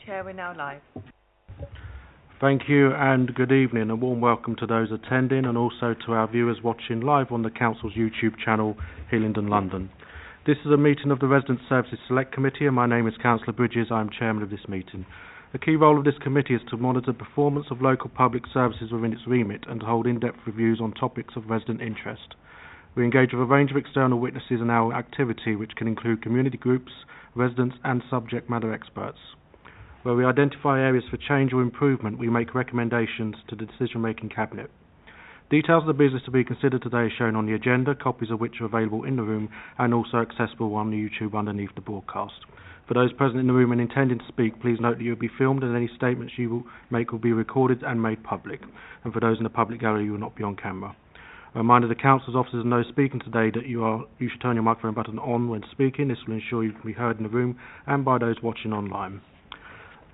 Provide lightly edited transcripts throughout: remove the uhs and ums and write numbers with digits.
Chair, we're now live. Thank you and good evening. A warm welcome to those attending and also to our viewers watching live on the Council's YouTube channel, Hillingdon, London. This is a meeting of the Resident Services Select Committee and my name is Councillor Bridges. I am Chairman of this meeting. The key role of this committee is to monitor the performance of local public services within its remit and to hold in-depth reviews on topics of resident interest. We engage with a range of external witnesses in our activity, which can include community groups, residents and subject matter experts. Where we identify areas for change or improvement, we make recommendations to the decision-making cabinet. Details of the business to be considered today are shown on the agenda, copies of which are available in the room and also accessible on the YouTube underneath the broadcast. For those present in the room and intending to speak, please note that you will be filmed and any statements you will make will be recorded and made public. And for those in the public gallery, you will not be on camera. A reminder to the Council's officers and those speaking today that you should turn your microphone button on when speaking. This will ensure you can be heard in the room and by those watching online.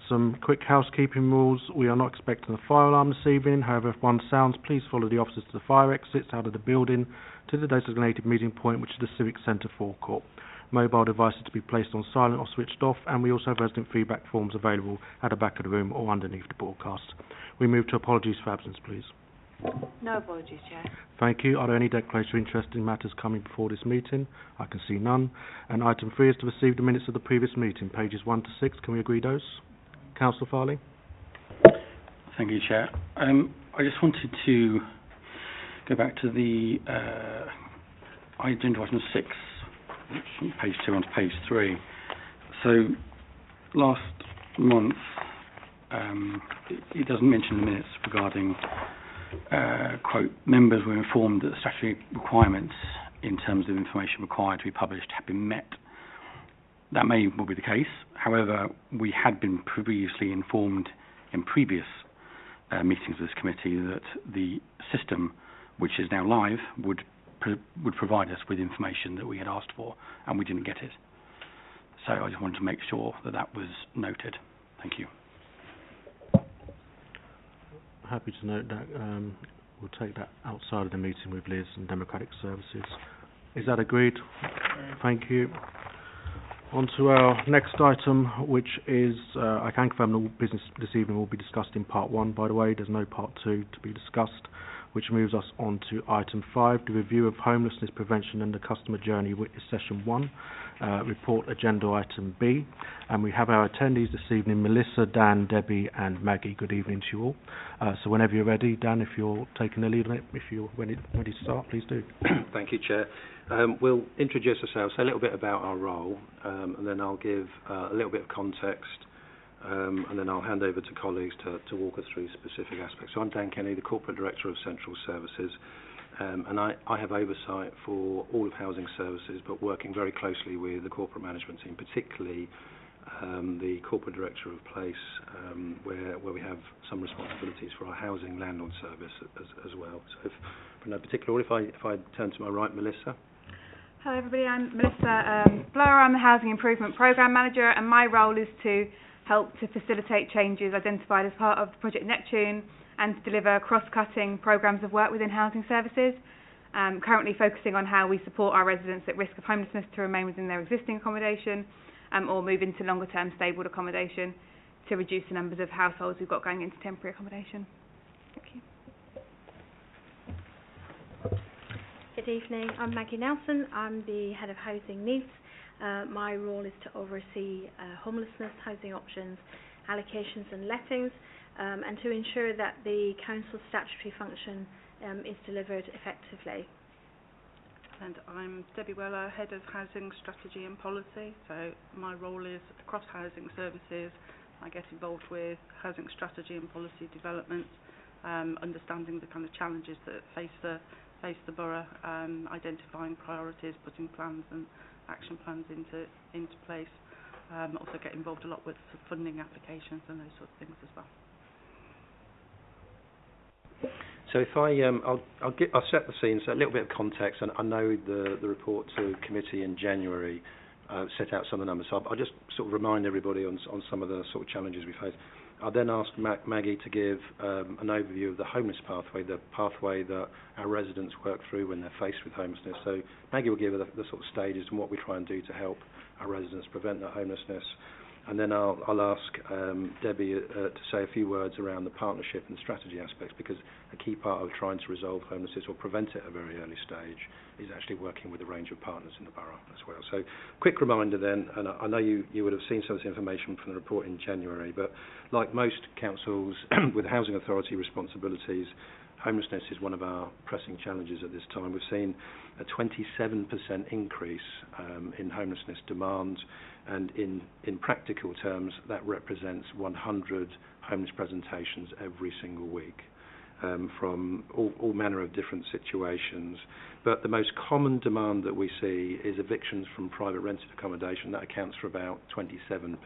Some quick housekeeping rules. We are not expecting a fire alarm this evening. However, if one sounds, please follow the officers to the fire exits out of the building to the designated meeting point, which is the Civic Centre forecourt. Mobile devices to be placed on silent or switched off, and we also have resident feedback forms available at the back of the room or underneath the broadcast. We move to apologies for absence, please. No apologies, Chair. Thank you. Are there any declarations of interest in matters coming before this meeting? I can see none. And item 3 is to receive the minutes of the previous meeting, pages 1 to 6. Can we agree those? Councillor Farley. Thank you, Chair. I just wanted to go back to the agenda item 6, from page 2 on to page 3. So, last month, it doesn't mention the minutes regarding, quote, members were informed that the statutory requirements in terms of information required to be published have been met. That may well be the case. However, we had been previously informed in previous meetings of this committee that the system, which is now live, would provide us with information that we had asked for, and we didn't get it. So I just wanted to make sure that that was noted. Thank you. Happy to note that. We'll take that outside of the meeting with Liz and Democratic Services. Is that agreed? Thank you. On to our next item, which is, I can confirm the business this evening will be discussed in part 1, by the way. There's no part 2 to be discussed, which moves us on to item 5, the review of homelessness prevention and the customer journey witness session 1, report agenda item B. And we have our attendees this evening, Melissa, Dan, Debbie and Maggie. Good evening to you all. So whenever you're ready, Dan, if you're taking the lead on it, if you're ready to start, please do. Thank you, Chair. We'll introduce ourselves, say a little bit about our role, and then I'll give a little bit of context, and then I'll hand over to colleagues to walk us through specific aspects. So I'm Dan Kenny, the Corporate Director of Central Services, and I have oversight for all of housing services, but working very closely with the corporate management team, particularly the Corporate Director of Place, where we have some responsibilities for our housing landlord service as well. So if, for no particular order, if I turn to my right, Melissa. Hello everybody, I'm Melissa Blower. I'm the Housing Improvement Programme Manager, and my role is to help to facilitate changes identified as part of Project Neptune and to deliver cross-cutting programmes of work within housing services. Currently focusing on how we support our residents at risk of homelessness to remain within their existing accommodation or move into longer-term stable accommodation to reduce the numbers of households we've got going into temporary accommodation. Thank you. Good evening, I'm Maggie Nelson. I'm the Head of Housing Needs. My role is to oversee homelessness, housing options, allocations and lettings, and to ensure that the Council's statutory function is delivered effectively. And I'm Debbie Weller, Head of Housing Strategy and Policy. So my role is across housing services. I get involved with housing strategy and policy development, understanding the kind of challenges that face the borough, identifying priorities, putting plans and action plans into place. Also get involved a lot with funding applications and those sort of things as well. So if I'll set the scene, so a little bit of context, and I know the report to committee in January set out some of the numbers, so I'll just sort of remind everybody on some of the sort of challenges we face. I'll then ask Maggie to give an overview of the homeless pathway, the pathway that our residents work through when they're faced with homelessness. So Maggie will give the sort of stages and what we try and do to help our residents prevent that homelessness. and then I'll ask Debbie to say a few words around the partnership and strategy aspects, because a key part of trying to resolve homelessness or prevent it at a very early stage is actually working with a range of partners in the borough as well. So, quick reminder then, and I know you would have seen some of this information from the report in January, but like most councils with housing authority responsibilities, homelessness is one of our pressing challenges at this time. We've seen a 27% increase in homelessness demand, and in practical terms, that represents 100 homeless presentations every single week from all manner of different situations. But the most common demand that we see is evictions from private rented accommodation. That accounts for about 27%.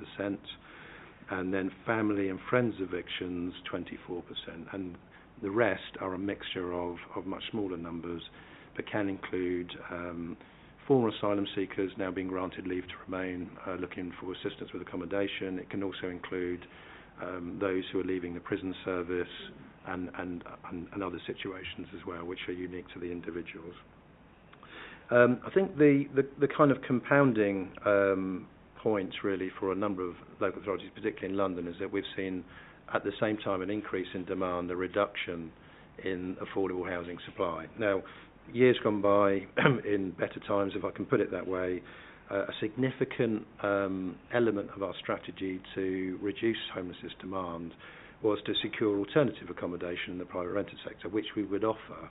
And then family and friends evictions, 24%. And the rest are a mixture of much smaller numbers, but can include former asylum seekers now being granted leave to remain, looking for assistance with accommodation. It can also include those who are leaving the prison service and other situations as well, which are unique to the individuals. I think the kind of compounding points really for a number of local authorities, particularly in London, is that we've seen at the same time an increase in demand, a reduction in affordable housing supply. Now, years gone by, in better times, if I can put it that way, a significant element of our strategy to reduce homelessness demand was to secure alternative accommodation in the private rented sector, which we would offer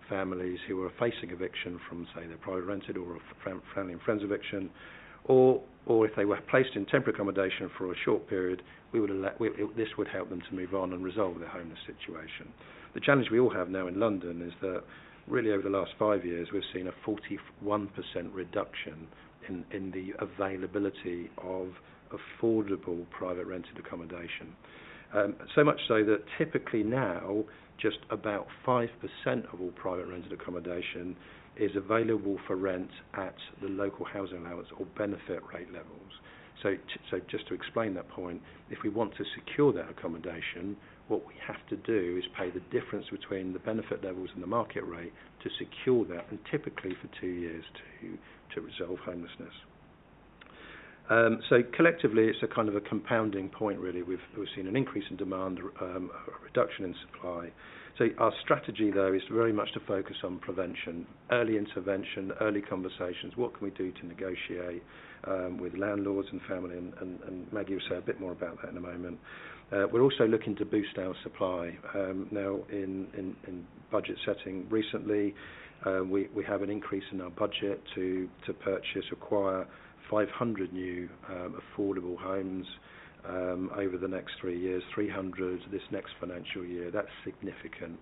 families who are facing eviction from, say, their private rented or a family and friends eviction, or if they were placed in temporary accommodation for a short period, this would help them to move on and resolve their homeless situation. The challenge we all have now in London is that really over the last 5 years we've seen a 41% reduction in the availability of affordable private rented accommodation. So much so that typically now just about 5% of all private rented accommodation is available for rent at the local housing allowance or benefit rate levels. So just to explain that point, if we want to secure that accommodation, what we have to do is pay the difference between the benefit levels and the market rate to secure that, and typically for 2 years to resolve homelessness. So collectively, it's a kind of a compounding point, really. We've seen an increase in demand, a reduction in supply. So our strategy, though, is very much to focus on prevention, early intervention, early conversations. What can we do to negotiate with landlords and family? And Maggie will say a bit more about that in a moment. We're also looking to boost our supply. Now, in budget setting recently, we have an increase in our budget to acquire 500 new affordable homes over the next 3 years, 300 this next financial year. That's significant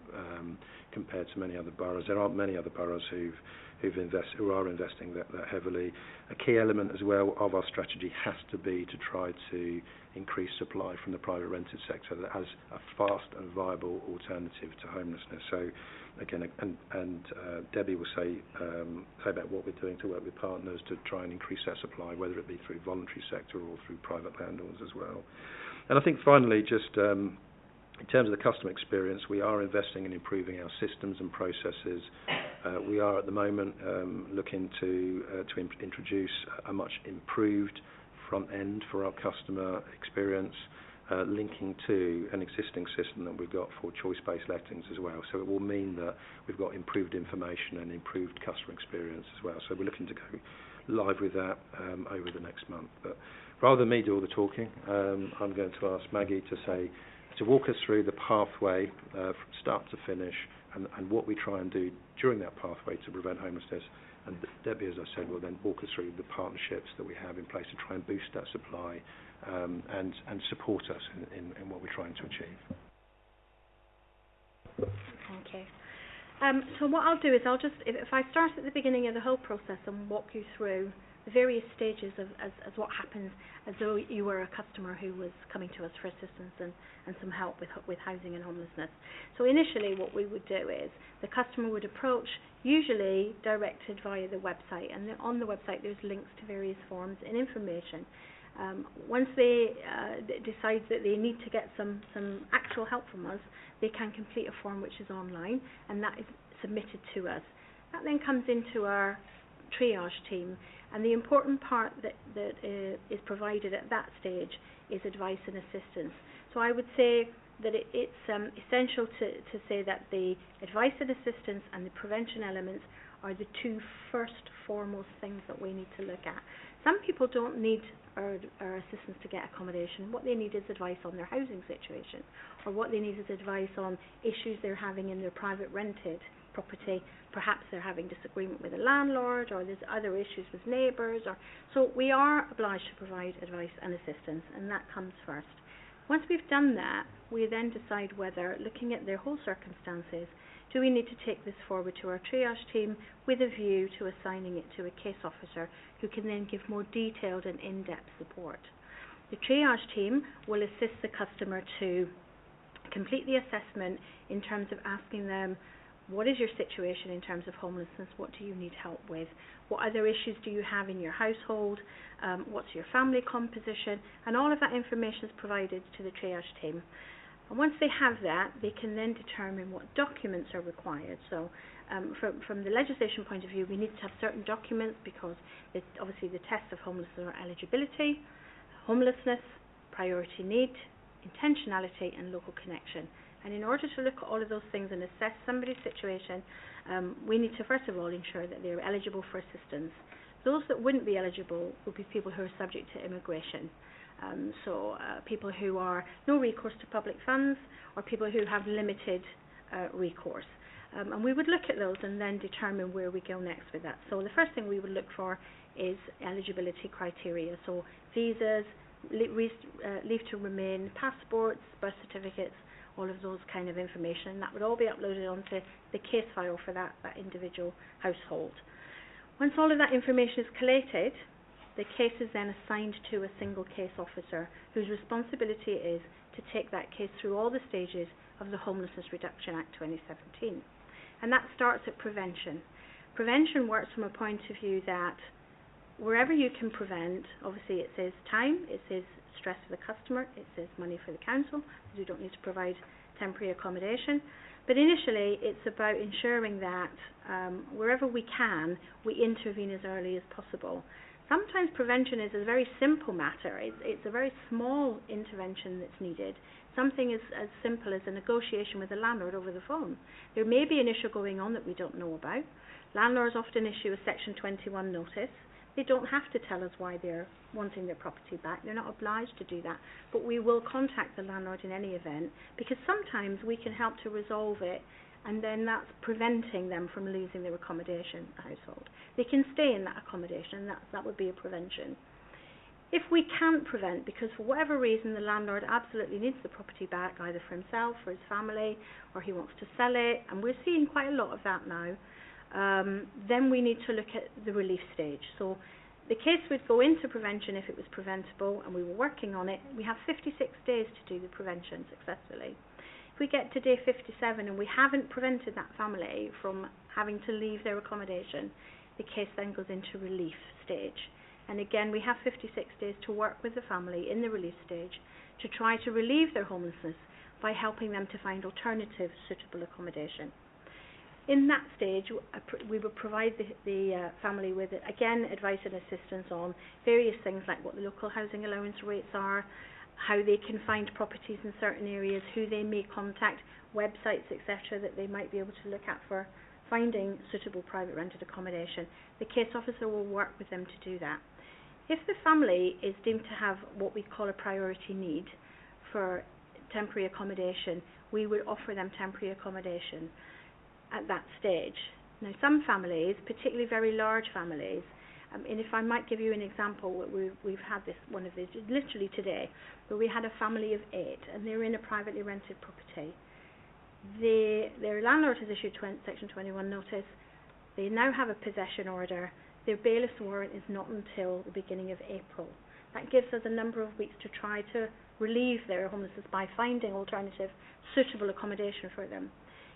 compared to many other boroughs. There aren't many other boroughs who are investing that heavily. A key element as well of our strategy has to be to try to increase supply from the private rented sector that has a fast and viable alternative to homelessness. So again, and Debbie will say about what we're doing to work with partners to try and increase that supply, whether it be through voluntary sector or through private landlords as well. And I think finally, just in terms of the customer experience, we are investing in improving our systems and processes. We are at the moment looking to introduce a much improved front end for our customer experience, linking to an existing system that we've got for choice-based lettings as well. So it will mean that we've got improved information and improved customer experience as well. So we're looking to go live with that over the next month. But rather than me do all the talking, I'm going to ask Maggie to walk us through the pathway from start to finish and what we try and do during that pathway to prevent homelessness. And Debbie, as I said, will then walk us through the partnerships that we have in place to try and boost that supply and support us in what we're trying to achieve. Thank you. So what I'll do is if I start at the beginning of the whole process and walk you through the various stages of as what happens as though you were a customer who was coming to us for assistance and some help with housing and homelessness. So initially what we would do is the customer would approach, usually directed via the website, and on the website there's links to various forms and information. Once they decide that they need to get some actual help from us, they can complete a form which is online, and that is submitted to us. That then comes into our triage team, And the important part that is provided at that stage is advice and assistance. So I would say that it's essential to say that the advice and assistance and the prevention elements are the two first foremost things that we need to look at. Some people don't need our assistance to get accommodation. What they need is advice on their housing situation, or what they need is advice on issues they're having in their private rented property. Perhaps they're having disagreement with a landlord, or there's other issues with neighbours. So we are obliged to provide advice and assistance, and that comes first. Once we've done that, we then decide whether, looking at their whole circumstances, do we need to take this forward to our triage team with a view to assigning it to a case officer who can then give more detailed and in-depth support. The triage team will assist the customer to complete the assessment in terms of asking them, what is your situation in terms of homelessness? What do you need help with? What other issues do you have in your household? What's your family composition? And all of that information is provided to the triage team. And once they have that, they can then determine what documents are required. So from the legislation point of view, we need to have certain documents because obviously the tests of homelessness are eligibility, homelessness, priority need, intentionality and local connection. And in order to look at all of those things and assess somebody's situation, we need to first of all ensure that they're eligible for assistance. Those that wouldn't be eligible would be people who are subject to immigration. People who are no recourse to public funds, or people who have limited recourse. And we would look at those and then determine where we go next with that. So the first thing we would look for is eligibility criteria. So visas, leave to remain, passports, birth certificates, all of those kind of information. That would all be uploaded onto the case file for that individual household. Once all of that information is collated, the case is then assigned to a single case officer whose responsibility it is to take that case through all the stages of the Homelessness Reduction Act 2017. And that starts at prevention. Prevention works from a point of view that wherever you can prevent, obviously it saves time, it saves stress for the customer, it saves money for the council, because you don't need to provide temporary accommodation. But initially it's about ensuring that wherever we can, we intervene as early as possible. Sometimes prevention is a very simple matter. It's a very small intervention that's needed. Something as simple as a negotiation with a landlord over the phone. There may be an issue going on that we don't know about. Landlords often issue a Section 21 notice. They don't have to tell us why they're wanting their property back. They're not obliged to do that. But we will contact the landlord in any event, because sometimes we can help to resolve it, and then that's preventing them from losing their accommodation household. They can stay in that accommodation, and that would be a prevention. If we can't prevent, because for whatever reason the landlord absolutely needs the property back, either for himself or his family, or he wants to sell it, and we're seeing quite a lot of that now, then we need to look at the relief stage. So the case would go into prevention if it was preventable and we were working on it. We have 56 days to do the prevention successfully. If we get to day 57 and we haven't prevented that family from having to leave their accommodation, the case then goes into relief stage. And again, we have 56 days to work with the family in the relief stage to try to relieve their homelessness by helping them to find alternative suitable accommodation. In that stage, we would provide the family with, again, advice and assistance on various things like what the local housing allowance rates are, how they can find properties in certain areas, who they may contact, websites, etc., that they might be able to look at for finding suitable private rented accommodation. The case officer will work with them to do that. If the family is deemed to have what we call a priority need for temporary accommodation, we would offer them temporary accommodation at that stage. Now, some families, particularly very large families, and if I might give you an example, we've had one of these literally today, where we had a family of 8 and they're in a privately rented property. Their landlord has issued Section 21 notice. They now have a possession order. Their bailiff's warrant is not until the beginning of April. That gives us a number of weeks to try to relieve their homelessness by finding alternative suitable accommodation for them.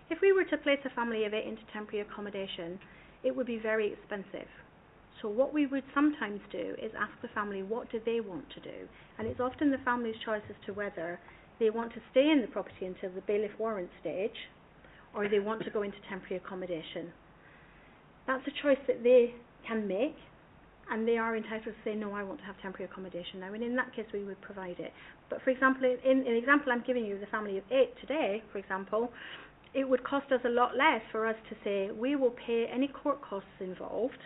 If we were to place a family of 8 into temporary accommodation, it would be very expensive. So what we would sometimes do is ask the family, what do they want to do? And it's often the family's choice as to whether they want to stay in the property until the bailiff warrant stage, or they want to go into temporary accommodation. That's a choice that they can make, and they are entitled to say, no, I want to have temporary accommodation now, and in that case we would provide it. But for example, in the example I'm giving you, the family of 8 today, for example, it would cost us a lot less for us to say, we will pay any court costs involved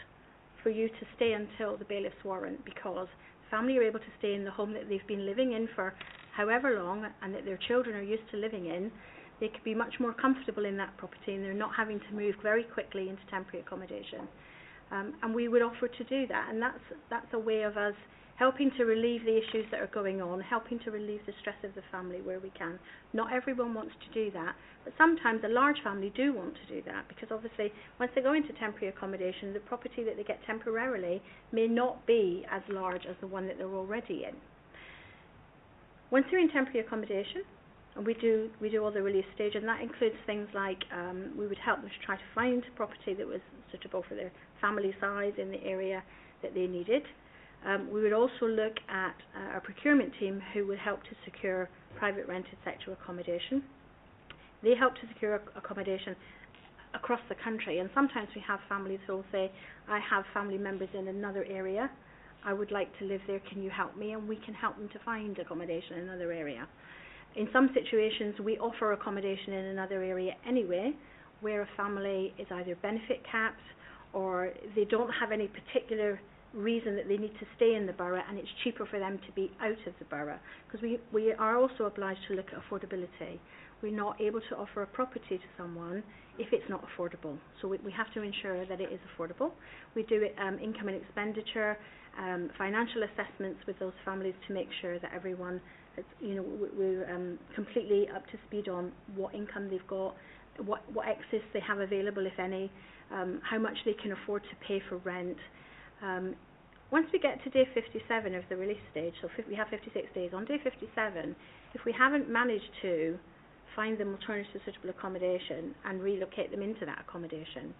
for you to stay until the bailiff's warrant, because the family are able to stay in the home that they've been living in for however long and that their children are used to living in. They could be much more comfortable in that property, and they're not having to move very quickly into temporary accommodation. And we would offer to do that, and that's a way of us helping to relieve the issues that are going on, helping to relieve the stress of the family where we can. Not everyone wants to do that, but sometimes a large family do want to do that, because obviously once they go into temporary accommodation, the property that they get temporarily may not be as large as the one that they're already in. Once they're in temporary accommodation, and we do all the relief stage, and that includes things like we would help them to try to find property that was suitable for their family size in the area that they needed. We would also look at our procurement team, who would help to secure private rented sector accommodation. They help to secure accommodation across the country, and sometimes we have families who will say, I have family members in another area, I would like to live there, can you help me? And we can help them to find accommodation in another area. In some situations we offer accommodation in another area anyway, where a family is either benefit capped or they don't have any particular reason that they need to stay in the borough, and it's cheaper for them to be out of the borough, because we are also obliged to look at affordability. We're not able to offer a property to someone if it's not affordable, so we have to ensure that it is affordable. We do it, income and expenditure, financial assessments with those families to make sure that everyone is, we're completely up to speed on what income they've got, what excess they have available, if any, how much they can afford to pay for rent. Once we get to day 57 of the release stage, so we have 56 days, on day 57, if we haven't managed to find them alternative suitable accommodation and relocate them into that accommodation,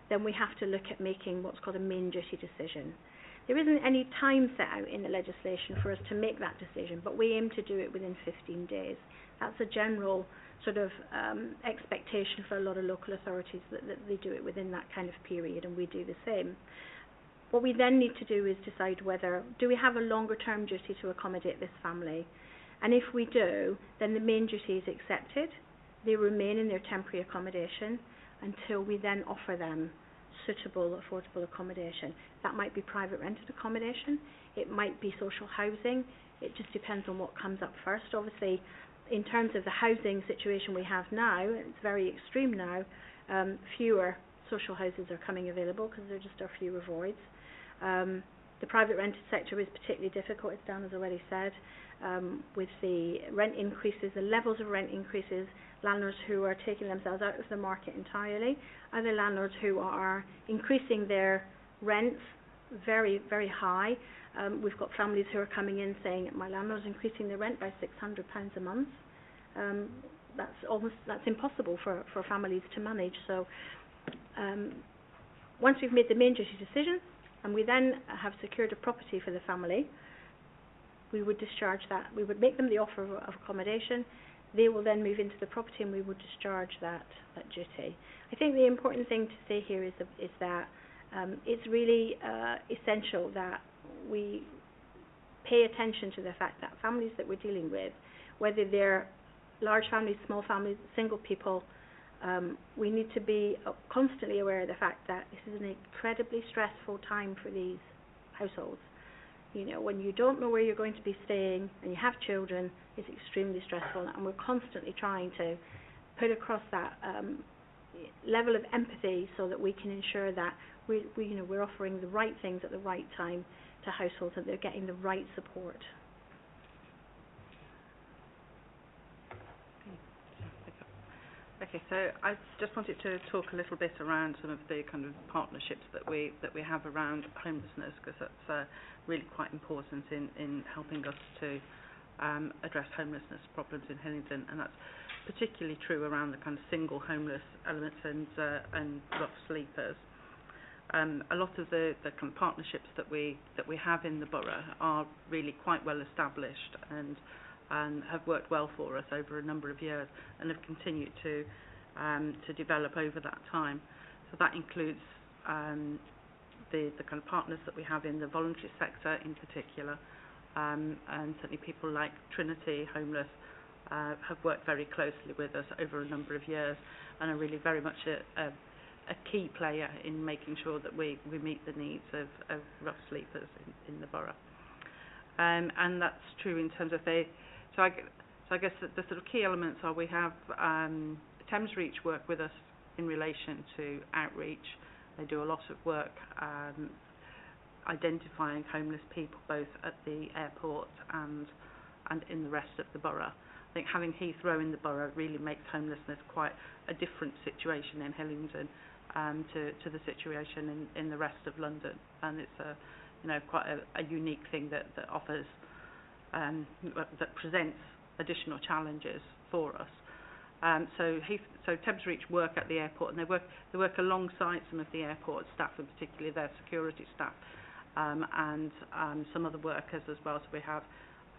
then we have to look at making what's called a main duty decision. There isn't any time set out in the legislation for us to make that decision, but we aim to do it within 15 days. That's a general sort of expectation for a lot of local authorities, that they do it within that kind of period, and we do the same. What we then need to do is decide whether, do we have a longer term duty to accommodate this family? And if we do, then the main duty is accepted. They remain in their temporary accommodation until we then offer them suitable, affordable accommodation. That might be private rented accommodation, it might be social housing, it just depends on what comes up first. Obviously, in terms of the housing situation we have now, it's very extreme now, fewer social houses are coming available because there just are fewer voids. The private rented sector is particularly difficult, as Dan has already said, with the rent increases, the levels of rent increases, landlords who are taking themselves out of the market entirely, other landlords who are increasing their rents very, very high. We've got families who are coming in saying, my landlord's increasing the rent by £600 a month. That's impossible for families to manage. So once we've made the main duty decision, and we then have secured a property for the family, we would discharge that. We would make them the offer of accommodation. They will then move into the property, and we would discharge that duty. I think the important thing to say here is that it's really essential that we pay attention to the fact that families that we're dealing with, whether they're large families, small families, single people, we need to be constantly aware of the fact that this is an incredibly stressful time for these households. When you don't know where you're going to be staying and you have children, it's extremely stressful, and we're constantly trying to put across that level of empathy so that we can ensure that we're offering the right things at the right time to households, and they're getting the right support. Okay, so I just wanted to talk a little bit around some of the kind of partnerships that we have around homelessness, because that's really quite important in helping us to address homelessness problems in Hillingdon, and that's particularly true around the kind of single homeless elements and rough sleepers. A lot of the kind of partnerships that we have in the borough are really quite well established and have worked well for us over a number of years, and have continued to develop over that time. So that includes the kind of partners that we have in the voluntary sector in particular, and certainly people like Trinity Homeless have worked very closely with us over a number of years and are really very much a key player in making sure that we meet the needs of rough sleepers in the borough. And that's true in terms of so I guess the sort of key elements are we have Thames Reach work with us in relation to outreach. They do a lot of work identifying homeless people both at the airport and in the rest of the borough. I think having Heathrow in the borough really makes homelessness quite a different situation in Hillingdon to the situation in the rest of London, and it's quite a unique thing that offers that presents additional challenges for us. So Thames Reach work at the airport, and they work alongside some of the airport staff, and particularly their security staff, and some other workers as well. So we have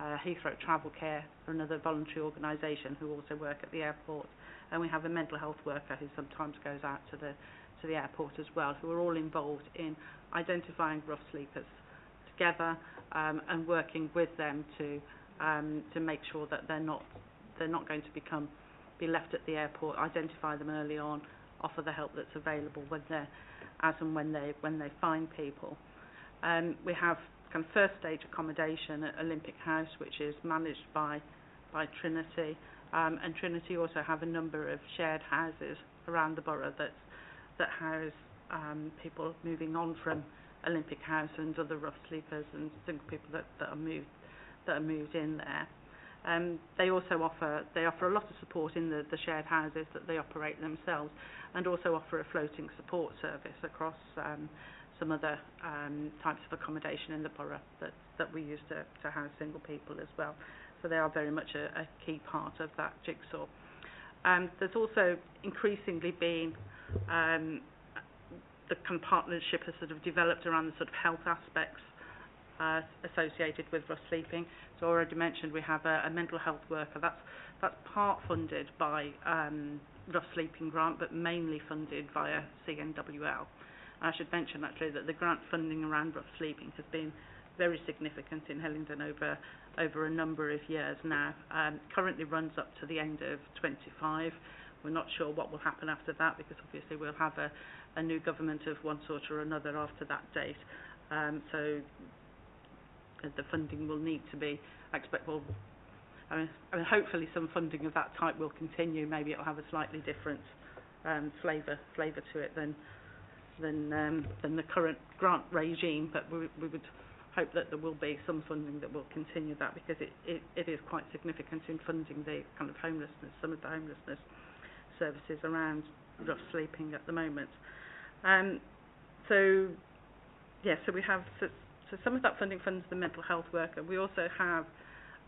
Heathrow Travel Care, another voluntary organisation who also work at the airport, and we have a mental health worker who sometimes goes out to the airport as well, who are all involved in identifying rough sleepers together and working with them to make sure that they're not going to be left at the airport, identify them early on, offer the help that's available when they find people. We have kind of first stage accommodation at Olympic House, which is managed by Trinity, and Trinity also have a number of shared houses around the borough that house people moving on from Olympic House and other rough sleepers and single people that are moved in there. They also offer a lot of support in the shared houses that they operate themselves, and also offer a floating support service across some other types of accommodation in the borough that we use to house single people as well. So they are very much a key part of that jigsaw. There's also increasingly been the kind of partnership has sort of developed around the sort of health aspects associated with rough sleeping. So I already mentioned we have a mental health worker. That's part funded by rough sleeping grant, but mainly funded via CNWL. I should mention actually that the grant funding around rough sleeping has been very significant in Hillingdon over a number of years now. Currently runs up to the end of 25. We're not sure what will happen after that, because obviously we'll have a new government of one sort or another after that date. So the funding will need to be, I expect, I mean, hopefully some funding of that type will continue. Maybe it'll have a slightly different flavour to it than the current grant regime, but we would hope that there will be some funding that will continue that, because it is quite significant in funding the kind of homelessness, some of the homelessness services around rough sleeping at the moment. So we have so some of that funding funds the mental health worker. We also have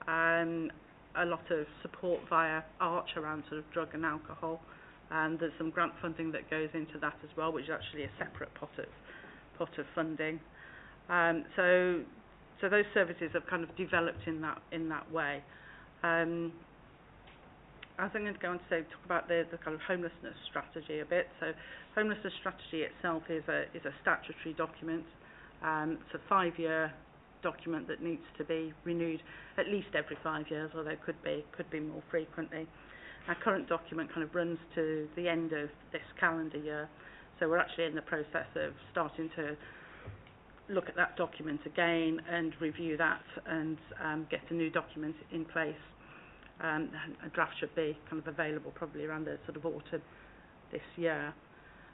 a lot of support via Arch around sort of drug and alcohol, and there's some grant funding that goes into that as well, which is actually a separate pot of funding. So those services have kind of developed in that way. I think I'm going to go on to talk about the kind of homelessness strategy a bit. So homelessness strategy itself is a statutory document. It's a 5-year document that needs to be renewed at least every 5 years, although it could be more frequently. Our current document kind of runs to the end of this calendar year, so we're actually in the process of starting to look at that document again and review that and get a new document in place. A draft should be kind of available probably around the sort of autumn this year.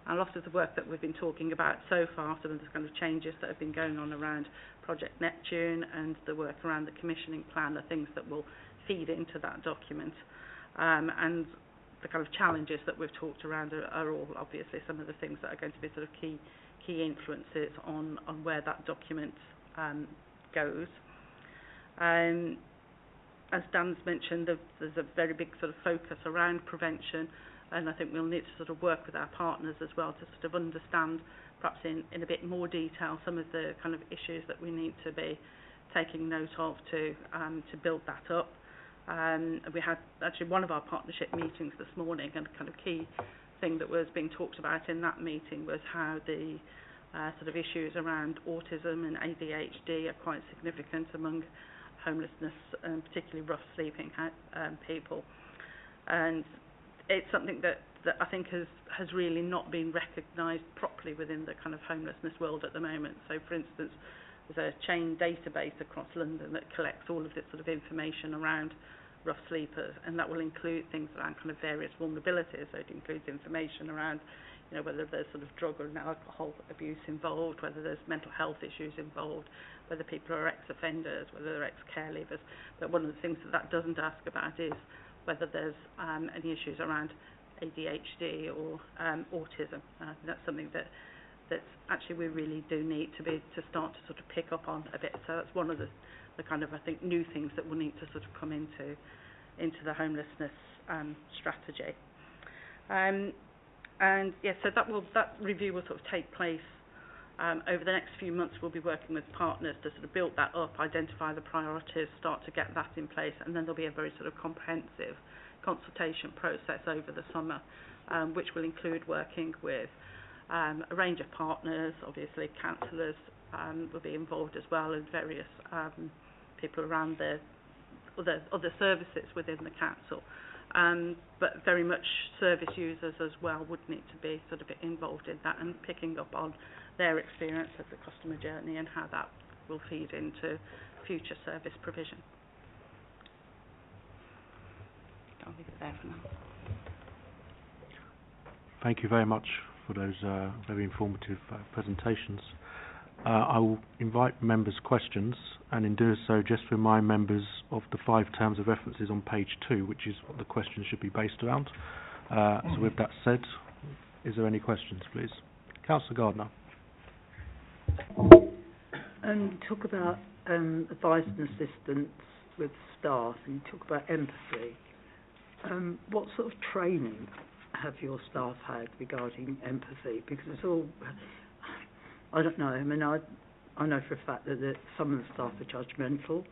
And a lot of the work that we've been talking about so far, some of the kind of changes that have been going on around Project Neptune and the work around the commissioning plan, are things that will feed into that document. And the kind of challenges that we've talked around are all obviously some of the things that are going to be sort of key influences on where that document goes. As Dan's mentioned, there's a very big sort of focus around prevention, and I think we'll need to sort of work with our partners as well to sort of understand, perhaps in a bit more detail, some of the kind of issues that we need to be taking note of to build that up. We had actually one of our partnership meetings this morning, and a kind of key thing that was being talked about in that meeting was how the sort of issues around autism and ADHD are quite significant among homelessness, particularly rough sleeping people. And it's something that I think has really not been recognised properly within the kind of homelessness world at the moment. So, for instance, there's a chain database across London that collects all of this sort of information around rough sleepers, and that will include things around kind of various vulnerabilities. So it includes information around, you know, whether there's sort of drug or alcohol abuse involved, whether there's mental health issues involved, whether people are ex-offenders, whether they're ex-care leavers. But one of the things that doesn't ask about is whether there's any issues around ADHD or autism. That's something that actually we really do need to start to sort of pick up on a bit. So that's one of the kind of, I think, new things that will need to sort of come into the homelessness strategy. And yes, so that review will sort of take place over the next few months. We'll be working with partners to sort of build that up, identify the priorities, start to get that in place, and then there'll be a very sort of comprehensive consultation process over the summer, which will include working with a range of partners. Obviously, councillors will be involved as well, and various people around the other services within the council. But very much service users as well would need to be sort of involved in that and picking up on their experience of the customer journey and how that will feed into future service provision. I'll leave it there for now. Thank you very much for those very informative presentations. I will invite members' questions, and in doing so, just remind members of the 5 terms of references on page 2, which is what the question should be based around. So with that said, is there any questions, please? Councillor Gardner. Talk about advice and assistance with staff, and you talk about empathy. What sort of training have your staff had regarding empathy? Because it's all, I don't know, I mean, I know for a fact that some of the staff are judgmental.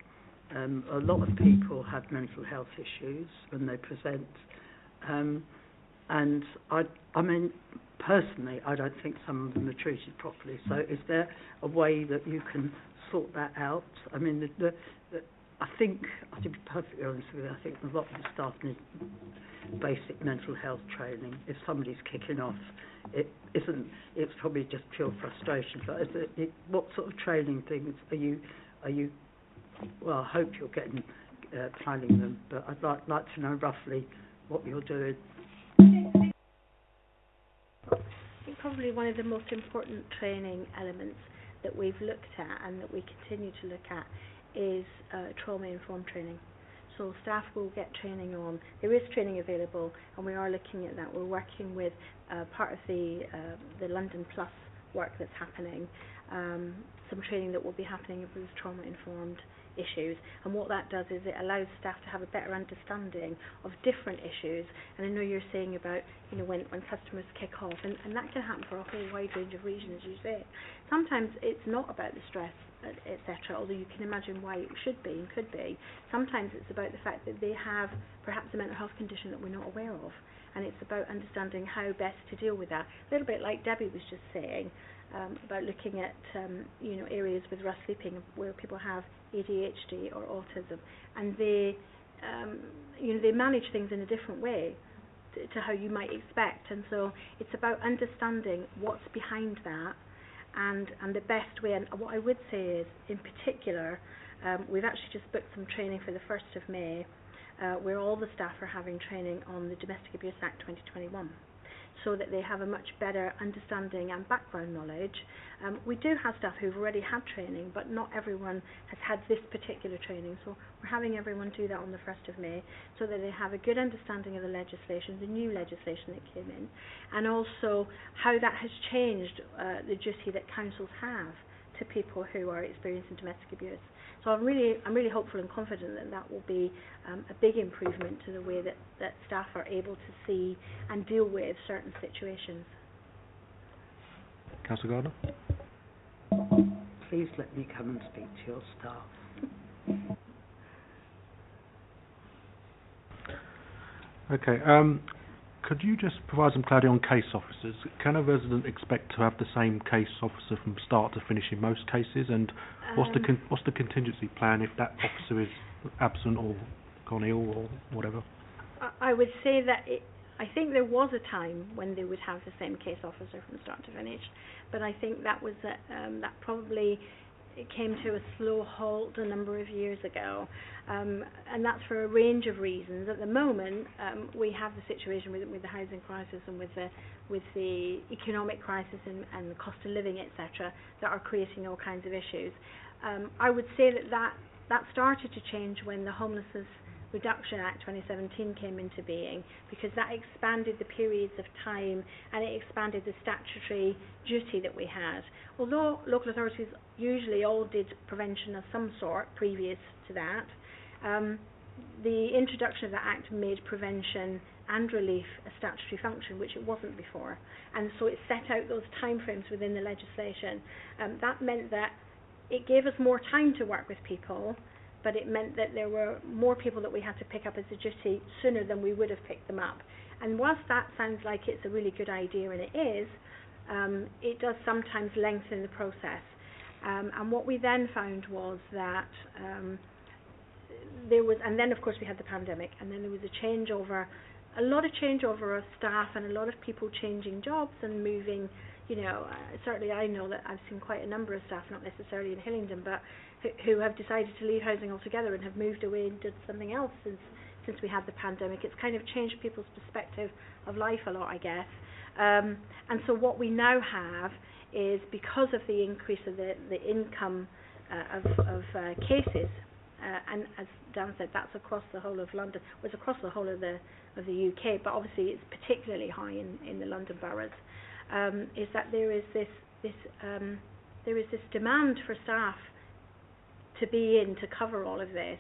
A lot of people have mental health issues when they present. And I mean, personally, I don't think some of them are treated properly. So is there a way that you can sort that out? I mean, I think, to be perfectly honest with you, I think a lot of the staff need basic mental health training. If somebody's kicking off, it's probably just pure frustration. But what sort of training things are you? Well, I hope you're planning them, but I'd like to know roughly what you're doing. I think probably one of the most important training elements that we've looked at and that we continue to look at is trauma-informed training. So staff will get training on, there is training available, and we are looking at that. We're working with part of the London Plus work that's happening, some training that will be happening with trauma-informed issues, and what that does is it allows staff to have a better understanding of different issues. And I know you're saying about, you know, when customers kick off, and that can happen for a whole wide range of reasons, as you say. Sometimes it's not about the stress, etc., although you can imagine why it should be and could be. Sometimes it's about the fact that they have perhaps a mental health condition that we're not aware of, and it's about understanding how best to deal with that. A little bit like Debbie was just saying, about looking at you know, areas with rough sleeping where people have ADHD or autism, and they you know, they manage things in a different way to how you might expect. And so it's about understanding what's behind that and the best way. And what I would say is, in particular, we've actually just booked some training for the 1st of May where all the staff are having training on the Domestic Abuse Act 2021, so that they have a much better understanding and background knowledge. We do have staff who've already had training, but not everyone has had this particular training. So we're having everyone do that on the 1st of May, so that they have a good understanding of the legislation, the new legislation that came in, and also how that has changed the duty that councils have to people who are experiencing domestic abuse. So I'm really hopeful and confident that that will be a big improvement to the way that staff are able to see and deal with certain situations. Councillor Gardner? Please let me come and speak to your staff. Okay. Could you just provide some clarity on case officers? Can a resident expect to have the same case officer from start to finish in most cases? And what's the contingency plan if that officer is absent or gone ill or whatever? I would say that I think there was a time when they would have the same case officer from start to finish, but I think that was that probably it came to a slow halt a number of years ago, and that's for a range of reasons. At the moment, we have the situation with the housing crisis and with the economic crisis and the cost of living, etc., that are creating all kinds of issues. I would say that started to change when the Homelessness Reduction Act 2017 came into being, because that expanded the periods of time and it expanded the statutory duty that we had. Although local authorities usually all did prevention of some sort previous to that, the introduction of that act made prevention and relief a statutory function, which it wasn't before, and so it set out those timeframes within the legislation. That meant that it gave us more time to work with people, but it meant that there were more people that we had to pick up as a duty sooner than we would have picked them up. And whilst that sounds like it's a really good idea, and it is, it does sometimes lengthen the process. And what we then found was that there was, and then of course we had the pandemic, and then there was a lot of changeover of staff and a lot of people changing jobs and moving. Certainly I know that I've seen quite a number of staff, not necessarily in Hillingdon, but who have decided to leave housing altogether and have moved away and did something else since we had the pandemic. It's kind of changed people's perspective of life a lot, I guess. And so what we now have is, because of the increase of the income of cases, and as Dan said, that's across the whole of London, it's across the whole of the UK, but obviously it's particularly high in the London boroughs. Is that there is this demand for staff to be in to cover all of this,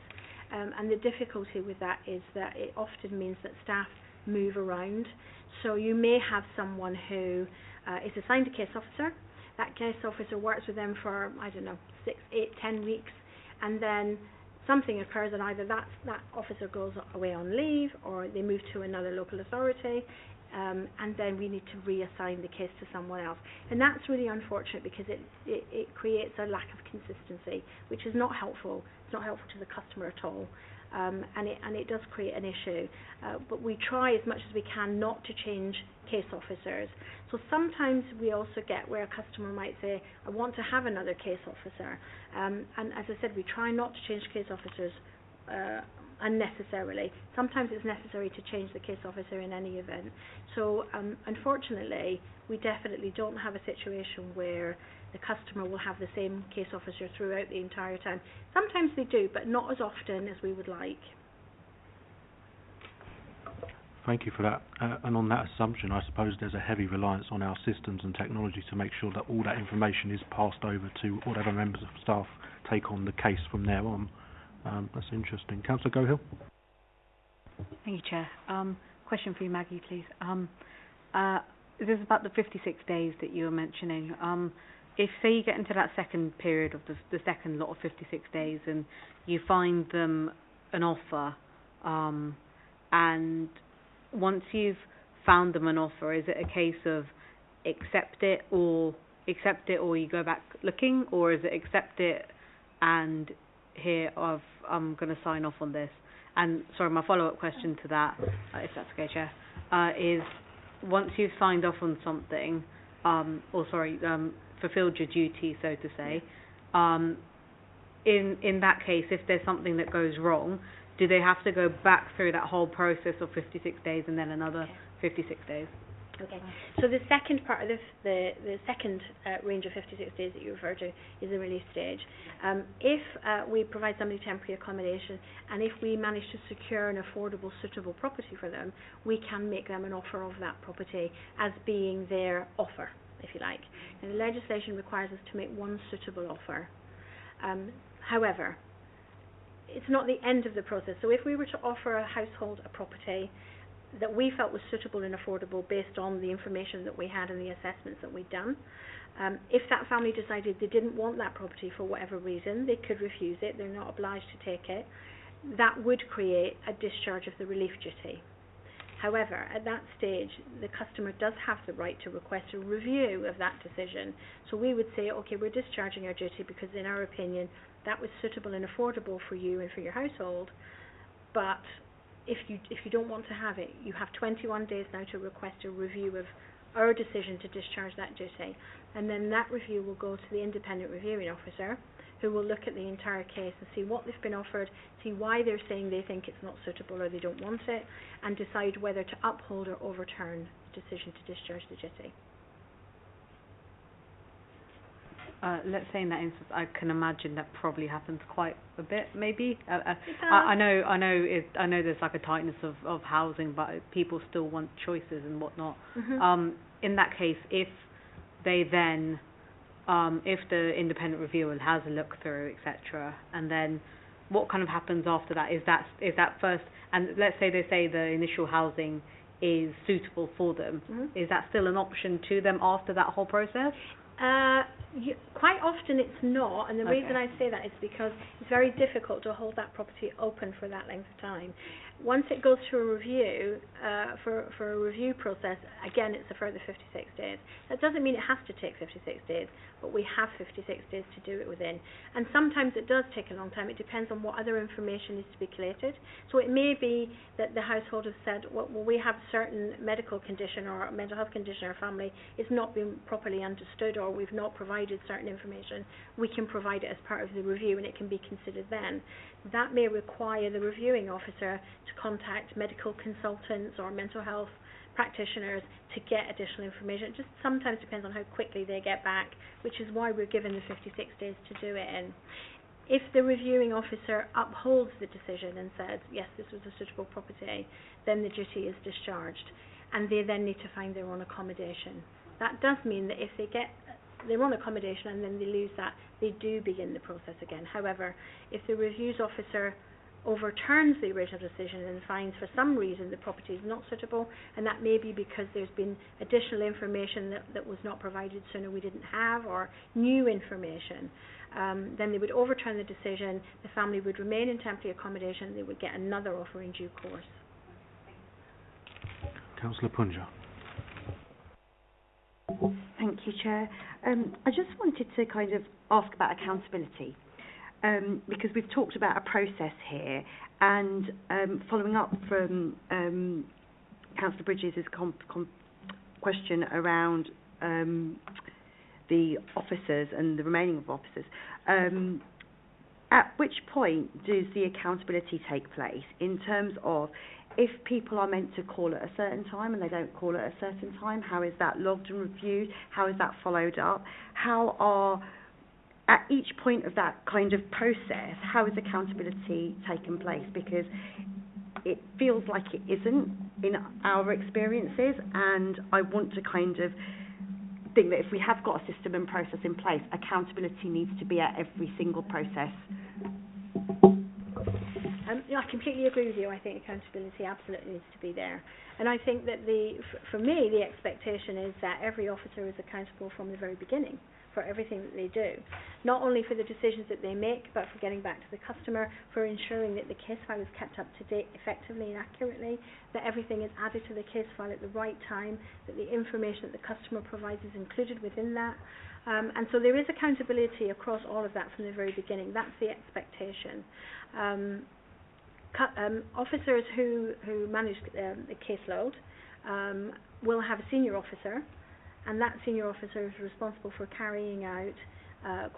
and the difficulty with that is that it often means that staff move around. So you may have someone who is assigned a case officer. That case officer works with them for 6, 8, 10 weeks, and then something occurs, and either that officer goes away on leave, or they move to another local authority. And then we need to reassign the case to someone else, and that's really unfortunate because it creates a lack of consistency, which is not helpful. It's not helpful to the customer at all, and it does create an issue. But we try as much as we can not to change case officers. So sometimes we also get where a customer might say, I want to have another case officer, and as I said, we try not to change case officers unnecessarily. Sometimes it's necessary to change the case officer in any event. So unfortunately, we definitely don't have a situation where the customer will have the same case officer throughout the entire time. Sometimes they do, but not as often as we would like. Thank you for that. And on that assumption, I suppose there's a heavy reliance on our systems and technology to make sure that all that information is passed over to whatever members of staff take on the case from there on. That's interesting. Councillor Gohill. Thank you, Chair. Question for you, Maggie, please. This is about the 56 days that you were mentioning. If, say, you get into that second period of the second lot of 56 days and you find them an offer, and once you've found them an offer, is it a case of accept it or you go back looking, or is it accept it and here I'm going to sign off on this? And sorry, my follow-up question to that, if that's okay, Chair, is once you've signed off on something, fulfilled your duty, so to say, in that case, if there's something that goes wrong, do they have to go back through that whole process of 56 days and then another 56 days? Okay, so the second part of the second range of 56 days that you refer to is the relief stage. If we provide somebody temporary accommodation, and if we manage to secure an affordable, suitable property for them, we can make them an offer of that property as being their offer, if you like. And the legislation requires us to make one suitable offer. However, it's not the end of the process. So if we were to offer a household a property that we felt was suitable and affordable based on the information that we had and the assessments that we'd done, if that family decided they didn't want that property for whatever reason, they could refuse it. They're not obliged to take it. That would create a discharge of the relief duty. However, at that stage, the customer does have the right to request a review of that decision. So we would say, okay, we're discharging our duty because in our opinion that was suitable and affordable for you and for your household, but if you don't want to have it, you have 21 days now to request a review of our decision to discharge that duty, and then that review will go to the independent reviewing officer, who will look at the entire case and see what they've been offered, see why they're saying they think it's not suitable or they don't want it, and decide whether to uphold or overturn the decision to discharge the duty. Let's say in that instance, I can imagine that probably happens quite a bit, maybe. I know there's like a tightness of housing, but people still want choices and whatnot. Mm-hmm. In that case, if they then, if the independent reviewer has a look through, etc., and then what kind of happens after that? Is that first? And let's say they say the initial housing is suitable for them. Mm-hmm. Is that still an option to them after that whole process? Quite often it's not, and the reason I say that is because it's very difficult to hold that property open for that length of time. Once it goes through a review, for a review process, again it's a further 56 days. That doesn't mean it has to take 56 days, but we have 56 days to do it within. And sometimes it does take a long time. It depends on what other information needs to be collated. So it may be that the household has said, well we have a certain medical condition or a mental health condition in our family, it's not been properly understood, or we've not provided certain information. We can provide it as part of the review and it can be considered then. That may require the reviewing officer to contact medical consultants or mental health practitioners to get additional information. It just sometimes depends on how quickly they get back, which is why we're given the 56 days to do it in. If the reviewing officer upholds the decision and says, yes, this was a suitable property, then the duty is discharged, and they then need to find their own accommodation. That does mean that if they get their own accommodation and then they lose that, they do begin the process again. However, if the reviews officer overturns the original decision and finds for some reason the property is not suitable, and that may be because there's been additional information that was not provided sooner we didn't have, or new information, then they would overturn the decision, the family would remain in temporary accommodation, they would get another offer in due course. Councillor Punja. Thank you, Chair. I just wanted to kind of ask about accountability, because we've talked about a process here, and following up from Councillor Bridges' question around the officers and the remaining of officers, at which point does the accountability take place in terms of if people are meant to call at a certain time and they don't call at a certain time, how is that logged and reviewed? How is that followed up? How are, at each point of that kind of process, how is accountability taken place? Because it feels like it isn't in our experiences, and I want to kind of think that if we have got a system and process in place, accountability needs to be at every single process. I completely agree with you. I think accountability absolutely needs to be there. And I think that for me, the expectation is that every officer is accountable from the very beginning for everything that they do. Not only for the decisions that they make, but for getting back to the customer, for ensuring that the case file is kept up to date effectively and accurately, that everything is added to the case file at the right time, that the information that the customer provides is included within that. And so there is accountability across all of that from the very beginning. That's the expectation. Officers who manage the caseload will have a senior officer, and that senior officer is responsible for carrying out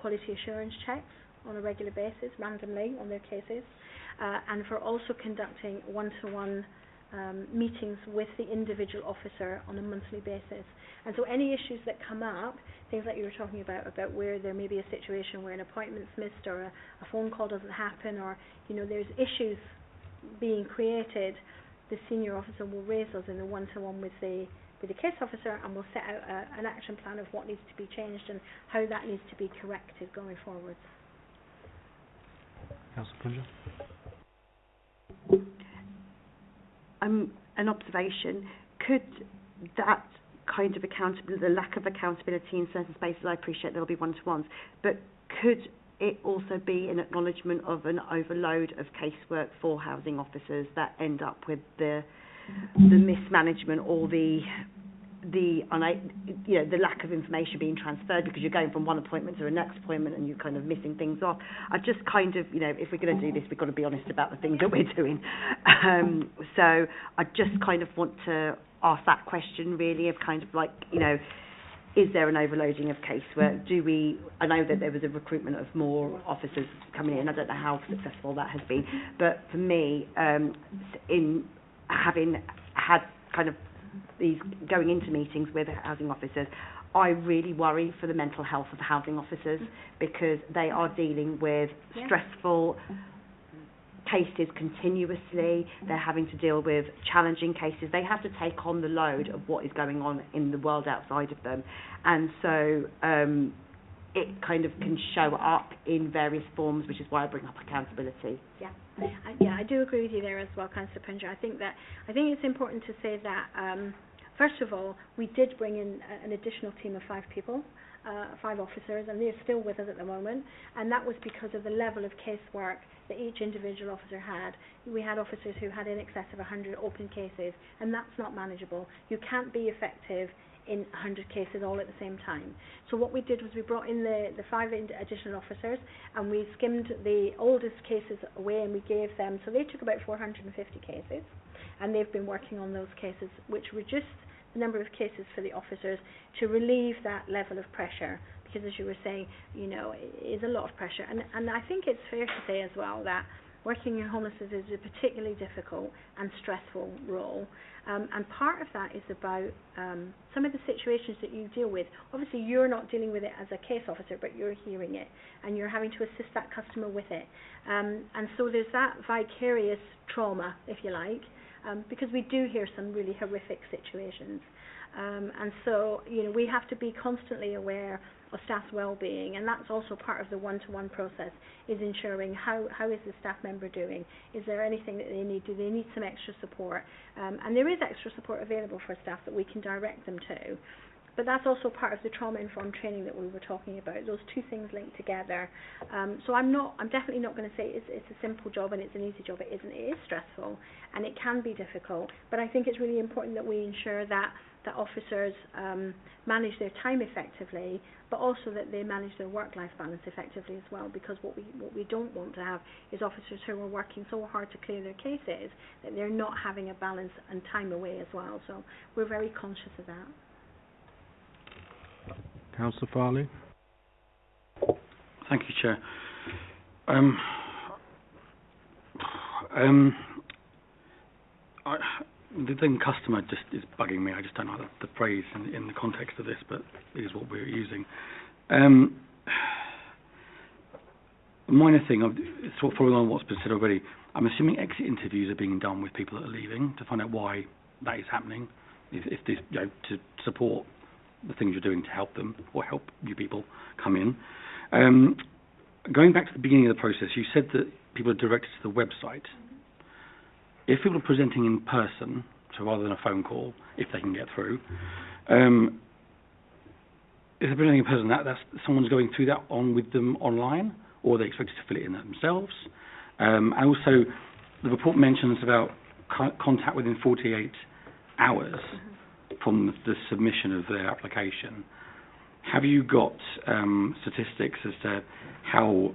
quality assurance checks on a regular basis, randomly on their cases, and for also conducting one-to-one meetings with the individual officer on a monthly basis. And so any issues that come up, things like you were talking about where there may be a situation where an appointment's missed, or a phone call doesn't happen, or there's issues being created, the senior officer will raise those in the one-to-one with the case officer, and will set out an action plan of what needs to be changed and how that needs to be corrected going forward. Councillor Punja. An observation, could that kind of accountability, the lack of accountability in certain spaces, I appreciate there will be one-to-ones, but could it also be an acknowledgement of an overload of casework for housing officers that end up with the the mismanagement or the lack of information being transferred because you're going from one appointment to the next appointment and you're kind of missing things off. I just kind of, if we're going to do this, we've got to be honest about the things that we're doing. So I just kind of want to ask that question really of kind of like, is there an overloading of casework? I know that there was a recruitment of more officers coming in. I don't know how successful that has been. But for me, in having had kind of these going into meetings with housing officers, I really worry for the mental health of housing officers because they are dealing with stressful cases continuously. They're having to deal with challenging cases. They have to take on the load of what is going on in the world outside of them. And so it kind of can show up in various forms, which is why I bring up accountability. I do agree with you there as well, Councillor Pinger. I think it's important to say that first of all, we did bring in an additional team of 5 people, 5 officers, and they're still with us at the moment, and that was because of the level of casework that each individual officer had. We had officers who had in excess of 100 open cases, and that's not manageable. You can't be effective in 100 cases all at the same time. So what we did was we brought in the 5 additional officers, and we skimmed the oldest cases away, and we gave them, so they took about 450 cases, and they've been working on those cases, which reduced the number of cases for the officers to relieve that level of pressure, because as you were saying, it is a lot of pressure. And I think it's fair to say as well that working in homelessness is a particularly difficult and stressful role. And part of that is about some of the situations that you deal with. Obviously, you're not dealing with it as a case officer, but you're hearing it, and you're having to assist that customer with it. And so there's that vicarious trauma, if you like, because we do hear some really horrific situations. And so, we have to be constantly aware of staff's well-being, and that's also part of the one-to-one process, is ensuring how is the staff member doing? Is there anything that they need? Do they need some extra support? And there is extra support available for staff that we can direct them to. But that's also part of the trauma-informed training that we were talking about. Those two things linked together. So I'm definitely not going to say it's a simple job and it's an easy job. It isn't. It is stressful and it can be difficult. But I think it's really important that we ensure that officers manage their time effectively, but also that they manage their work-life balance effectively as well. Because what we don't want to have is officers who are working so hard to clear their cases that they're not having a balance and time away as well. So we're very conscious of that. Councillor Farley. Thank you, Chair. The thing customer just is bugging me. I just don't know the phrase in the context of this, but it is what we're using. Minor thing, sort of following on what's been said already, I'm assuming exit interviews are being done with people that are leaving to find out why that is happening, if this, to support the things you're doing to help them or help you people come in. Going back to the beginning of the process, you said that people are directed to the website. If people are presenting in person, so rather than a phone call, if they can get through, if they're presenting in person, that's someone's going through that on with them online, or are they expected to fill it in themselves? And also, the report mentions about contact within 48 hours from the submission of their application. Have you got statistics as to how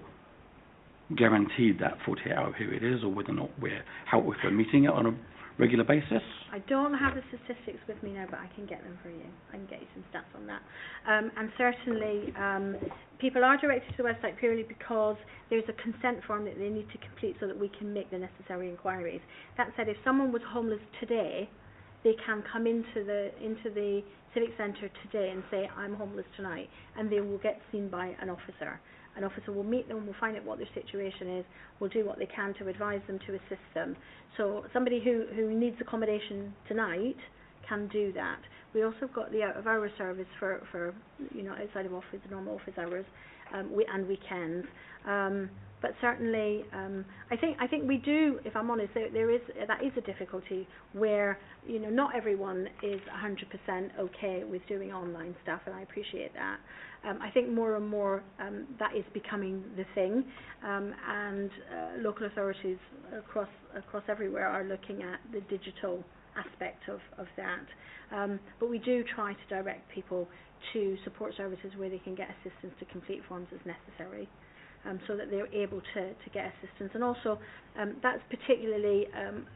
guaranteed that 48-hour period is, or whether or not if we're meeting it on a regular basis? I don't have the statistics with me now, but I can get them for you. I can get you some stats on that. And certainly, people are directed to the website purely because there's a consent form that they need to complete so that we can make the necessary inquiries. That said, if someone was homeless today, they can come into the Civic Centre today and say, I'm homeless tonight, and they will get seen by an officer. An officer will meet them, will find out what their situation is, will do what they can to advise them, to assist them. So somebody who needs accommodation tonight can do that. We also got the out-of-hours service for outside of office, normal office hours, and weekends. But certainly, I think we do. If I'm honest, that is a difficulty where not everyone is 100% okay with doing online stuff, and I appreciate that. I think more and more that is becoming the thing, and local authorities across everywhere are looking at the digital aspect of that. But we do try to direct people to support services where they can get assistance to complete forms as necessary, so that they're able to get assistance. And also, that's particularly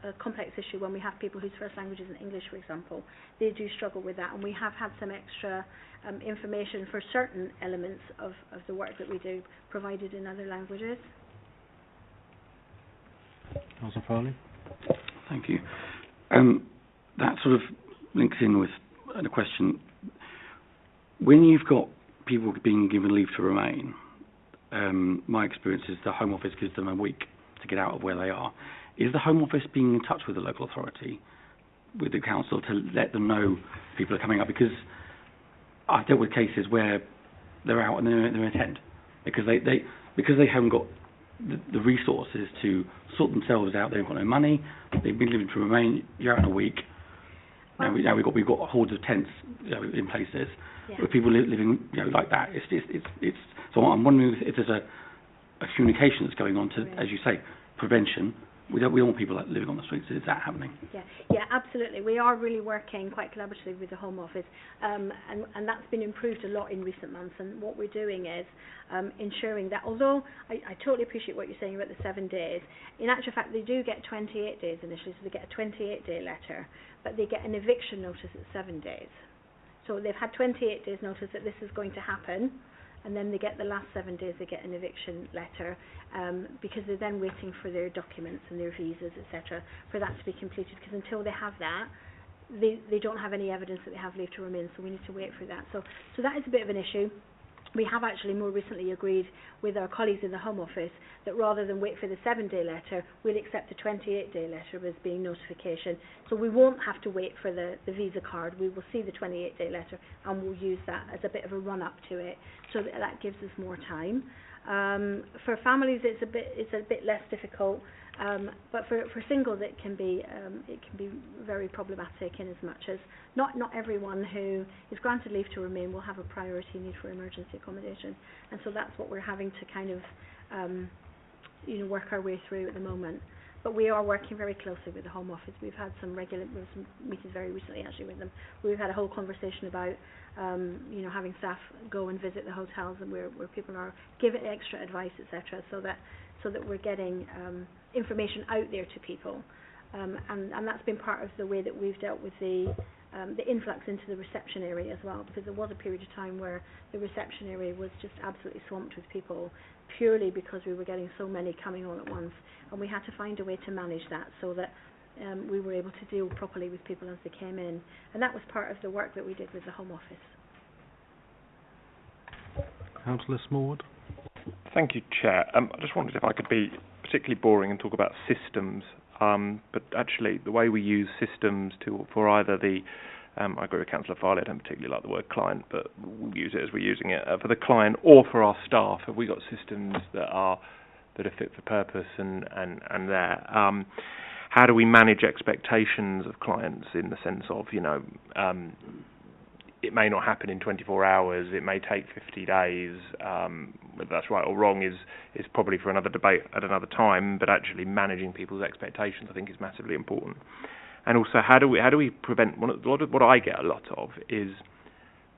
a complex issue when we have people whose first language isn't English, for example. They do struggle with that, and we have had some extra information for certain elements of the work that we do provided in other languages. Councillor Foley? Thank you. That sort of links in with the question. When you've got people being given leave to remain, my experience is the Home Office gives them a week to get out of where they are. Is the Home Office being in touch with the local authority, with the council, to let them know people are coming up? Because I've dealt with cases where they're out and they're in a tent because they haven't got the resources to sort themselves out. They've got no money. They've been living to remain. You're out in a week. Now we've got hordes of tents, in places where people living, like that. It's. So I'm wondering if there's a communication that's going on to, as you say, prevention. We don't want people living on the streets. Is that happening? Yeah, absolutely. We are really working quite collaboratively with the Home Office, and that's been improved a lot in recent months. And what we're doing is ensuring that, although I totally appreciate what you're saying about the 7 days, in actual fact they do get 28 days initially, so they get a 28-day letter, but they get an eviction notice at 7 days. So they've had 28 days notice that this is going to happen, and then they get the last 7 days, they get an eviction letter, because they're then waiting for their documents and their visas, etc., for that to be completed, because until they have that, they don't have any evidence that they have leave to remain, so we need to wait for that. So that is a bit of an issue. We have actually more recently agreed with our colleagues in the Home Office that rather than wait for the 7-day letter, we'll accept a 28-day letter as being notification. So we won't have to wait for the visa card. We will see the 28-day letter and we'll use that as a bit of a run-up to it, so that gives us more time. For families, it's a bit less difficult, but for singles, it can be very problematic, in as much as not everyone who is granted leave to remain will have a priority need for emergency accommodation, and so that's what we're having to kind of work our way through at the moment. But we are working very closely with the Home Office. We've had some meetings very recently actually with them. We've had a whole conversation about having staff go and visit the hotels and where people are, give it extra advice, etc., so that we're getting information out there to people, and that's been part of the way that we've dealt with the influx into the reception area as well, because there was a period of time where the reception area was just absolutely swamped with people, purely because we were getting so many coming all at once, and we had to find a way to manage that so that we were able to deal properly with people as they came in, and that was part of the work that we did with the Home Office. Councillor Smallwood? Thank you, Chair. I just wondered if I could be particularly boring and talk about systems, but actually the way we use systems for either the I agree with Councillor Farley, I don't particularly like the word client, but we'll use it as we're using it, for the client or for our staff. Have we got systems that are fit for purpose and there? How do we manage expectations of clients in the sense of, it may not happen in 24 hours, it may take 50 days, whether that's right or wrong is probably for another debate at another time, but actually managing people's expectations I think is massively important. And also, how do we prevent, what I get a lot of is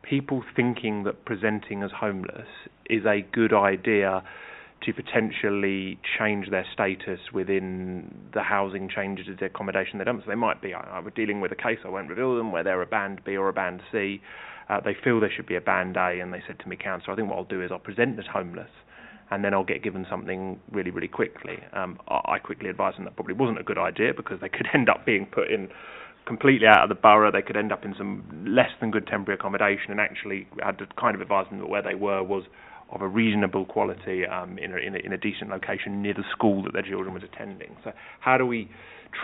people thinking that presenting as homeless is a good idea to potentially change their status within the housing changes of the accommodation they don't. So they might be, I was dealing with a case, I won't reveal them, where they're a band B or a band C. They feel they should be a band A, and they said to me, Councillor, I think what I'll do is I'll present as homeless, and then I'll get given something really, really quickly. I quickly advised them that probably wasn't a good idea, because they could end up being put in completely out of the borough. They could end up in some less than good temporary accommodation, and actually had to kind of advise them that where they were was of a reasonable quality, in a decent location near the school that their children was attending. So how do we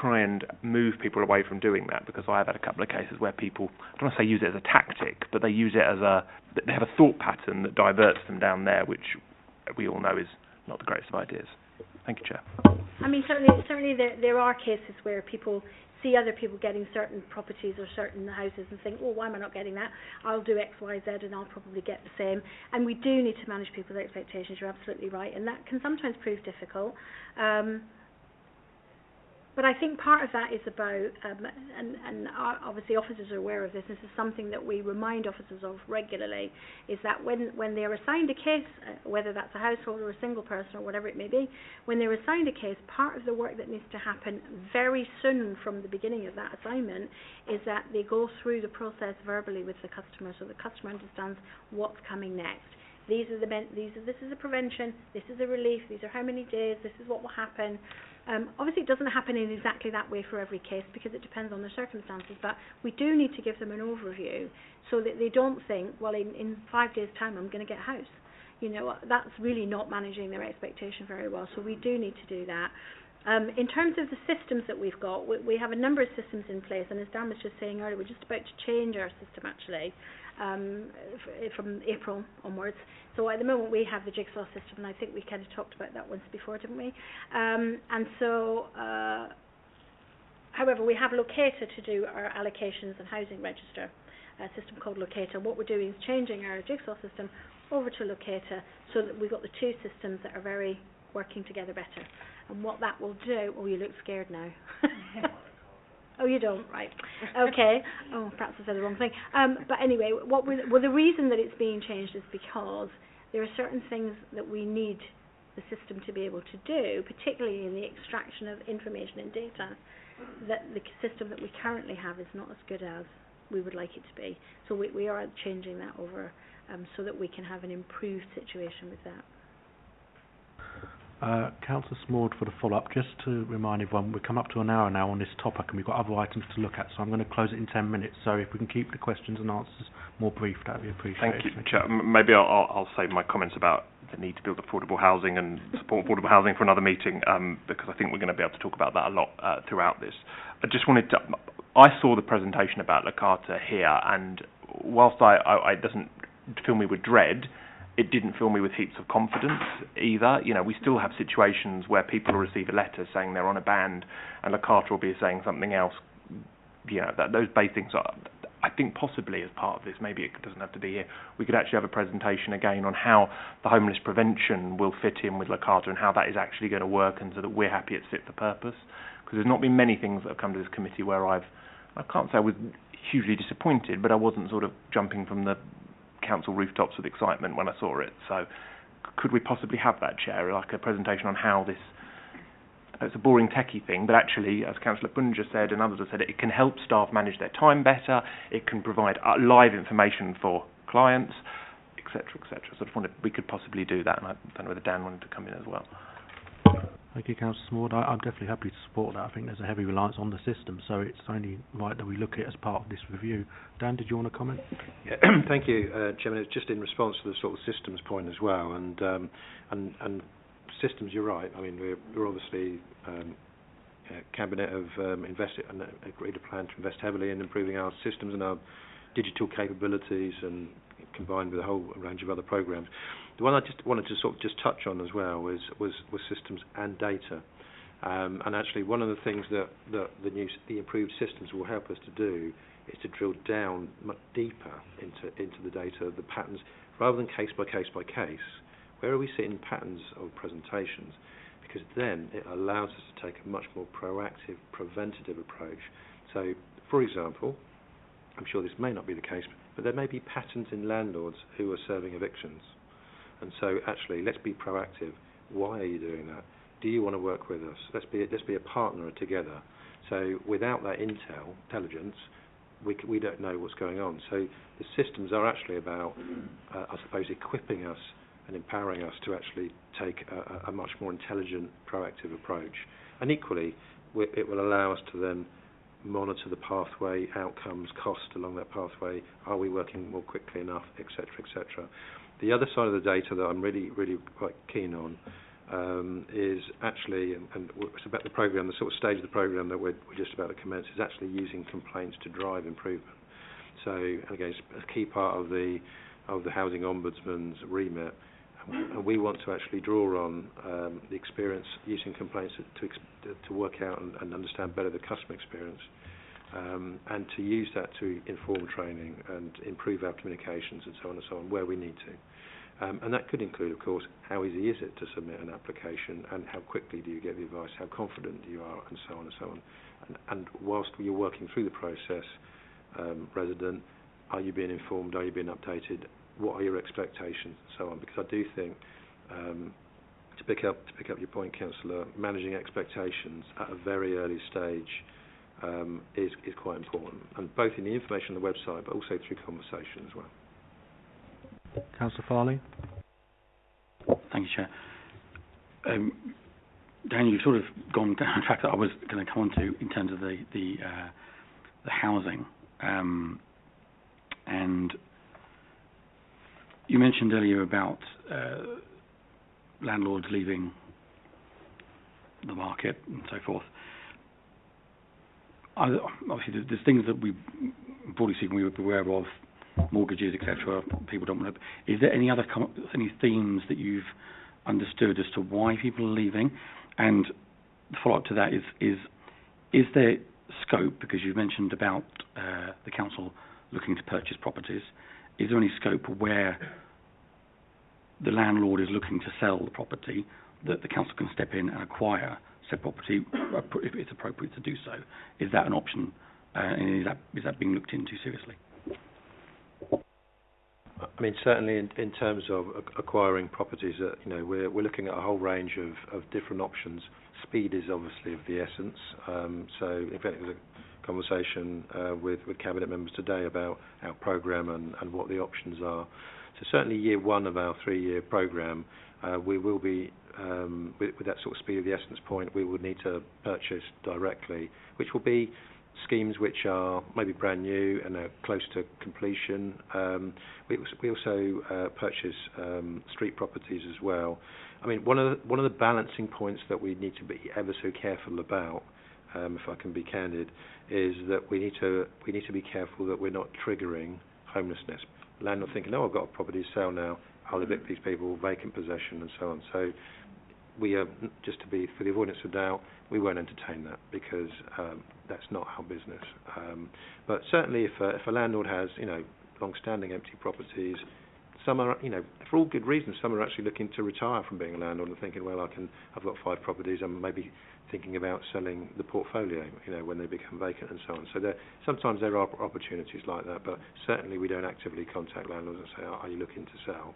try and move people away from doing that? Because I have had a couple of cases where people, I don't want to say use it as a tactic, but they use it as they have a thought pattern that diverts them down there, which we all know is not the greatest of ideas. Thank you, Chair. I mean, certainly there are cases where people see other people getting certain properties or certain houses and think, oh, why am I not getting that? I'll do X, Y, Z and I'll probably get the same. And we do need to manage people's expectations, you're absolutely right, and that can sometimes prove difficult. But I think part of that is about, obviously officers are aware of this, this is something that we remind officers of regularly, is that when they are assigned a case, whether that's a household or a single person or whatever it may be, when they're assigned a case, part of the work that needs to happen very soon from the beginning of that assignment is that they go through the process verbally with the customer, so the customer understands what's coming next. This is a prevention, this is a relief, these are how many days, this is what will happen. Obviously it doesn't happen in exactly that way for every case because it depends on the circumstances, but we do need to give them an overview so that they don't think, well, in 5 days' time I'm going to get a house. You know, that's really not managing their expectation very well, so we do need to do that. In terms of the systems that we've got, we have a number of systems in place, and as Dan was just saying earlier, we're just about to change our system actually from April onwards. So at the moment we have the Jigsaw system, and I think we kind of talked about that once before, didn't we? However, we have Locator to do our allocations and housing register, a system called Locator. What we're doing is changing our Jigsaw system over to Locator so that we've got the two systems that are very working together better. And what that will do, oh, you look scared now. Oh, you don't, right? Okay. Oh, perhaps I said the wrong thing. But anyway, the reason that it's being changed is because there are certain things that we need the system to be able to do, particularly in the extraction of information and data, that the system that we currently have is not as good as we would like it to be. So we are changing that over so that we can have an improved situation with that. Councillor Smord for the follow-up. Just to remind everyone, we've come up to an hour now on this topic and we've got other items to look at, so I'm going to close it in 10 minutes. So if we can keep the questions and answers more brief, that would be appreciated. Thank you, Chair. Maybe I'll save my comments about the need to build affordable housing and support affordable housing for another meeting, because I think we're going to be able to talk about that a lot throughout this. I just wanted to... I saw the presentation about Licata here, and whilst it doesn't fill me with dread, it didn't fill me with heaps of confidence either. You know, we still have situations where people will receive a letter saying they're on a band and Licata will be saying something else. You know, those base things are, I think possibly as part of this, maybe it doesn't have to be here, we could actually have a presentation again on how the homeless prevention will fit in with Licata and how that is actually going to work, and so that we're happy it's fit for purpose. Because there's not been many things that have come to this committee where I can't say I was hugely disappointed, but I wasn't sort of jumping from the council rooftops with excitement when I saw it. So could we possibly have that, Chair, like a presentation on how this, it's a boring techie thing, but actually, as Councillor Bunge said and others have said, it can help staff manage their time better, it can provide live information for clients, etc., etc. So I just wondered if we could possibly do that, and I don't know whether Dan wanted to come in as well. Thank you, Councillor Smord. I'm definitely happy to support that. I think there's a heavy reliance on the system, so it's only right that we look at it as part of this review. Dan, did you want to comment? Yeah, thank you, Chairman. It's just in response to the sort of systems point as well, and systems. You're right. I mean, we're obviously Cabinet have invested and agreed a plan to invest heavily in improving our systems and our digital capabilities, and combined with a whole range of other programs. The one I just wanted to sort of just touch on as well was systems and data. And actually, one of the things that the improved systems will help us to do is to drill down much deeper into the data, the patterns, rather than case by case by case. Where are we seeing patterns of presentations? Because then it allows us to take a much more proactive, preventative approach. So, for example, I'm sure this may not be the case, but there may be patterns in landlords who are serving evictions. And so, actually, let's be proactive. Why are you doing that? Do you want to work with us? Let's be a partner together. So, without that intelligence, we don't know what's going on. So, the systems are actually about, I suppose, equipping us and empowering us to actually take a much more intelligent, proactive approach. And equally, it will allow us to then monitor the pathway, outcomes, cost along that pathway. Are we working more quickly enough, etc., etc. The other side of the data that I'm really, really quite keen on is actually, and it's about the programme, the sort of stage of the programme that we're just about to commence, is actually using complaints to drive improvement. So, again, it's a key part of the Housing Ombudsman's remit. And we want to actually draw on the experience using complaints to work out and understand better the customer experience, and to use that to inform training and improve our communications and so on where we need to. And that could include, of course, how easy is it to submit an application, and how quickly do you get the advice, how confident you are, and so on and so on. And whilst you're working through the process, resident, are you being informed, are you being updated, what are your expectations, and so on. Because I do think, to pick up your point, Councillor, managing expectations at a very early stage is quite important, and both in the information on the website, but also through conversation as well. Councillor Farley. Thank you, Chair. Dan, you've sort of gone down a track that I was going to come on to in terms of the housing, and you mentioned earlier about landlords leaving the market and so forth. Obviously, there's things that we, broadly speaking, we would be aware of, mortgages, etc. People don't want to. Is there any themes that you've understood as to why people are leaving? And the follow-up to that is there scope, because you mentioned about the council looking to purchase properties, is there any scope where the landlord is looking to sell the property that the council can step in and acquire said property if it's appropriate to do so? Is that an option, and is that being looked into seriously? I mean, certainly in terms of acquiring properties, we're looking at a whole range of different options. Speed is obviously of the essence. So, in fact, there was a conversation with Cabinet members today about our programme and what the options are. So certainly year one of our 3-year programme, we will be, with that sort of speed of the essence point, we would need to purchase directly, which will be schemes which are maybe brand new and are close to completion. We also purchase street properties as well. I mean, one of the balancing points that we need to be ever so careful about, if I can be candid, is that we need to be careful that we're not triggering homelessness. Landlord thinking, oh, I've got a property to sell now, I'll evict these people, vacant possession, and so on. So we are, just to be, for the avoidance of doubt, we won't entertain that, because that's not our business. But certainly, if a landlord has, long-standing empty properties, some are, for all good reasons, some are actually looking to retire from being a landlord and thinking, well, I've got 5 properties, I'm maybe thinking about selling the portfolio, when they become vacant and so on. So sometimes there are opportunities like that, but certainly we don't actively contact landlords and say, are you looking to sell?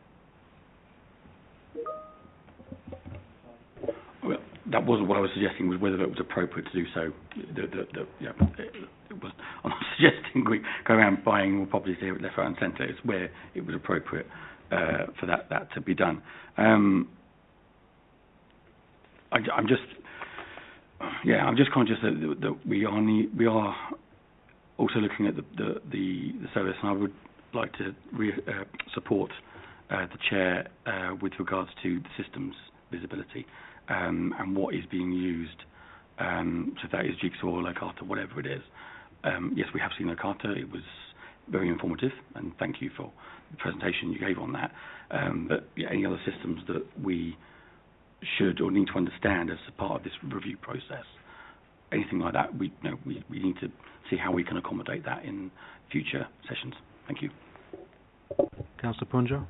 Well, that wasn't what I was suggesting, was whether it was appropriate to do so. It was, I'm not suggesting we go around buying more properties here left, right and centre. It's where it was appropriate for that to be done. I'm just conscious that we are also looking at the service, and I would like to support the chair with regards to the systems visibility and what is being used. So if that is Jigsaw, Locata, whatever it is. Yes, we have seen Locata. It was very informative, and thank you for the presentation you gave on that. But any other systems that we should or need to understand as a part of this review process, anything like that, we need to see how we can accommodate that in future sessions. Thank you. Councillor Punja.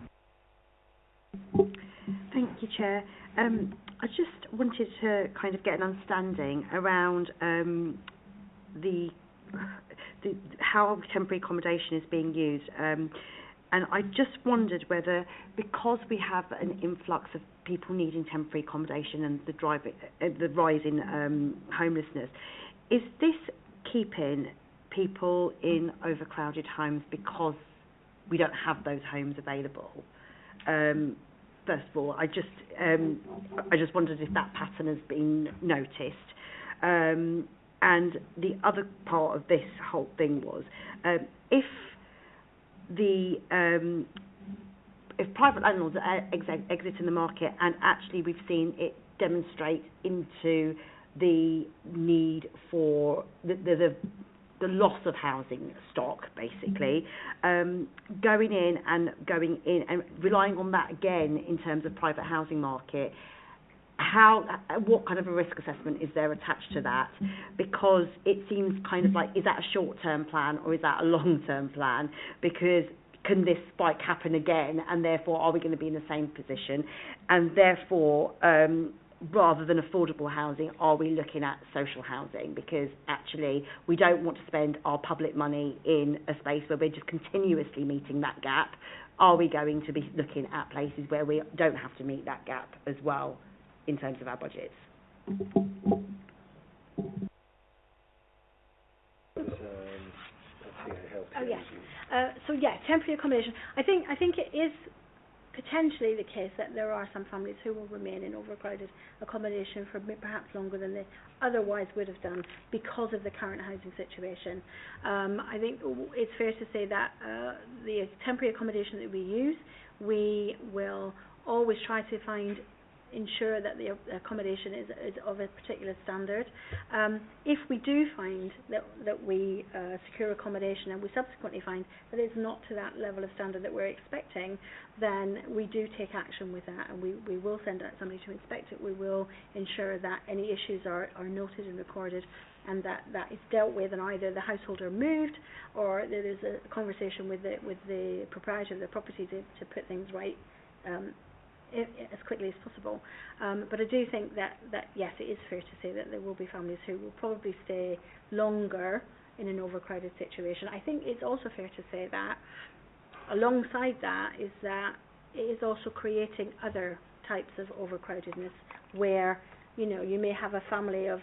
Thank you, Chair. I just wanted to kind of get an understanding around the how temporary accommodation is being used, and I just wondered whether, because we have an influx of people needing temporary accommodation and the rise in homelessness, is this keeping people in overcrowded homes because we don't have those homes available? First of all, I just wondered if that pattern has been noticed. And the other part of this whole thing was, if private landlords are exiting the market, and actually we've seen it demonstrate into the need for the loss of housing stock, basically, going in and relying on that again in terms of private housing market, what kind of a risk assessment is there attached to that? Because it seems kind of like, is that a short-term plan or is that a long-term plan? Because can this spike happen again, and therefore are we going to be in the same position? And therefore, rather than affordable housing, are we looking at social housing? Because actually we don't want to spend our public money in a space where we're just continuously meeting that gap. Are we going to be looking at places where we don't have to meet that gap as well in terms of our budgets? Temporary accommodation. I think it is potentially the case that there are some families who will remain in overcrowded accommodation for perhaps longer than they otherwise would have done because of the current housing situation. I think it's fair to say that the temporary accommodation that we use, we will always try to ensure that the accommodation is of a particular standard. If we do find that we secure accommodation and we subsequently find that it's not to that level of standard that we're expecting, then we do take action with that, and we will send out somebody to inspect it. We will ensure that any issues are noted and recorded, and that is dealt with, and either the householder moved or there is a conversation with the proprietor of the property to put things right as quickly as possible. But I do think that yes, it is fair to say that there will be families who will probably stay longer in an overcrowded situation. I think it's also fair to say that alongside that is that it is also creating other types of overcrowdedness where you may have a family of,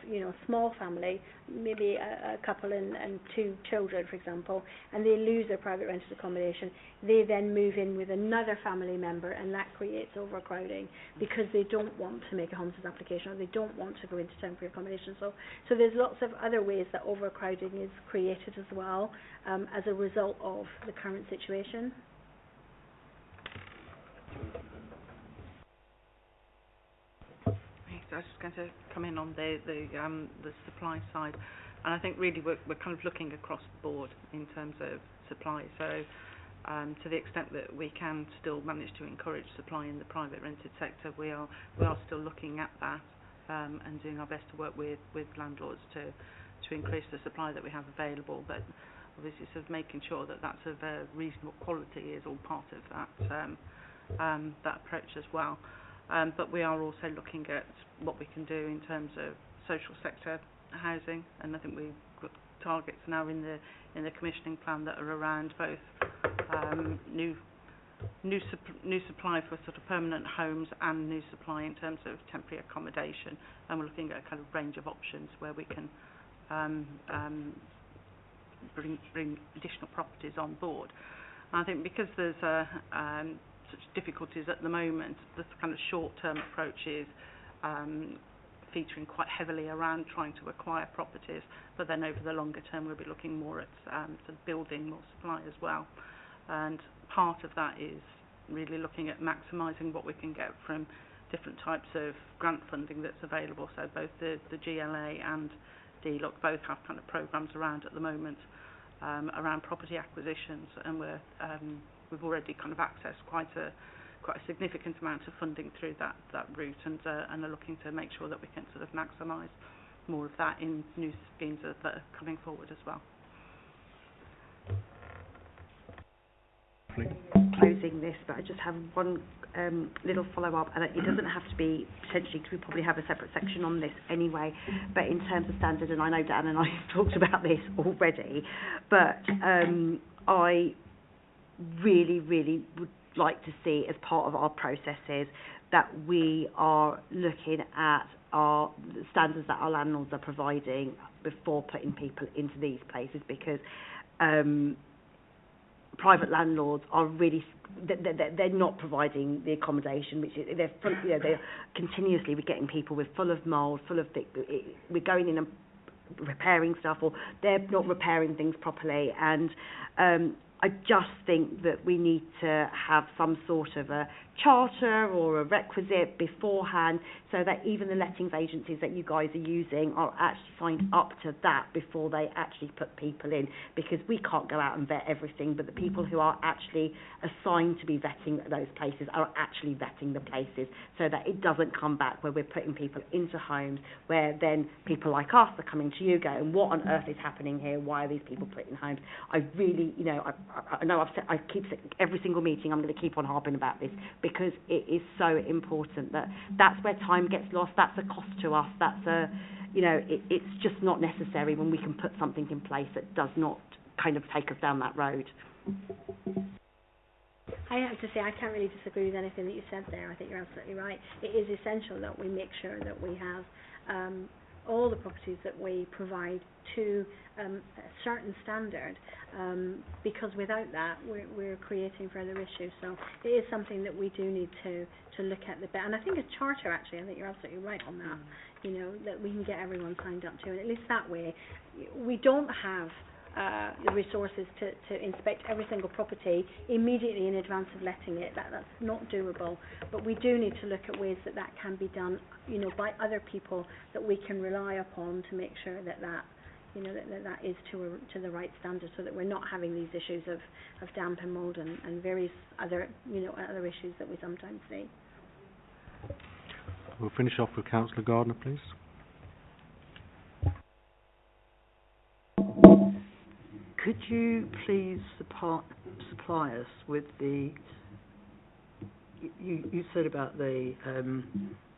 small family, maybe a couple and two children, for example, and they lose their private rented accommodation. They then move in with another family member, and that creates overcrowding because they don't want to make a homelessness application, or they don't want to go into temporary accommodation. So there's lots of other ways that overcrowding is created as well as a result of the current situation. I was just going to come in on the supply side, and I think really we're kind of looking across the board in terms of supply. So to the extent that we can still manage to encourage supply in the private rented sector, we are still looking at that and doing our best to work with landlords to increase the supply that we have available. But obviously, sort of making sure that that's of a reasonable quality is all part of that approach as well. But we are also looking at what we can do in terms of social sector housing, and I think we've got targets now in the commissioning plan that are around both new supply for sort of permanent homes and new supply in terms of temporary accommodation, and we're looking at a kind of range of options where we can bring additional properties on board. And I think because there's such difficulties at the moment, the kind of short-term approach is featuring quite heavily around trying to acquire properties, but then over the longer term we'll be looking more at sort of building more supply as well. And part of that is really looking at maximising what we can get from different types of grant funding that's available. So both the GLA and DLUC both have kind of programmes around at the moment around property acquisitions, and we've already kind of accessed quite a significant amount of funding through that route, and are looking to make sure that we can sort of maximise more of that in new schemes that are coming forward as well. Closing this, but I just have one little follow-up, and it doesn't have to be potentially, because we probably have a separate section on this anyway, but in terms of standard, and I know Dan and I have talked about this already, but I really would like to see, as part of our processes, that we are looking at our standards that our landlords are providing before putting people into these places, because private landlords are really, they're not providing the accommodation, which they're continuously, we're getting people with full of mould, full of thick, we're going in and repairing stuff, or they're not repairing things properly, and I just think that we need to have some sort of a charter or a requisite beforehand, so that even the lettings agencies that you guys are using are actually signed up to that before they actually put people in, because we can't go out and vet everything, but the people who are actually assigned to be vetting those places are actually vetting the places, so that it doesn't come back where we're putting people into homes where then people like us are coming to you going, what on earth is happening here? Why are these people put in homes? I really, I know I keep saying every single meeting I'm going to keep on harping about this, because it is so important that's where time gets lost. That's a cost to us. That's it's just not necessary when we can put something in place that does not kind of take us down that road. I have to say, I can't really disagree with anything that you said there. I think you're absolutely right. It is essential that we make sure that we have all the properties that we provide to a certain standard, because without that, we're creating further issues. So it is something that we do need to look at the bit. And I think a charter, actually, I think you're absolutely right on that. That we can get everyone signed up to, and at least that way, we don't have the resources to inspect every single property immediately in advance of letting it. That's not doable. But we do need to look at ways that can be done, by other people that we can rely upon to make sure that is to the right standard, so that we're not having these issues of damp and mould and various other other issues that we sometimes see. We'll finish off with Councillor Gardner, please. Could you please supply us with the, you said about the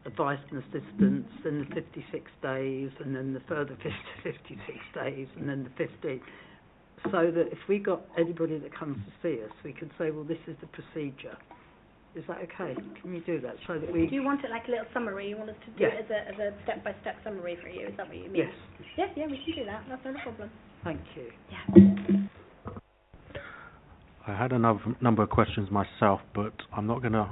advice and assistance, and the 56 days, and then the further 56 days, and then the 50, so that if we got anybody that comes to see us, we can say, well, this is the procedure. Is that okay? Can we do that, so that we... Do you want it like a little summary? You want us to do it as a step-by-step summary for you? Is that what you mean? Yes. Yeah, we can do that. That's not a problem. Thank you. Yeah. I had a number of questions myself, but I'm not going to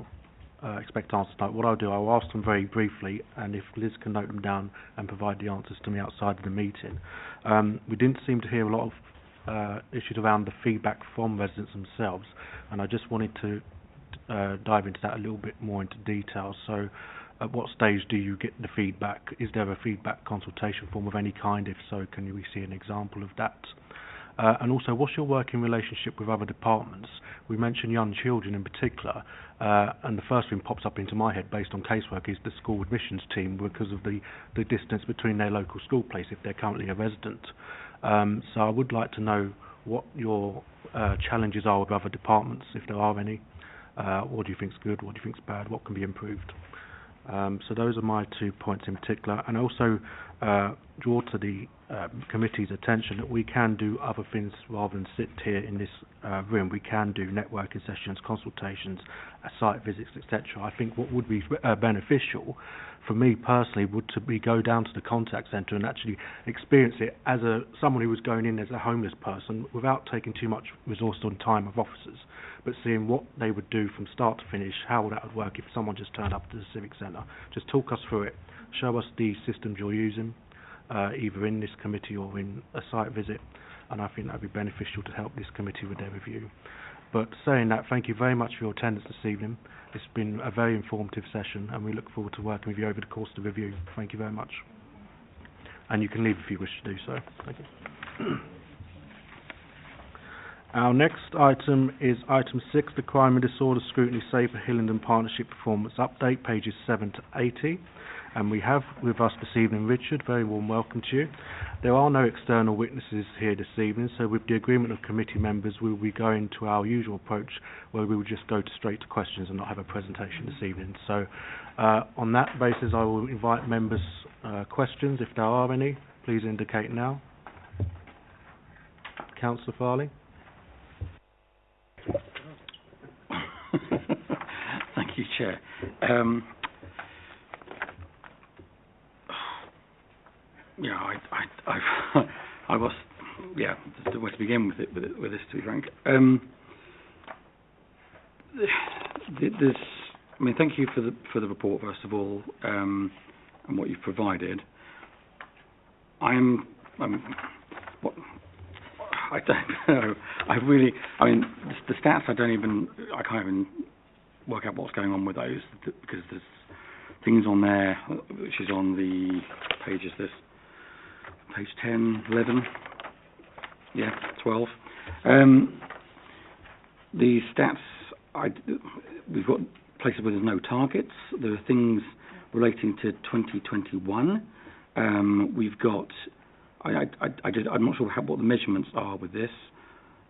expect answers tonight. What I'll do, I'll ask them very briefly, and if Liz can note them down and provide the answers to me outside of the meeting. We didn't seem to hear a lot of issues around the feedback from residents themselves, and I just wanted to dive into that a little bit more into detail. So at what stage do you get the feedback? Is there a feedback consultation form of any kind? If so, can we see an example of that? And also, what's your working relationship with other departments? We mentioned young children in particular, and the first thing pops up into my head based on casework is the school admissions team, because of the distance between their local school place if they're currently a resident. So I would like to know what your challenges are with other departments, if there are any. What do you think's good? What do you think's bad? What can be improved? So those are my 2 points in particular, and also draw to the committee's attention that we can do other things rather than sit here in this room. We can do networking sessions, consultations, site visits, etc. I think what would be beneficial for me personally would to be go down to the contact centre and actually experience it as someone who was going in as a homeless person, without taking too much resource and time of officers, but seeing what they would do from start to finish, how that would work if someone just turned up to the civic centre. Just talk us through it, show us the systems you're using, either in this committee or in a site visit, and I think that would be beneficial to help this committee with their review. But saying that, thank you very much for your attendance this evening. It's been a very informative session, and we look forward to working with you over the course of the review. Thank you very much. And you can leave if you wish to do so. Thank you. Our next item is item 6, the Crime and Disorder Scrutiny Safer Hillingdon Partnership Performance Update, pages 7 to 80. And we have with us this evening Richard. Very warm welcome to you. There are no external witnesses here this evening, so with the agreement of committee members, we will be going to our usual approach, where we will just go straight to questions and not have a presentation this evening. So on that basis, I will invite members' questions. If there are any, please indicate now. Councillor Farley. Thank you, Chair. I was, where to begin with this, to be frank. Thank you for the report, first of all, and what you've provided. I don't know. The stats I can't even work out what's going on with those, because there's things on there, which is on the pages, this page 10, 11, 12. The stats, we've got places where there's no targets. There are things relating to 2021. We've got, I'm not sure what the measurements are with this.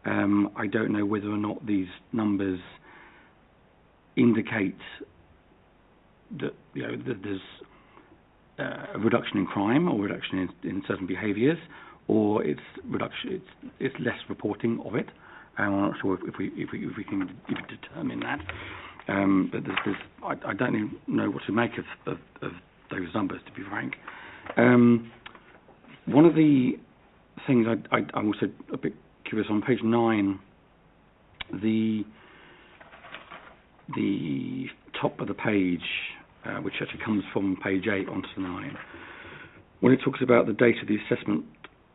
I don't know whether or not these numbers indicate that that there's a reduction in crime or reduction in certain behaviours, or it's less reporting of it. I'm not sure if we can even determine that. But I don't even know what to make of those numbers, to be frank. One of the things I'm also a bit curious on page 9, the top of the page, which actually comes from page 8 onto 9, when it talks about the data the assessment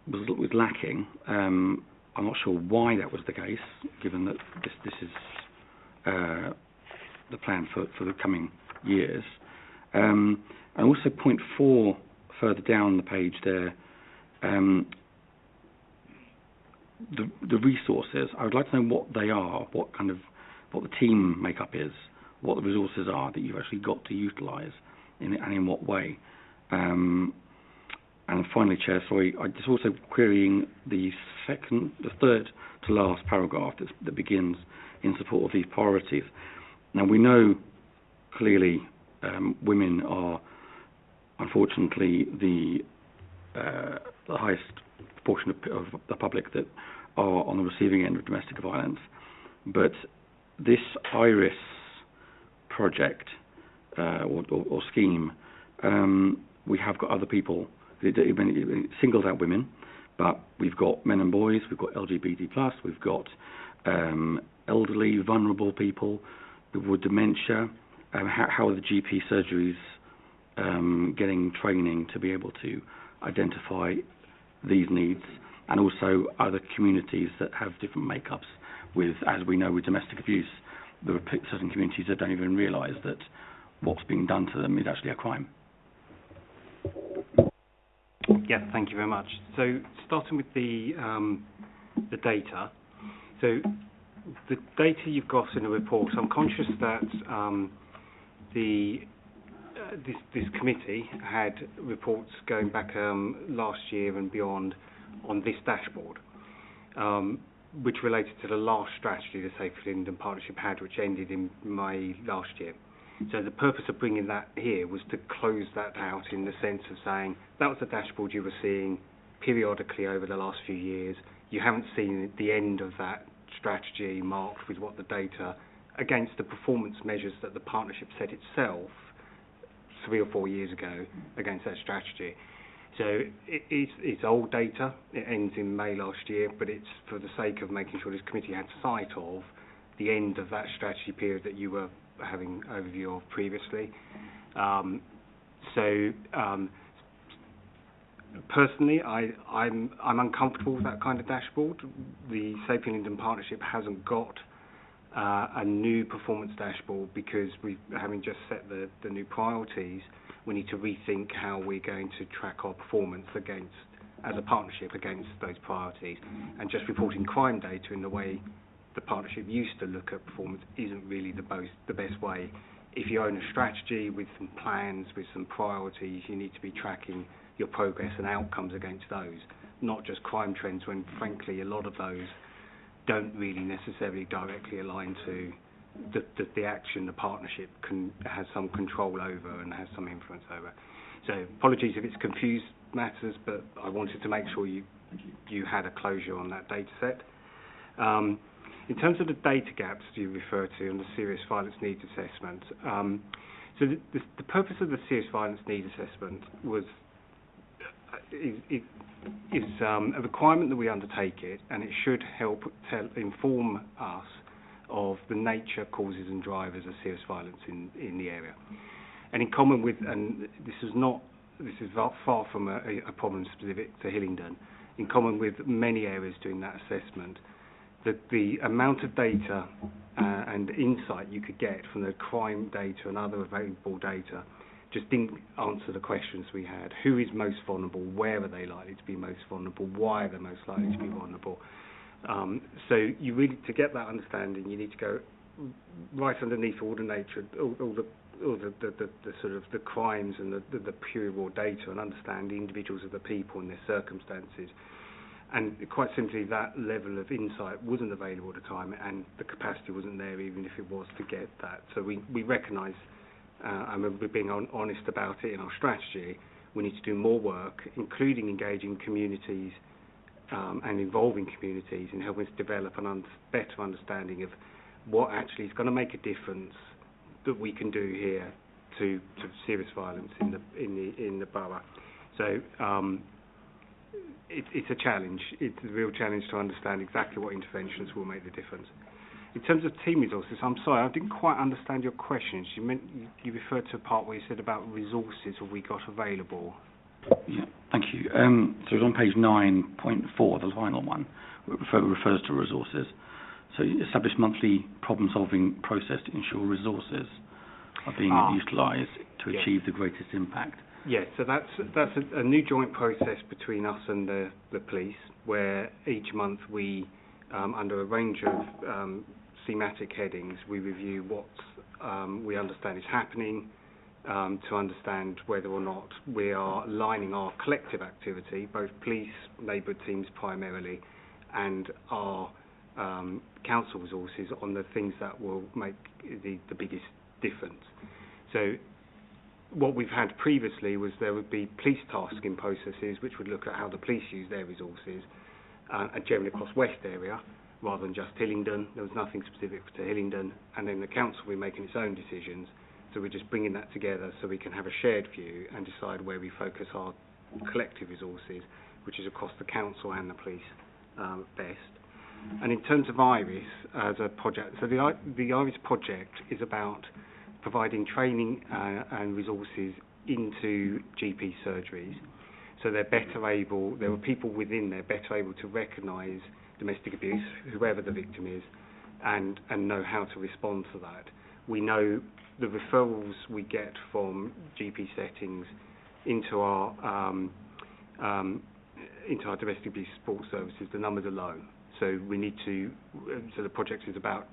was lacking, I'm not sure why that was the case, given that this is the plan for the coming years. And also point 4 further down the page there, the resources. I would like to know what they are, what the team makeup is, what the resources are that you've actually got to utilise, and in what way. And finally, Chair, sorry, I'm just also querying the third to last paragraph that begins in support of these priorities. Now, we know clearly women are, unfortunately, the highest proportion of the public that are on the receiving end of domestic violence. But this IRIS project or scheme, we have got other people. It singles out women, but we've got men and boys, we've got LGBT+, we've got elderly, vulnerable people with dementia. How are the GP surgeries getting training to be able to identify these needs, and also other communities that have different makeups with, as we know, with domestic abuse, there are certain communities that don't even realise that what's being done to them is actually a crime. Yeah, thank you very much. So, starting with the data. So, the data you've got in the report, I'm conscious that this committee had reports going back last year and beyond on this dashboard, which related to the last strategy the Safe Hillingdon Partnership had, which ended in May last year. So the purpose of bringing that here was to close that out in the sense of saying that was the dashboard you were seeing periodically over the last few years. You haven't seen the end of that strategy marked with what the data against the performance measures that the partnership set itself 3 or 4 years ago against that strategy. So it's old data. It ends in May last year, but it's for the sake of making sure this committee had sight of the end of that strategy period that you were having overview of previously. Personally, I'm uncomfortable with that kind of dashboard. The Safe Hillingdon Partnership hasn't got a new performance dashboard because having just set the new priorities, we need to rethink how we're going to track our performance as a partnership against those priorities. And just reporting crime data in the way the partnership used to look at performance isn't really the best way. If you own a strategy with some plans, with some priorities, you need to be tracking your progress and outcomes against those, not just crime trends, when frankly a lot of those don't really necessarily directly align to the action the partnership has some control over and has some influence over. So apologies if it's confused matters, but I wanted to make sure you had a closure on that data set. In terms of the data gaps you refer to and the serious violence needs assessment, so the purpose of the serious violence needs assessment is a requirement that we undertake it, and it should help inform us of the nature, causes and drivers of serious violence in the area. And in common with, and this is far from a problem specific to Hillingdon, in common with many areas doing that assessment, the amount of data and insight you could get from the crime data and other available data just didn't answer the questions we had. Who is most vulnerable? Where are they likely to be most vulnerable? Why are they most likely to be vulnerable? So you really, to get that understanding, you need to go right underneath all the nature, all the sort of the crimes and the pure raw data, and understand the individuals of the people and their circumstances. And quite simply, that level of insight wasn't available at the time, and the capacity wasn't there, even if it was, to get that. So we recognise, and we're being honest about it in our strategy, we need to do more work, including engaging communities and involving communities in helping us develop a better understanding of what actually is going to make a difference that we can do here to serious violence in the borough. So it's a challenge. It's a real challenge to understand exactly what interventions will make the difference. In terms of team resources, I'm sorry, I didn't quite understand your questions. You referred to a part where you said about resources have we got available. Yeah, thank you. So it's on page 9.4, the final one, refers to resources. So you establish monthly problem-solving process to ensure resources are being utilised to achieve the greatest impact. Yes, so that's a new joint process between us and the police, where each month we, under a range of thematic headings, we review what we understand is happening, to understand whether or not we are aligning our collective activity, both police, neighbourhood teams primarily, and our council resources on the things that will make the biggest difference. So what we've had previously was there would be police tasking processes which would look at how the police use their resources, generally across West area, rather than just Hillingdon. There was nothing specific to Hillingdon, and then the council will be making its own decisions. So we're just bringing that together so we can have a shared view and decide where we focus our collective resources, which is across the council and the police best. And in terms of IRIS as a project, so the IRIS project is about providing training and resources into GP surgeries, so they're better able, there are people within there better able to recognise domestic abuse, whoever the victim is, and know how to respond to that. We know the referrals we get from GP settings into our domestic abuse support services, the numbers are low. So we need to. So the project is about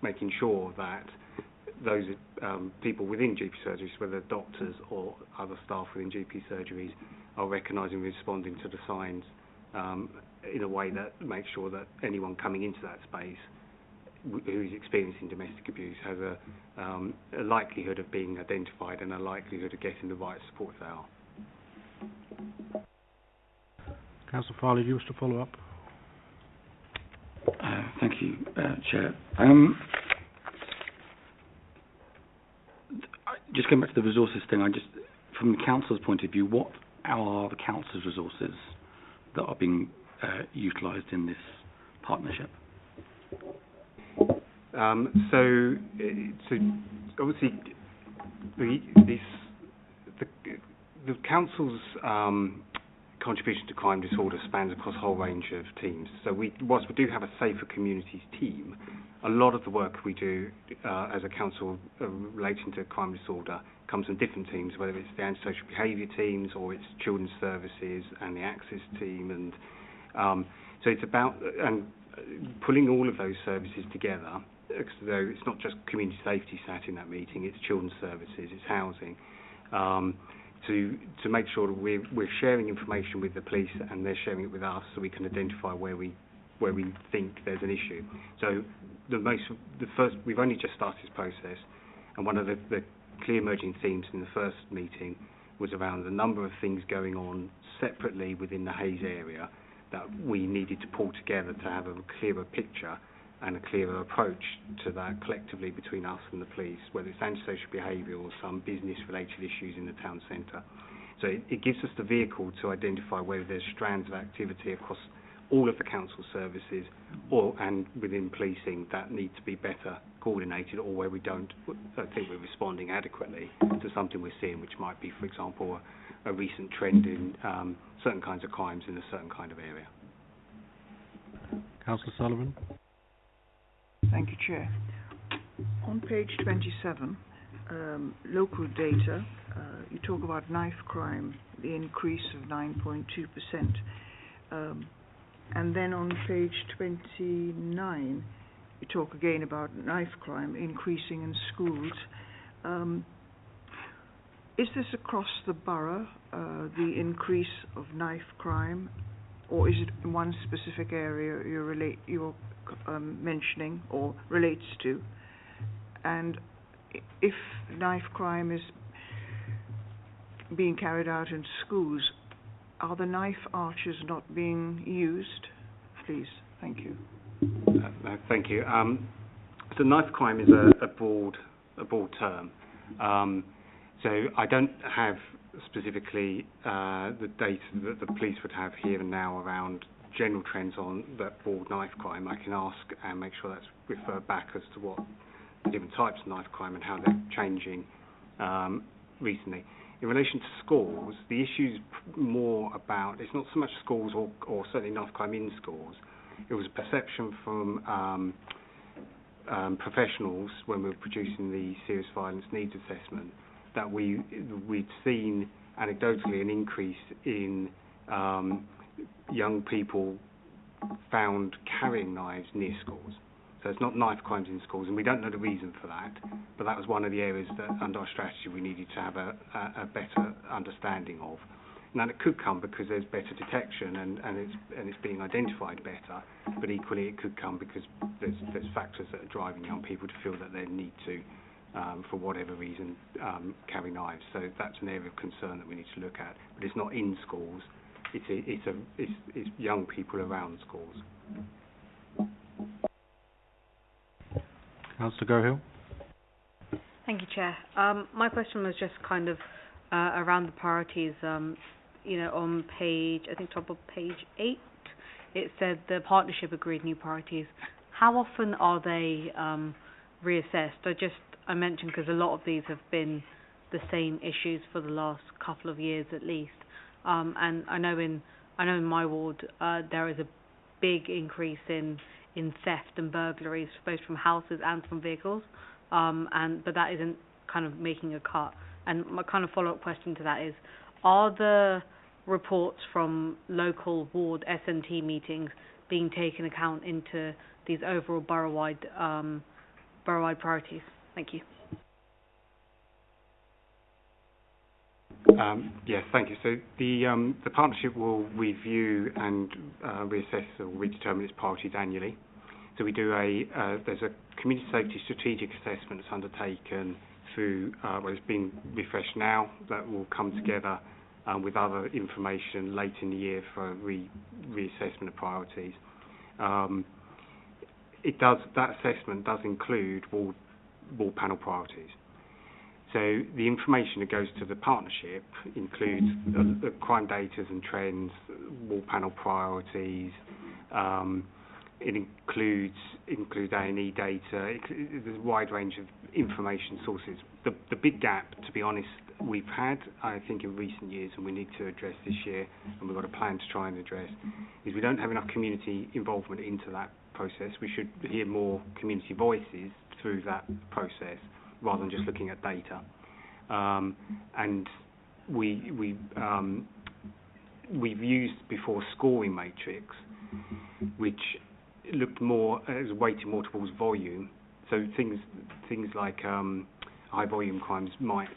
making sure that those people within GP surgeries, whether doctors or other staff within GP surgeries, are recognising and responding to the signs in a way that makes sure that anyone coming into that space who is experiencing domestic abuse has a likelihood of being identified and a likelihood of getting the right support if they are. Councillor Farley, do you wish to follow up? Thank you, Chair. Just going back to the resources thing, from the council's point of view, what are the council's resources that are being utilised in this partnership? So obviously, the council's contribution to crime disorder spans across a whole range of teams. So whilst we do have a Safer Communities team, a lot of the work we do as a council relating to crime disorder comes from different teams, whether it's the antisocial behaviour teams or it's children's services and the access team, and so it's about pulling all of those services together. So it's not just community safety sat in that meeting; it's children's services, it's housing. To make sure that we're sharing information with the police and they're sharing it with us, so we can identify where we think there's an issue. So we've only just started this process, and one of the clear emerging themes in the first meeting was around the number of things going on separately within the Hayes area that we needed to pull together to have a clearer picture and a clearer approach to that collectively between us and the police, whether it's antisocial behaviour or some business-related issues in the town centre. So it gives us the vehicle to identify whether there's strands of activity across all of the council services and within policing that need to be better coordinated, or where we don't think we're responding adequately to something we're seeing, which might be, for example, a recent trend in certain kinds of crimes in a certain kind of area. Councillor Sullivan. Thank you, Chair. On page 27, local data, you talk about knife crime, the increase of 9.2%. And then on page 29, you talk again about knife crime increasing in schools. Is this across the borough, the increase of knife crime, or is it in one specific area you're mentioning or relates to? And if knife crime is being carried out in schools, are the knife archers not being used? Please, thank you. Thank you. So knife crime is a broad term. So I don't have specifically the data that the police would have here and now around general trends on that broad knife crime. I can ask and make sure that's referred back as to what the different types of knife crime and how they're changing recently. In relation to schools, the issue's more about, it's not so much schools or certainly knife crime in schools. It was a perception from professionals when we were producing the serious violence needs assessment that we'd seen anecdotally an increase in young people found carrying knives near schools. So it's not knife crimes in schools, and we don't know the reason for that, but that was one of the areas that under our strategy we needed to have a better understanding of. Now it could come because there's better detection and it's being identified better, but equally it could come because there's factors that are driving young people to feel that they need to, for whatever reason, carry knives. So that's an area of concern that we need to look at. But it's not in schools. It's young people around schools. Councillor Gohill. Thank you, Chair. My question was just kind of around the priorities. On page, I think top of page 8, it said the partnership agreed new priorities. How often are they reassessed? I mentioned because a lot of these have been the same issues for the last couple of years at least. And I know in my ward there is a big increase in theft and burglaries, both from houses and from vehicles, but that isn't kind of making a cut. And my kind of follow-up question to that is, are the reports from local ward S&T meetings being taken account into these overall borough-wide priorities? Thank you. Yes, thank you. So the partnership will review and reassess or redetermine its priorities annually. So we do there's a community safety strategic assessment that's undertaken through, it's being refreshed now, that will come together with other information late in the year for a reassessment of priorities. That assessment does include ward panel priorities. So the information that goes to the partnership includes the crime data and trends, wall panel priorities. It includes A&E data. There's a wide range of information sources. The big gap, to be honest, we've had, I think, in recent years, and we need to address this year, and we've got a plan to try and address, is we don't have enough community involvement into that process. We should hear more community voices through that process, rather than just looking at data. And we've used before scoring matrix, which looked more, it was weighted more towards volume. So things like high volume crimes might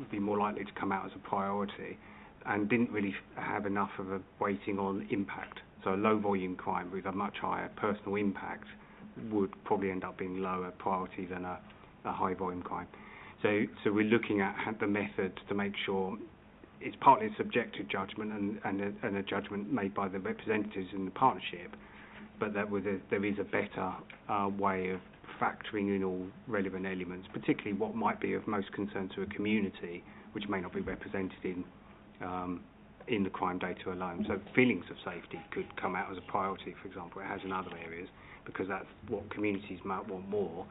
be more likely to come out as a priority, and didn't really have enough of a weighting on impact. So a low volume crime with a much higher personal impact would probably end up being lower priority than a high volume crime. So we're looking at the methods to make sure it's partly a subjective judgment and a judgment made by the representatives in the partnership, but that there is a better way of factoring in all relevant elements, particularly what might be of most concern to a community, which may not be represented in the crime data alone. So feelings of safety could come out as a priority, for example. It has in other areas, because that's what communities might want more.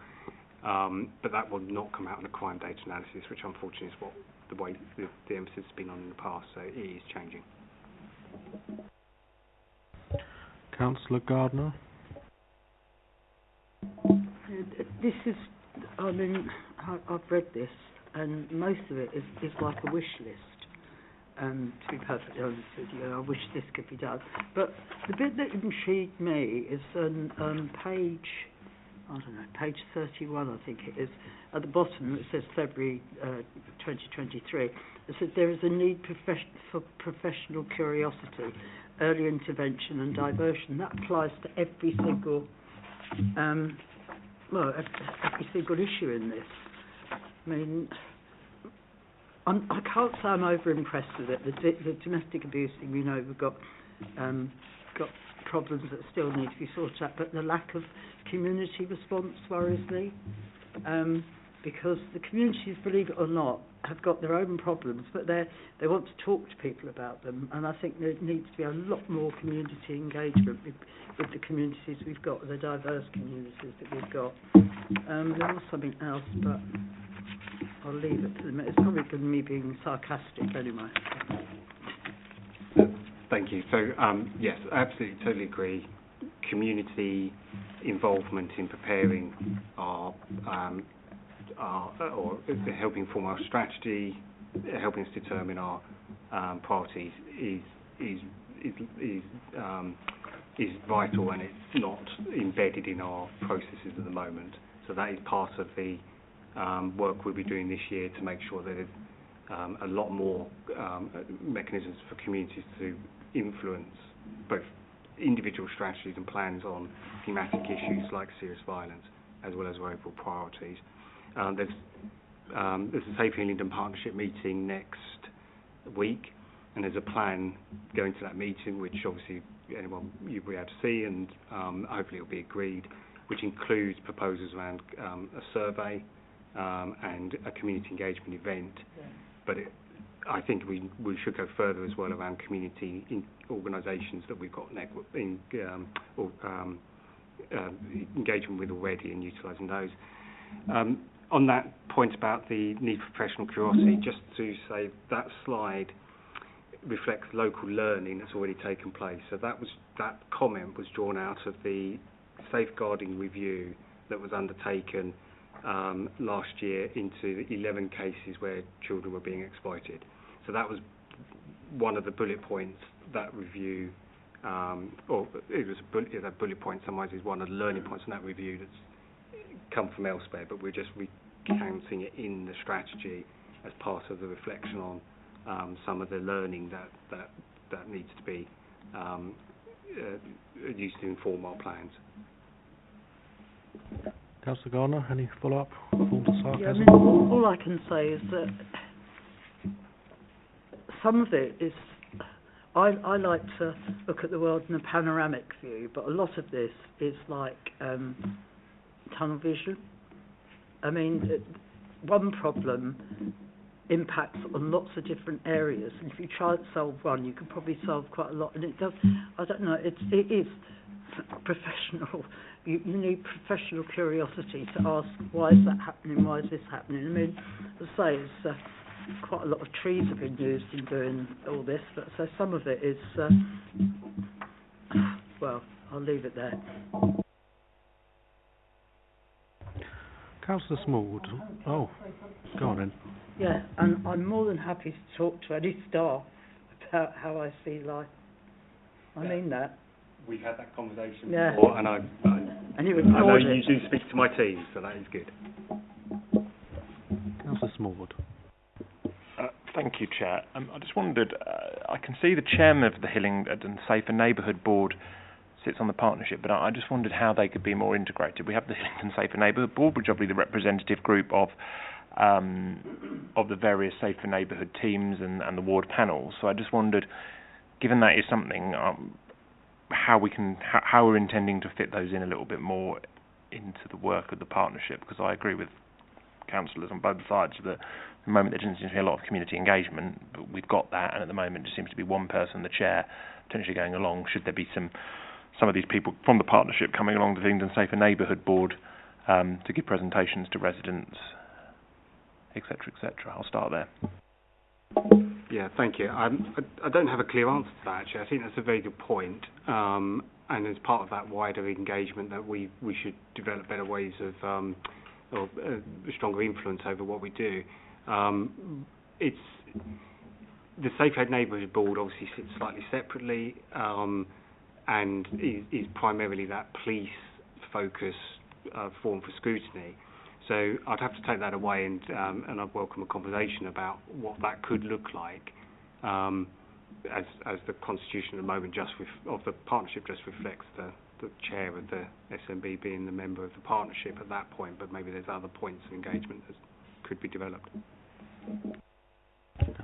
But that will not come out in a crime data analysis, which unfortunately is what the way the emphasis has been on in the past. So it is changing. Councillor Gardner. this is, I mean, I've read this, and most of it is like a wish list. To be perfectly honest with you, I wish this could be done. But the bit that intrigued me is on page 31, I think it is. At the bottom, it says February 2023. It says there is a need for professional curiosity, early intervention and diversion. That applies to every single, every single issue in this. I mean, I can't say I'm over-impressed with it. The domestic abuse thing, we know we've got problems that still need to be sorted out, but the lack of community response worries me, because the communities, believe it or not, have got their own problems, but they want to talk to people about them, and I think there needs to be a lot more community engagement with the communities we've got, the diverse communities that we've got. There was something else, but I'll leave it to them. It's probably going to be me being sarcastic anyway. Thank you. So, yes, absolutely, totally agree. Community involvement in preparing or helping form our strategy, helping us determine our priorities is vital, and it's not embedded in our processes at the moment. So that is part of the work we'll be doing this year to make sure that there's a lot more mechanisms for communities to influence both individual strategies and plans on thematic issues like serious violence, as well as our overall priorities. There's a Safe Hillingdon Partnership meeting next week, and there's a plan going to that meeting, which obviously anyone you'll be able to see, and hopefully it'll be agreed, which includes proposals around a survey and a community engagement event. Yeah. But I think we should go further as well around community organisations that we've got engagement with already, and utilising those. On that point about the need for professional curiosity, just to say that slide reflects local learning that's already taken place. So that comment was drawn out of the safeguarding review that was undertaken last year into 11 cases where children were being exploited. So that was one of the bullet points that review, that bullet point summarises one of the learning points in that review that's come from elsewhere, but we're just recounting it in the strategy as part of the reflection on some of the learning that needs to be used to inform our plans. Councillor Garner, any follow-up? Full sarcasm? Yeah, I mean, all I can say is that some of it is, I like to look at the world in a panoramic view, but a lot of this is like tunnel vision. I mean, one problem impacts on lots of different areas, and if you try to solve one, you can probably solve quite a lot. And it does, I don't know, it is professional. You need professional curiosity to ask, why is that happening, why is this happening? I mean, as I say, it's quite a lot of trees have been used in doing all this, but so some of it is, well, I'll leave it there. Councillor Small, oh, go on then. Yeah, and I'm more than happy to talk to any staff about how I see life. I mean that. We've had that conversation yeah. before, and I you know you do speak to my team, so that is good. Councillor Smallwood. Thank you, Chair. I just wondered, I can see the chairman of the Hillingdon Safer Neighbourhood Board sits on the partnership, but I just wondered how they could be more integrated. We have the Hillingdon Safer Neighbourhood Board, which is obviously the representative group of the various safer neighbourhood teams and the ward panels. So I just wondered, given that is something, how we're intending to fit those in a little bit more into the work of the partnership, because I agree with councillors on both sides that at the moment there doesn't seem to be a lot of community engagement, but we've got that, and at the moment there seems to be one person, the chair, potentially going along. Should there be some of these people from the partnership coming along to the Hillingdon Safer Neighbourhood Board to give presentations to residents, etc., etc. I'll start there. Yeah, thank you. I don't have a clear answer to that, actually. I think that's a very good point. and as part of that wider engagement, that we should develop better ways of or stronger influence over what we do. It's the Safe Neighbourhood Board obviously sits slightly separately, and is primarily that police focus forum for scrutiny. So I'd have to take that away, and I'd welcome a conversation about what that could look like, as the constitution at the moment of the partnership just reflects the chair of the SMB being the member of the partnership at that point, but maybe there's other points of engagement that could be developed.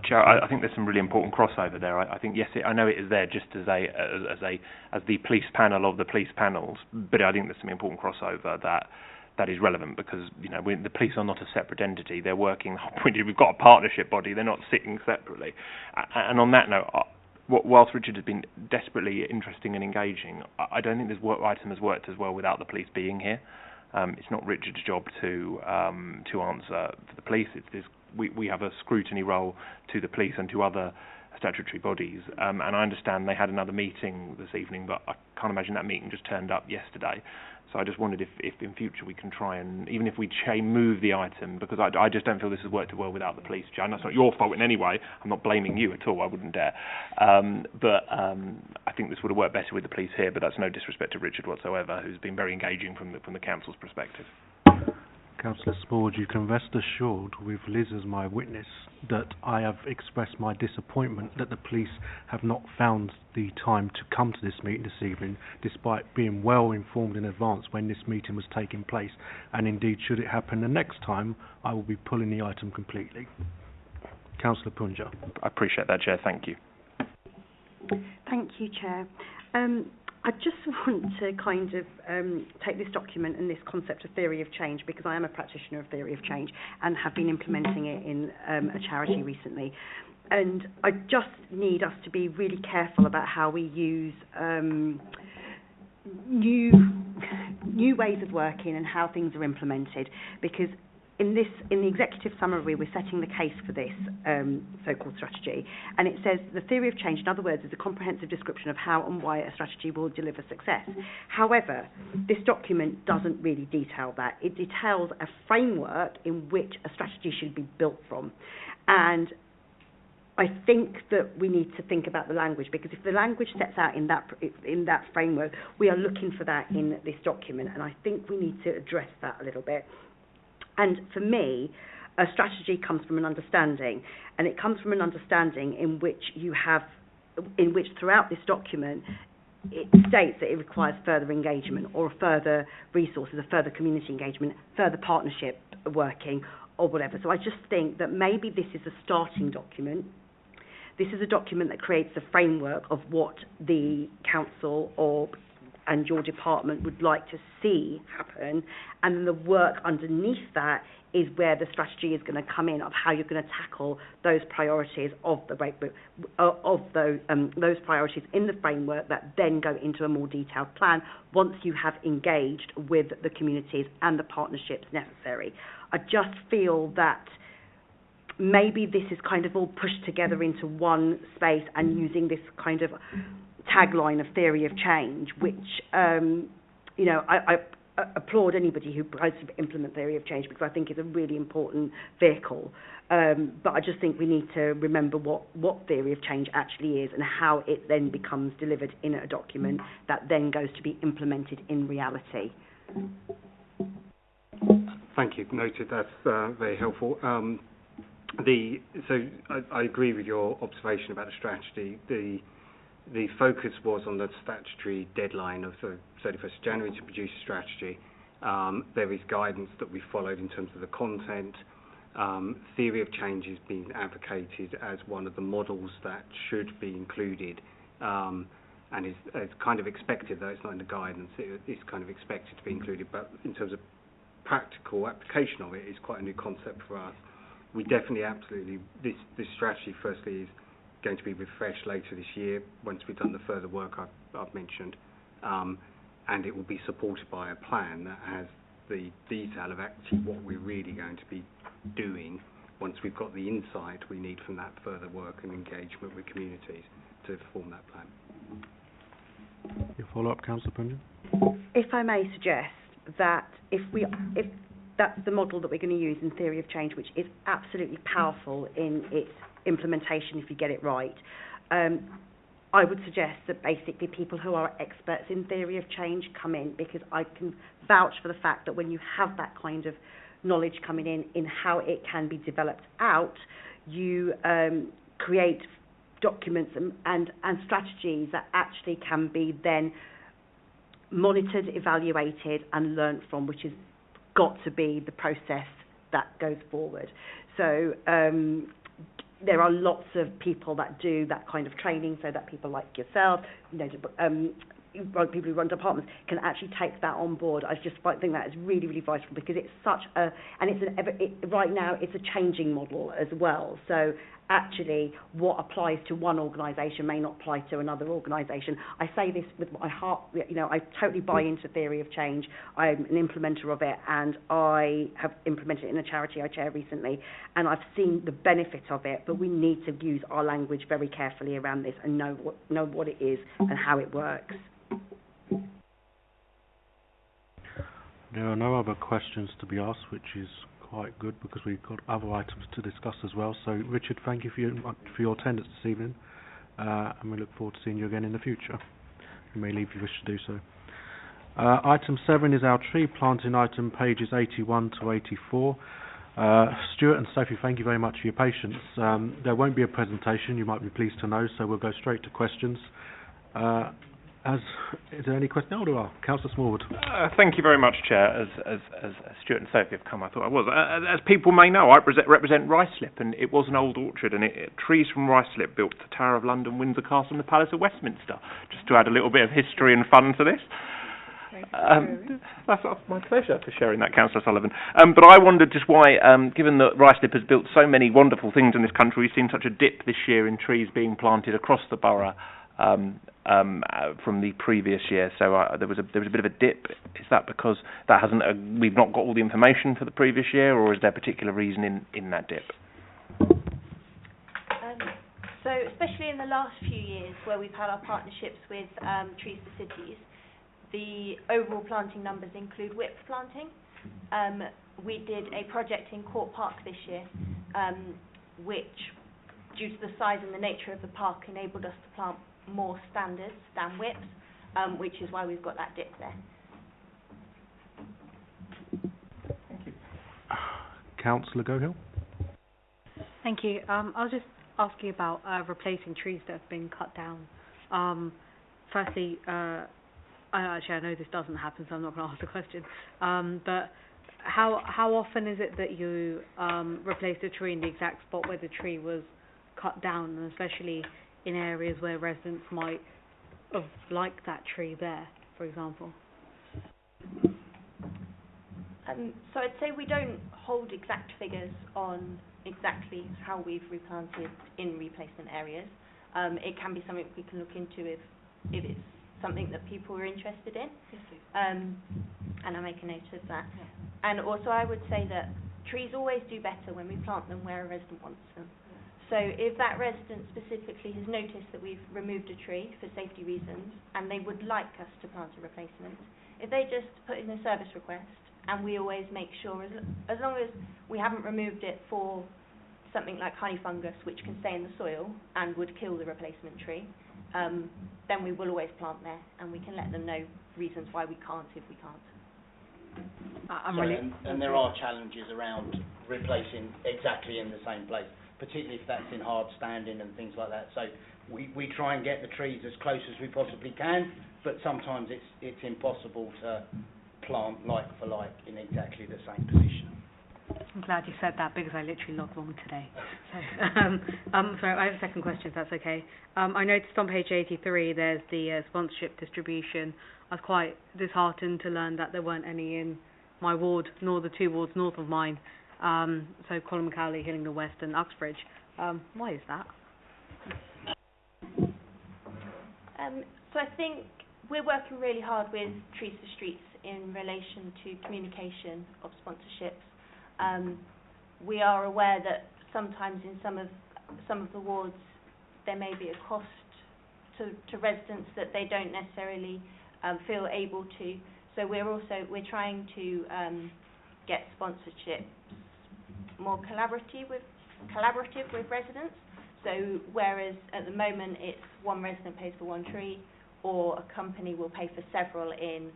Chair, I think there's some really important crossover there. I think yes, I know it is there just as the police panel of the police panels, but I think there's some important crossover that is relevant, because the police are not a separate entity. They're working. We've got a partnership body. They're not sitting separately. And on that note, whilst Richard has been desperately interesting and engaging, I don't think this item has worked as well without the police being here. It's not Richard's job to answer for the police. We have a scrutiny role to the police and to other statutory bodies. And I understand they had another meeting this evening, but I can't imagine that meeting just turned up yesterday. So I just wondered if in future we can try and, even if we move the item, because I just don't feel this has worked well without the police. Jan, that's not your fault in any way. I'm not blaming you at all. I wouldn't dare. But I think this would have worked better with the police here. But that's no disrespect to Richard whatsoever, who's been very engaging from the council's perspective. Councillor Spord, you can rest assured, with Liz as my witness, that I have expressed my disappointment that the police have not found the time to come to this meeting this evening, despite being well informed in advance when this meeting was taking place. And indeed, should it happen the next time, I will be pulling the item completely. Councillor Punja. I appreciate that, Chair. Thank you. Thank you, Chair. I just want to kind of take this document and this concept of theory of change, because I am a practitioner of theory of change and have been implementing it in a charity recently. And I just need us to be really careful about how we use new ways of working and how things are implemented, because in the executive summary, we're setting the case for this so-called strategy, and it says the theory of change, in other words, is a comprehensive description of how and why a strategy will deliver success. However, this document doesn't really detail that. It details a framework in which a strategy should be built from, and I think that we need to think about the language, because if the language sets out in that framework, we are looking for that in this document, and I think we need to address that a little bit. And for me, a strategy comes from an understanding, and it comes from an understanding in which throughout this document it states that it requires further engagement or further resources, a further community engagement, further partnership working or whatever. So I just think that maybe this is a starting document. This is a document that creates the framework of what the council and your department would like to see happen, and then the work underneath that is where the strategy is going to come in, of how you're going to tackle those priorities those priorities in the framework that then go into a more detailed plan once you have engaged with the communities and the partnerships necessary. I just feel that maybe this is kind of all pushed together into one space, and using this kind of tagline of theory of change, which I applaud anybody who tries to implement theory of change, because I think it's a really important vehicle. But I just think we need to remember what theory of change actually is, and how it then becomes delivered in a document that then goes to be implemented in reality. Thank you. Noted. That's very helpful. So I agree with your observation about the strategy. The focus was on the statutory deadline of the 31st of January to produce a strategy. There is guidance that we followed in terms of the content. Theory of change is being advocated as one of the models that should be included, and it's kind of expected, though it's not in the guidance, it's kind of expected to be included, but in terms of practical application of it, it's quite a new concept for us. We definitely, absolutely, this strategy firstly is going to be refreshed later this year once we've done the further work I've mentioned, and it will be supported by a plan that has the detail of actually what we're really going to be doing once we've got the insight we need from that further work and engagement with communities to form that plan. Follow-up, Councillor Punjan? If I may suggest that if that's the model that we're going to use in theory of change, which is absolutely powerful in its implementation if you get it right, I would suggest that basically people who are experts in theory of change come in, because I can vouch for the fact that when you have that kind of knowledge coming in how it can be developed out, you create documents and strategies that actually can be then monitored, evaluated and learnt from, which has got to be the process that goes forward. So there are lots of people that do that kind of training, so that people like yourself, people who run departments can actually take that on board. I just think that is really, really vital, because it's such a, and right now it's a changing model as well. So actually what applies to one organisation may not apply to another organisation. I say this with my heart, I totally buy into theory of change. I'm an implementer of it, and I have implemented it in a charity I chair recently, and I've seen the benefit of it, but we need to use our language very carefully around this and know what it is and how it works. There are no other questions to be asked, which is quite good, because we've got other items to discuss as well. So, Richard, thank you for your attendance this evening, and we look forward to seeing you again in the future. You may leave if you wish to do so. Item 7 is our tree planting item, pages 81 to 84. Stuart and Sophie, thank you very much for your patience. There won't be a presentation, you might be pleased to know, so we'll go straight to questions. Is there any question? Oh, there are. Councillor Smallwood. Thank you very much, Chair. As Stuart and Sophie have come, I thought I was. As people may know, I represent Ruislip, and it was an old orchard, and trees from Ruislip built the Tower of London, Windsor Castle and the Palace of Westminster, just to add a little bit of history and fun to this. That's my pleasure for sharing that, Councillor Sullivan. But I wondered just why, given that Ruislip has built so many wonderful things in this country, we've seen such a dip this year in trees being planted across the borough from the previous year. So there was a bit of a dip. Is that because we've not got all the information for the previous year, or is there a particular reason in that dip? So especially in the last few years where we've had our partnerships with Trees for Cities, the overall planting numbers include whip planting. We did a project in Court Park this year, which, due to the size and the nature of the park, enabled us to plant more standards than whips, which is why we've got that dip there. Thank you. Councillor Gohill. Thank you. I was just asking about replacing trees that have been cut down. Firstly, I know this doesn't happen, so I'm not going to ask the question. But how often is it that you replace a tree in the exact spot where the tree was cut down, and especially in areas where residents might have liked that tree there, for example? So I'd say we don't hold exact figures on exactly how we've replanted in replacement areas. It can be something we can look into if it's something that people are interested in. Yes, please. And I make a note of that. Yeah. And also I would say that trees always do better when we plant them where a resident wants them. So if that resident specifically has noticed that we've removed a tree for safety reasons and they would like us to plant a replacement, if they just put in a service request, and we always make sure, as long as we haven't removed it for something like honey fungus, which can stay in the soil and would kill the replacement tree, then we will always plant there, and we can let them know reasons why we can't if we can't. And there are challenges around replacing exactly in the same place, particularly if that's in hard standing and things like that. So we try and get the trees as close as we possibly can, but sometimes it's impossible to plant like for like in exactly the same position. I'm glad you said that, because I literally logged on today. So, sorry, I have a second question, if that's okay. I noticed on page 83 there's the sponsorship distribution. I was quite disheartened to learn that there weren't any in my ward, nor the two wards north of mine. So Colin Cowley, Hillingdon West and Uxbridge. Why is that? So I think we're working really hard with Trees for Streets in relation to communication of sponsorships. We are aware that sometimes in some of the wards there may be a cost to residents that they don't necessarily feel able to. So we're trying to get sponsorships more collaborative with residents. So whereas at the moment it's one resident pays for one tree, or a company will pay for several in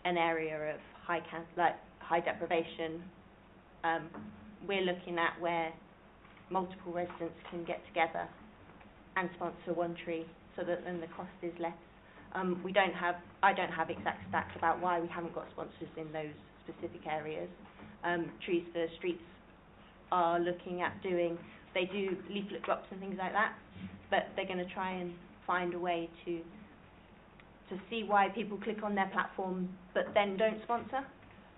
an area of high deprivation, we're looking at where multiple residents can get together and sponsor one tree, so that then the cost is less. I don't have exact stats about why we haven't got sponsors in those specific areas. Trees for Streets are looking at they do leaflet drops and things like that, but they're going to try and find a way to see why people click on their platform but then don't sponsor.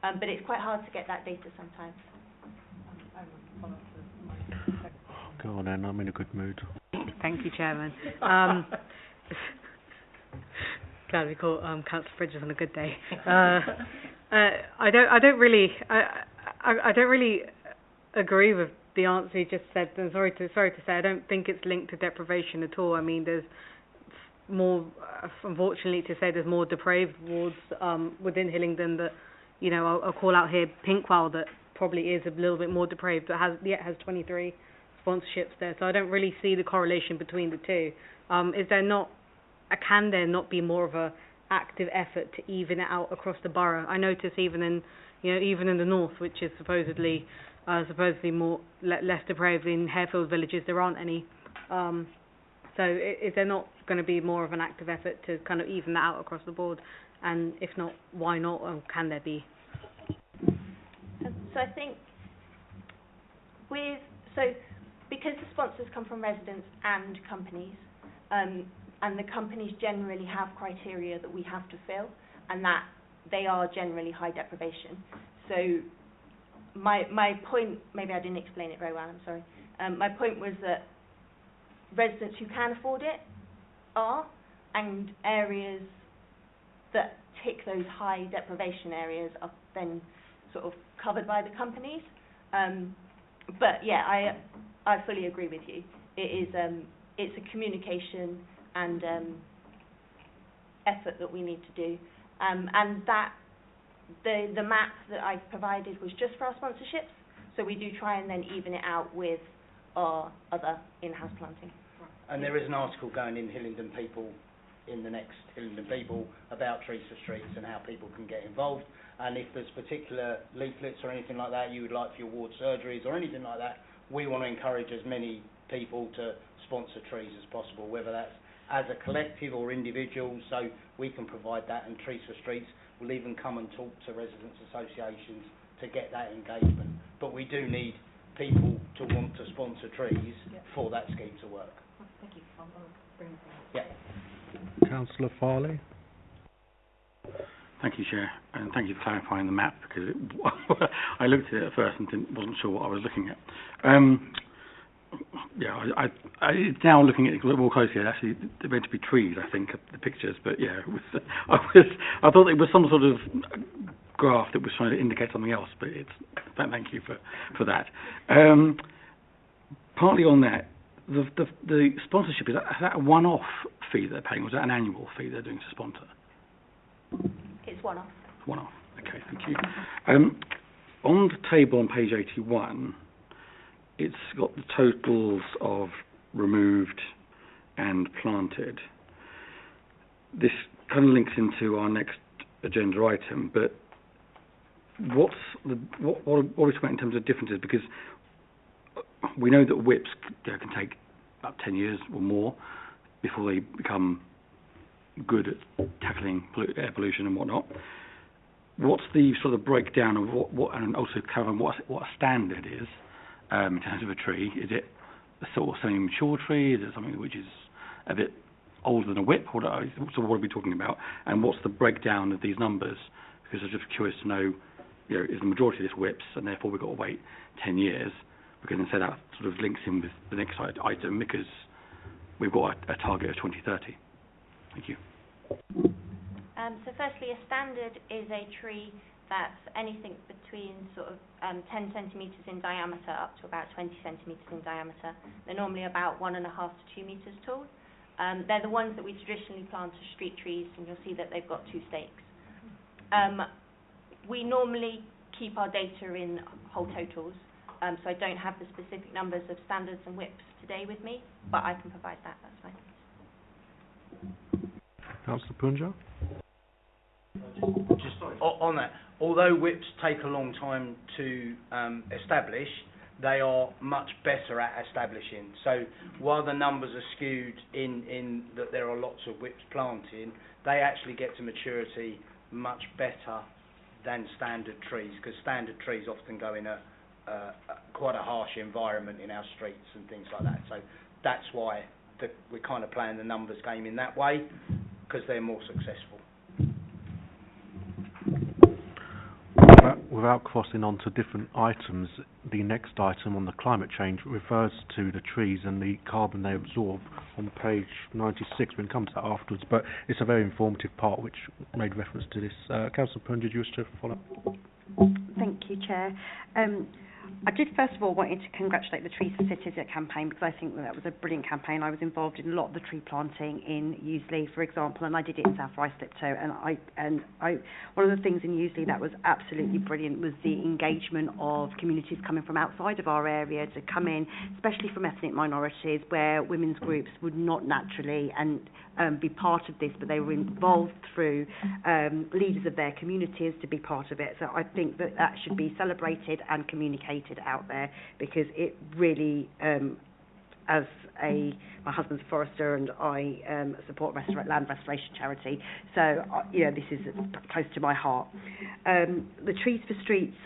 But it's quite hard to get that data sometimes. Go on then, I'm in a good mood. Thank you, Chairman. Glad we caught Councillor Bridges on a good day. I don't really agree with the answer you just said. And sorry to say, I don't think it's linked to deprivation at all. I mean, there's more, unfortunately to say, there's more depraved wards within Hillingdon that, you know, I'll call out here Pinkwell, that probably is a little bit more depraved, but has 23 sponsorships there. So I don't really see the correlation between the two. Can there not be more of a active effort to even it out across the borough? I notice even in the north, which is supposedly more less depraved, in Harefield villages there aren't any. So is there not going to be more of an active effort to kind of even that out across the board? And if not, why not? Or can there be? So I think because the sponsors come from residents and companies, and the companies generally have criteria that we have to fill, and that they are generally high deprivation. So my point, maybe I didn't explain it very well, I'm sorry. My point was that residents who can afford it are, and areas that tick those high deprivation areas are then sort of covered by the companies. But yeah, I fully agree with you. It's a communication and effort that we need to do, and that the map that I provided was just for our sponsorships, so we do try and then even it out with our other in-house planting. And there is an article going in Hillingdon People, in the next Hillingdon People, about Trees for Streets and how people can get involved. And if there's particular leaflets or anything like that you would like for your ward surgeries or anything like that, we want to encourage as many people to sponsor trees as possible, whether that's as a collective or individuals, so we can provide that. And Trees for Streets will even come and talk to residents' associations to get that engagement. But we do need people to want to sponsor trees for that scheme to work. Thank you. Yeah. Councillor Farley. Thank you, Chair, and thank you for clarifying the map, because I looked at it at first and wasn't sure what I was looking at. It's now looking at it a little more closely. Actually, they're meant to be trees, I think, the pictures. But yeah, I thought it was some sort of graph that was trying to indicate something else. But thank you for that. Partly on that, the sponsorship, is that a one-off fee they're paying, or is that an annual fee they're doing to sponsor? It's one-off. One-off. Okay, thank you. On the table on page 81, it's got the totals of removed and planted. This kind of links into our next agenda item, but what are we talking about in terms of differences? Because we know that whips can take about 10 years or more before they become good at tackling air pollution and whatnot. What's the sort of breakdown of what and also covering what a standard is in terms of a tree? Is it a sort of semi-mature tree? Is it something which is a bit older than a whip? So what are we talking about? And what's the breakdown of these numbers? Because I'm just curious to know, is the majority of this whips, and therefore we've got to wait 10 years? Because instead that sort of links in with the next item, because we've got a target of 2030. Thank you. So firstly, a standard is a tree that's anything between sort of 10 centimetres in diameter up to about 20 centimetres in diameter. They're normally about 1.5 to 2 metres tall. They're the ones that we traditionally plant as street trees, and you'll see that they've got 2 stakes. We normally keep our data in whole totals, so I don't have the specific numbers of standards and whips today with me, but I can provide that, that's fine. Councillor Punja? Just on that, although whips take a long time to establish, they are much better at establishing. So while the numbers are skewed in that there are lots of whips planting, they actually get to maturity much better than standard trees, because standard trees often go in quite a harsh environment in our streets and things like that. So that's why we're kind of playing the numbers game in that way, because they're more successful. Without crossing on to different items, the next item on the climate change refers to the trees and the carbon they absorb on page 96. We can come to that afterwards, but it's a very informative part which made reference to this. Councillor Punja, did you wish to follow up? Thank you, Chair. I did first of all wanted to congratulate the Trees for Cities campaign, because I think that was a brilliant campaign. I was involved in a lot of the tree planting in Useley, for example, and I did it in South Ruislip too. And I one of the things in Useley that was absolutely brilliant was the engagement of communities coming from outside of our area to come in, especially from ethnic minorities, where women's groups would not naturally be part of this, but they were involved through leaders of their communities to be part of it. So I think that should be celebrated and communicated out there, because it really, my husband's a forester and I support land restoration charity, so this is close to my heart. The Trees for Streets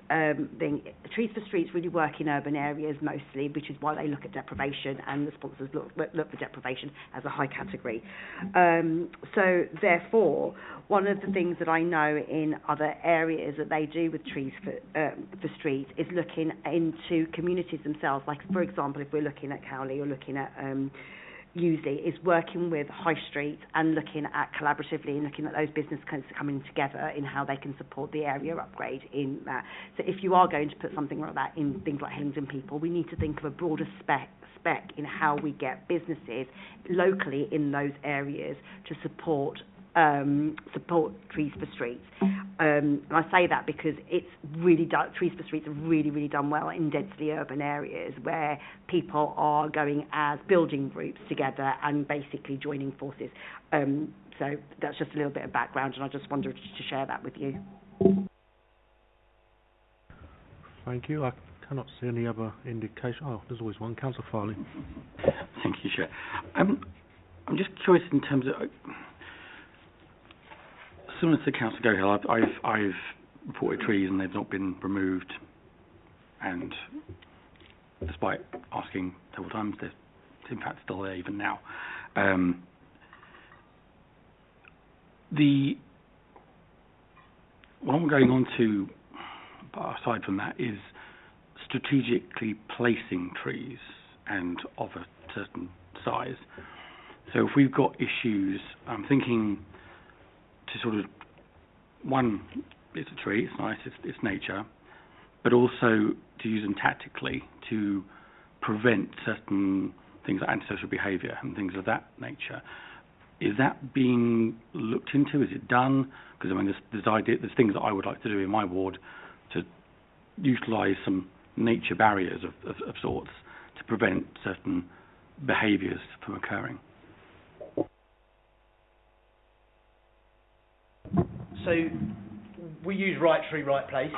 thing, Trees for Streets really work in urban areas mostly, which is why they look at deprivation, and the sponsors look for deprivation as a high category. So therefore, one of the things that I know in other areas that they do with Trees for Streets is looking into communities themselves. Like, for example, if we're looking at Cowley or looking at Useley, is working with high streets and looking at collaboratively and looking at those businesses coming together in how they can support the area upgrade in that. So if you are going to put something like that in things like Hillingdon people, we need to think of a broader spec in how we get businesses locally in those areas to support Trees for Streets. And I say that because it's really done, Trees for Streets have really done well in densely urban areas where people are going as building groups together and basically joining forces. So that's just a little bit of background, and I just wanted to share that with you. Thank you. I cannot see any other indication. Oh, there's always one. Councillor Farley. Thank you, Chair. I'm just curious in terms of... Similar to Councillor Gohill, I've reported trees and they've not been removed, and despite asking several times, they're in fact still there even now. What I'm going on to, aside from that, is strategically placing trees and of a certain size. So if we've got issues, I'm thinking to sort of, one, it's a tree, it's nice, it's nature, but also to use them tactically to prevent certain things like antisocial behaviour and things of that nature. Is that being looked into? Is it done? Because I mean, there's things that I would like to do in my ward to utilise some nature barriers of sorts to prevent certain behaviours from occurring. So we use right tree, right place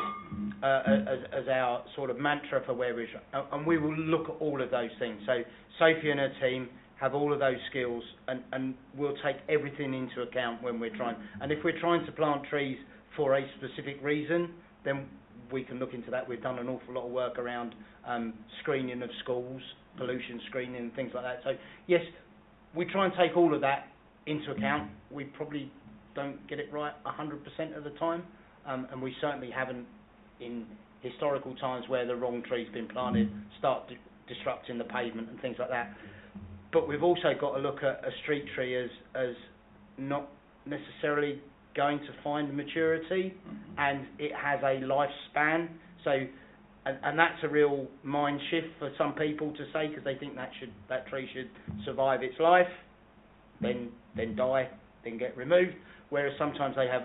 as our sort of mantra for where we're, and we will look at all of those things. So Sophie and her team have all of those skills, and we'll take everything into account when we're trying. And if we're trying to plant trees for a specific reason, then we can look into that. We've done an awful lot of work around screening of schools, pollution screening and things like that. So yes, we try and take all of that into account. We probably don't get it right 100% of the time, and we certainly haven't in historical times where the wrong tree's been planted, start disrupting the pavement and things like that. But we've also got to look at a street tree as not necessarily going to find maturity, and it has a lifespan. So, and that's a real mind shift for some people to say, because they think that tree should survive its life. then die, then get removed. Whereas sometimes they have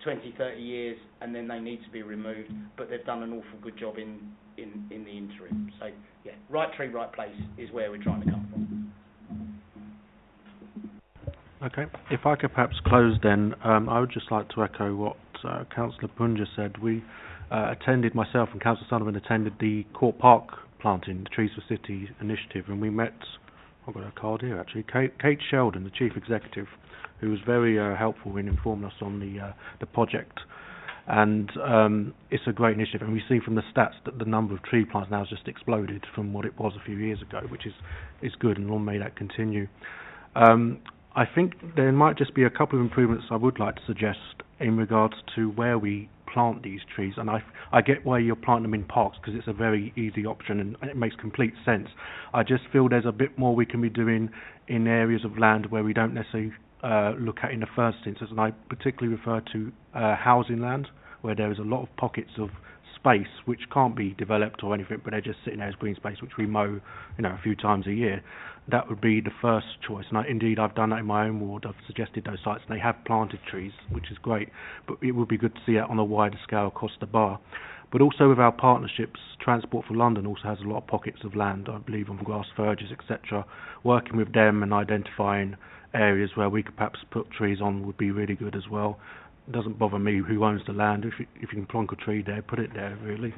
20, 30 years, and then they need to be removed, but they've done an awful good job in the interim. So yeah, right tree, right place is where we're trying to come from. Okay, if I could perhaps close then, I would just like to echo what Councillor Punja said. We attended, myself and Councillor Sullivan attended the Court Park planting, the Trees for City initiative, and we met, I've got a card here actually, Kate Sheldon, the Chief Executive, who was very helpful in informing us on the project. And it's a great initiative, and we see from the stats that the number of tree plants now has just exploded from what it was a few years ago, which is good, and long may that continue. I think there might just be a couple of improvements I would like to suggest in regards to where we plant these trees, and I get why you're planting them in parks because it's a very easy option and it makes complete sense. I just feel there's a bit more we can be doing in areas of land where we don't necessarily look at in the first instance, and I particularly refer to housing land where there is a lot of pockets of space which can't be developed or anything, but they're just sitting there as green space which we mow, a few times a year. That would be the first choice, and indeed I've done that in my own ward. I've suggested those sites, and they have planted trees, which is great, but it would be good to see it on a wider scale across the bar. But also with our partnerships, Transport for London also has a lot of pockets of land, I believe, on grass verges, etc. Working with them and identifying areas where we could perhaps put trees on would be really good as well. It doesn't bother me who owns the land. If you can plonk a tree there, put it there, really.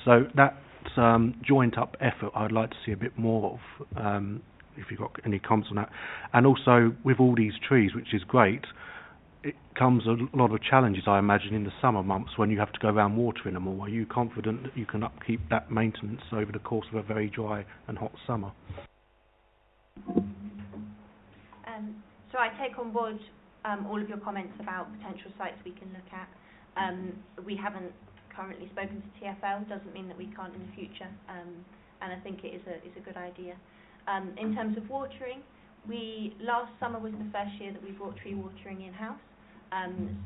So that's joint up effort I'd like to see a bit more of, if you've got any comments on that. And also with all these trees, which is great, it comes a lot of challenges, I imagine, in the summer months when you have to go around watering them all. Are you confident that you can upkeep that maintenance over the course of a very dry and hot summer? So I take on board all of your comments about potential sites we can look at. We haven't currently spoken to TfL, doesn't mean that we can't in the future, and I think it is a good idea. In terms of watering, last summer was the first year that we brought tree watering in-house.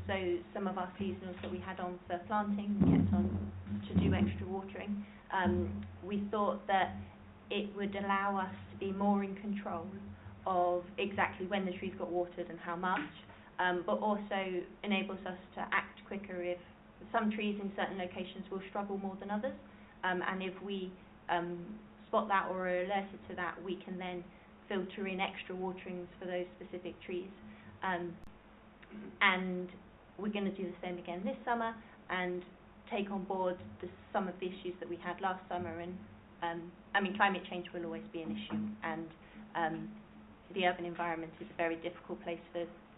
So some of our seasonals that we had on for planting, we kept on to do extra watering. We thought that it would allow us to be more in control of exactly when the trees got watered and how much, but also enables us to act quicker if some trees in certain locations will struggle more than others, and if we spot that or are alerted to that, we can then filter in extra waterings for those specific trees. And we're going to do the same again this summer and take on board some of the issues that we had last summer. And climate change will always be an issue, and the urban environment is a very difficult place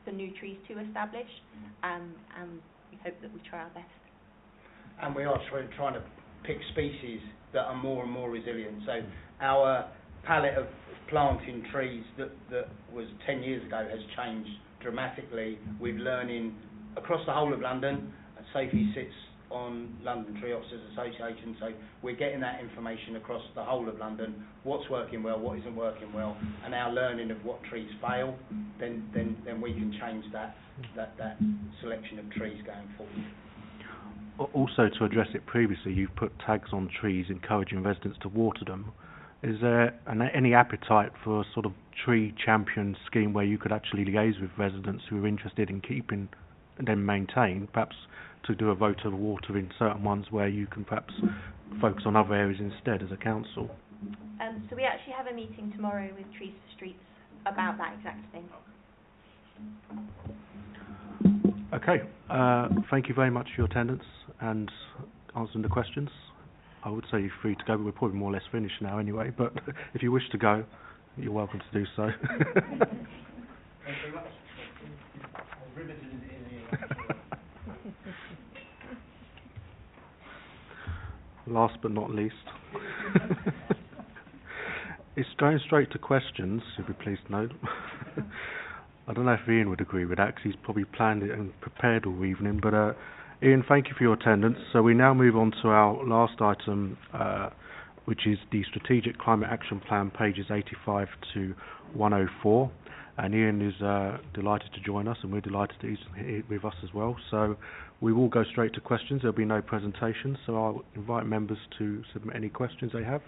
for new trees to establish, and we hope that we try our best. And we are trying to pick species that are more and more resilient. So our palette of planting trees that was 10 years ago has changed dramatically. We're learning across the whole of London. SAFE sits on London Tree Officers Association, so we're getting that information across the whole of London, what's working well, what isn't working well, and our learning of what trees fail, then we can change that selection of trees going forward. Also, to address it previously, you've put tags on trees encouraging residents to water them. Is there any appetite for a sort of tree champion scheme where you could actually liaise with residents who are interested in keeping them maintained, perhaps to do a vote of water in certain ones where you can perhaps focus on other areas instead as a council? So we actually have a meeting tomorrow with Trees for Streets about that exact thing. Okay, thank you very much for your attendance and answering the questions. I would say you're free to go, but we're probably more or less finished now anyway, but if you wish to go, you're welcome to do so. Thank you very much. Last but not least, it's going straight to questions, you'll be pleased to know. I don't know if Ian would agree with that, because he's probably planned it and prepared all evening, but Ian, thank you for your attendance. So we now move on to our last item, which is the Strategic Climate Action Plan, pages 85 to 104. And Ian is delighted to join us, and we're delighted that he's here with us as well. So we will go straight to questions. There'll be no presentation, so I'll invite members to submit any questions they have.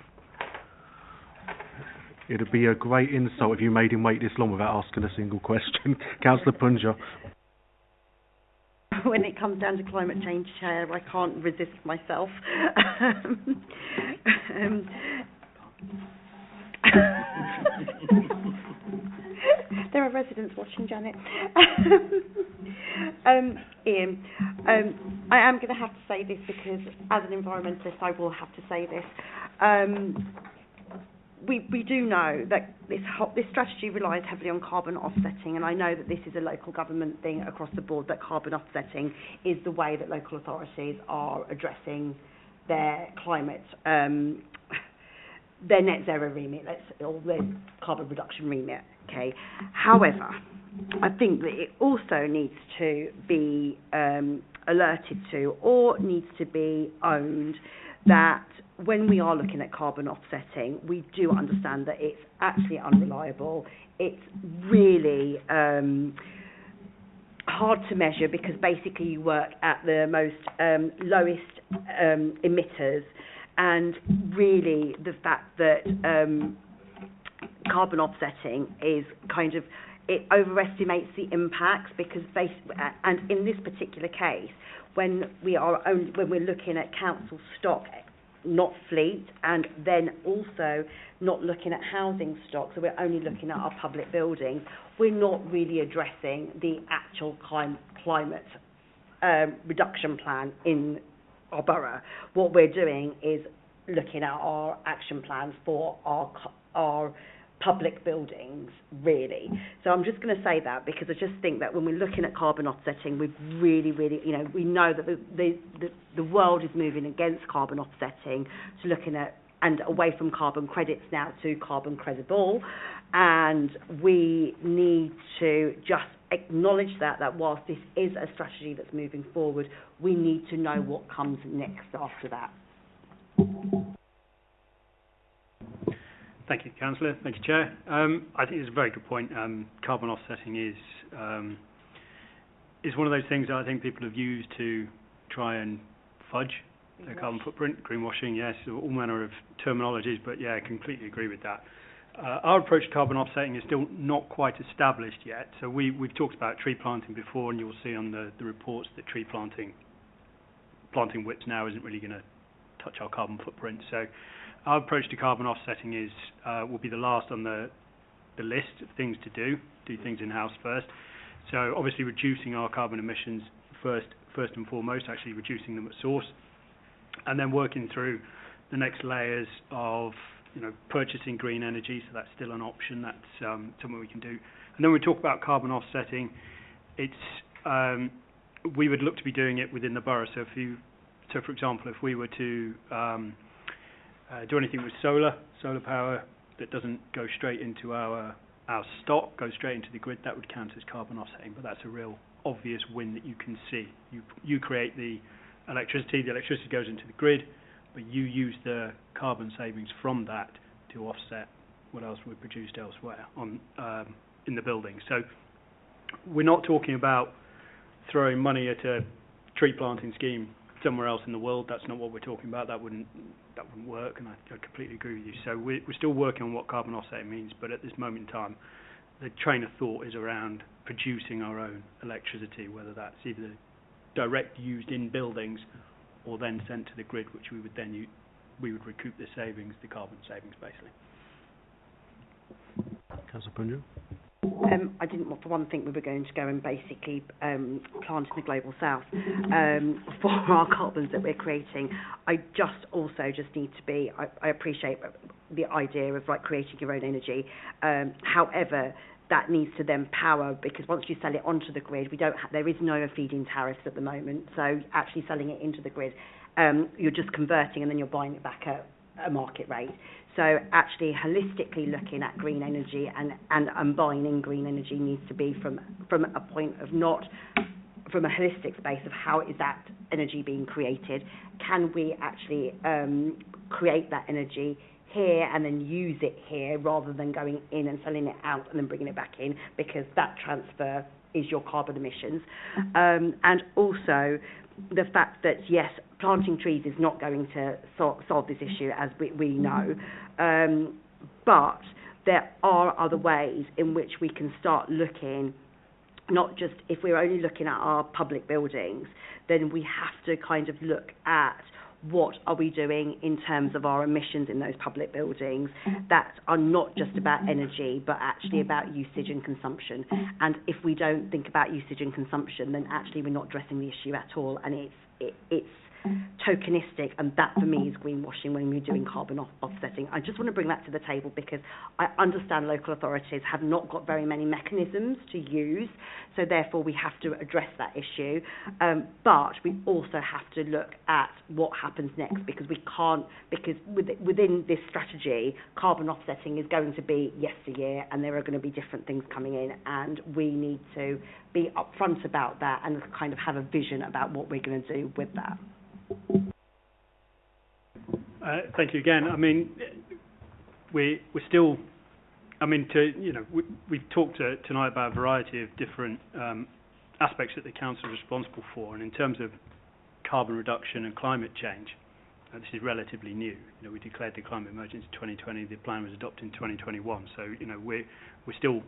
It would be a great insult if you made him wait this long without asking a single question. Councillor Punja. When it comes down to climate change, Chair, I can't resist myself. There are residents watching, Janet. Ian, I am going to have to say this because as an environmentalist I will have to say this. We do know that this strategy relies heavily on carbon offsetting, and I know that this is a local government thing across the board, that carbon offsetting is the way that local authorities are addressing their climate, their net zero remit, or their carbon reduction remit. Okay. However, I think that it also needs to be alerted to, or needs to be owned, that when we are looking at carbon offsetting, we do understand that it's actually unreliable. It's really hard to measure because basically you work at the most lowest emitters, and really the fact that carbon offsetting is kind of, it overestimates the impacts because and in this particular case, when we're looking at council stock, not fleet, and then also not looking at housing stock, so we're only looking at our public buildings, we're not really addressing the actual climate reduction plan in our borough. What we're doing is looking at our action plans for our public buildings, really. So I'm just going to say that because I just think that when we're looking at carbon offsetting, we've really, we know that the world is moving against carbon offsetting to looking at and away from carbon credits now to carbon credible, and we need to just acknowledge that whilst this is a strategy that's moving forward, we need to know what comes next after that. Thank you, Councillor. Thank you, Chair. I think it's a very good point. Carbon offsetting is one of those things that I think people have used to try and fudge their carbon footprint. Greenwashing, yes, all manner of terminologies, but yeah, I completely agree with that. Our approach to carbon offsetting is still not quite established yet. So we've talked about tree planting before, and you'll see on the reports that planting widths now isn't really going to touch our carbon footprint. So our approach to carbon offsetting is will be the last on the list of things to do things in-house first. So obviously reducing our carbon emissions first and foremost, actually reducing them at source, and then working through the next layers of purchasing green energy. So that's still an option. That's something we can do. And then we talk about carbon offsetting. It's we would look to be doing it within the borough. So for example, if we were to do anything with solar power that doesn't go straight into our stock, go straight into the grid, that would count as carbon offsetting. But that's a real obvious win that you can see. You create the electricity goes into the grid, but you use the carbon savings from that to offset what else we produced elsewhere in the building. So we're not talking about throwing money at a tree planting scheme somewhere else in the world. That's not what we're talking about. That wouldn't work, and I completely agree with you. So we're still working on what carbon offsetting means, but at this moment in time, the train of thought is around producing our own electricity, whether that's either direct used in buildings or then sent to the grid, which we would recoup the savings, the carbon savings, basically. Councillor Punja? I didn't want for one think we were going to go and basically plant in the global south for our carbons that we're creating. I just need to be, I appreciate the idea of creating your own energy. However, that needs to then power, because once you sell it onto the grid, there is no feed-in tariffs at the moment. So actually selling it into the grid, you're just converting and then you're buying it back at a market rate. So actually holistically looking at green energy and buying in green energy needs to be from a point of not from a holistic space of how is that energy being created. Can we actually create that energy here and then use it here rather than going in and selling it out and then bringing it back in, because that transfer is your carbon emissions. And also the fact that, yes, planting trees is not going to solve this issue, as we know, but there are other ways in which we can start looking, not just if we're only looking at our public buildings, then we have to kind of look at what are we doing in terms of our emissions in those public buildings that are not just about energy but actually about usage and consumption. And if we don't think about usage and consumption, then actually we're not addressing the issue at all, and it's tokenistic, and that for me is greenwashing when we're doing carbon offsetting. I just want to bring that to the table because I understand local authorities have not got very many mechanisms to use, so therefore we have to address that issue, but we also have to look at what happens next, because we can't, because within this strategy carbon offsetting is going to be yesteryear, and there are going to be different things coming in, and we need to be upfront about that and kind of have a vision about what we're going to do with that. Thank you again. I mean, we're still, I mean, we've talked tonight about a variety of different aspects that the council is responsible for, and in terms of carbon reduction and climate change, this is relatively new. We declared the climate emergency in 2020. The plan was adopted in 2021. So, we're still,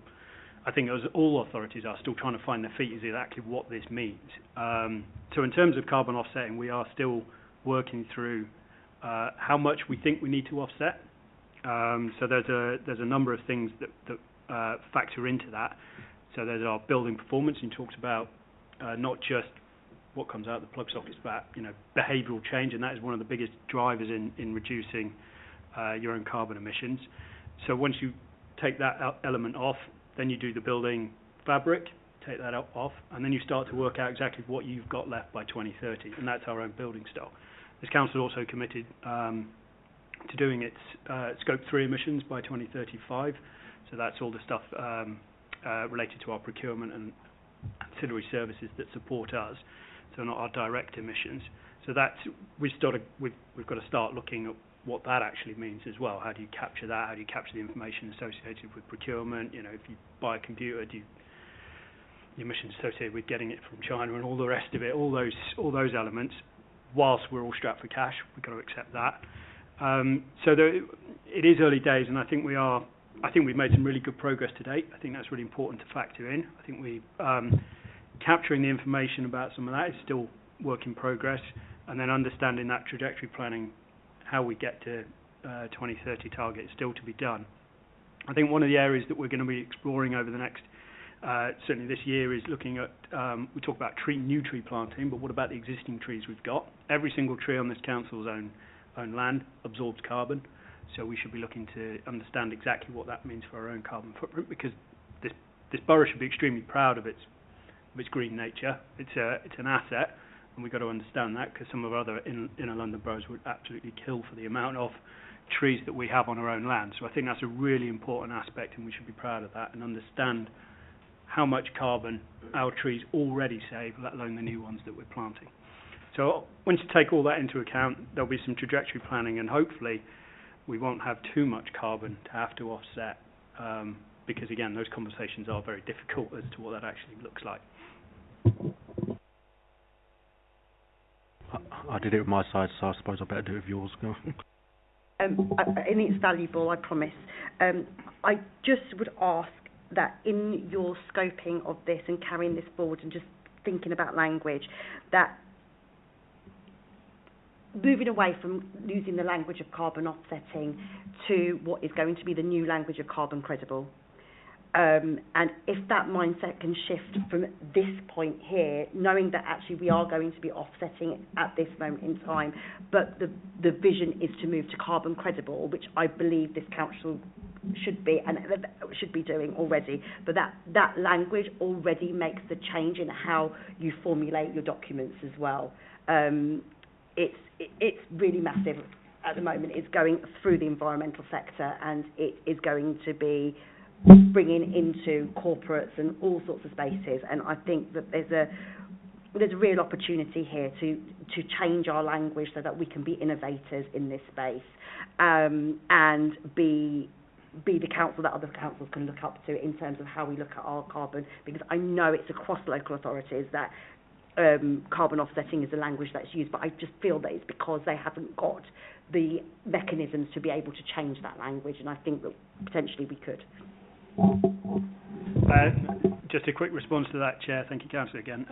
I think as all authorities are, still trying to find their feet as exactly what this means. So in terms of carbon offsetting, we are still working through how much we think we need to offset. So there's a number of things that factor into that. So there's our building performance. You talked about not just what comes out of the plug sockets, but behavioural change, and that is one of the biggest drivers in reducing your own carbon emissions. So once you take that element off, then you do the building fabric, take that off, and then you start to work out exactly what you've got left by 2030, and that's our own building stock. This council also committed to doing its Scope 3 emissions by 2035, so that's all the stuff related to our procurement and ancillary services that support us, so not our direct emissions. So that's, we've got to start looking at what that actually means as well. How do you capture that? How do you capture the information associated with procurement? If you buy a computer, the emissions associated with getting it from China and all the rest of it, all those elements. Whilst we're all strapped for cash, we've got to accept that. So it is early days, and I think we've made some really good progress to date. I think that's really important to factor in. I think we capturing the information about some of that is still work in progress, and then understanding that trajectory planning, how we get to 2030 target, is still to be done. I think one of the areas that we're going to be exploring over the next, certainly this year, is looking at, we talk about new tree planting, but what about the existing trees we've got? Every single tree on this council's own land absorbs carbon, so we should be looking to understand exactly what that means for our own carbon footprint, because this borough should be extremely proud of its green nature. It's an asset, and we've got to understand that, because some of our other inner London boroughs would absolutely kill for the amount of trees that we have on our own land. So I think that's a really important aspect, and we should be proud of that and understand how much carbon our trees already save, let alone the new ones that we're planting. So once you take all that into account, there'll be some trajectory planning, and hopefully we won't have too much carbon to have to offset, because again, those conversations are very difficult as to what that actually looks like. I did it with my side, so I suppose I better do it with yours. And it's valuable, I promise. I just would ask that in your scoping of this and carrying this forward and just thinking about language, that moving away from using the language of carbon offsetting to what is going to be the new language of carbon credible. And if that mindset can shift from this point here, knowing that actually we are going to be offsetting at this moment in time, but the vision is to move to carbon credible, which I believe this council should be doing already. But that language already makes the change in how you formulate your documents as well. It's really massive at the moment. It's going through the environmental sector, and it is going to be bringing into corporates and all sorts of spaces, and I think that there's a real opportunity here to change our language so that we can be innovators in this space, and be the council that other councils can look up to in terms of how we look at our carbon, because I know it's across local authorities that carbon offsetting is the language that's used, but I just feel that it's because they haven't got the mechanisms to be able to change that language, and I think that potentially we could. Just a quick response to that, Chair. Thank you, Councillor, again.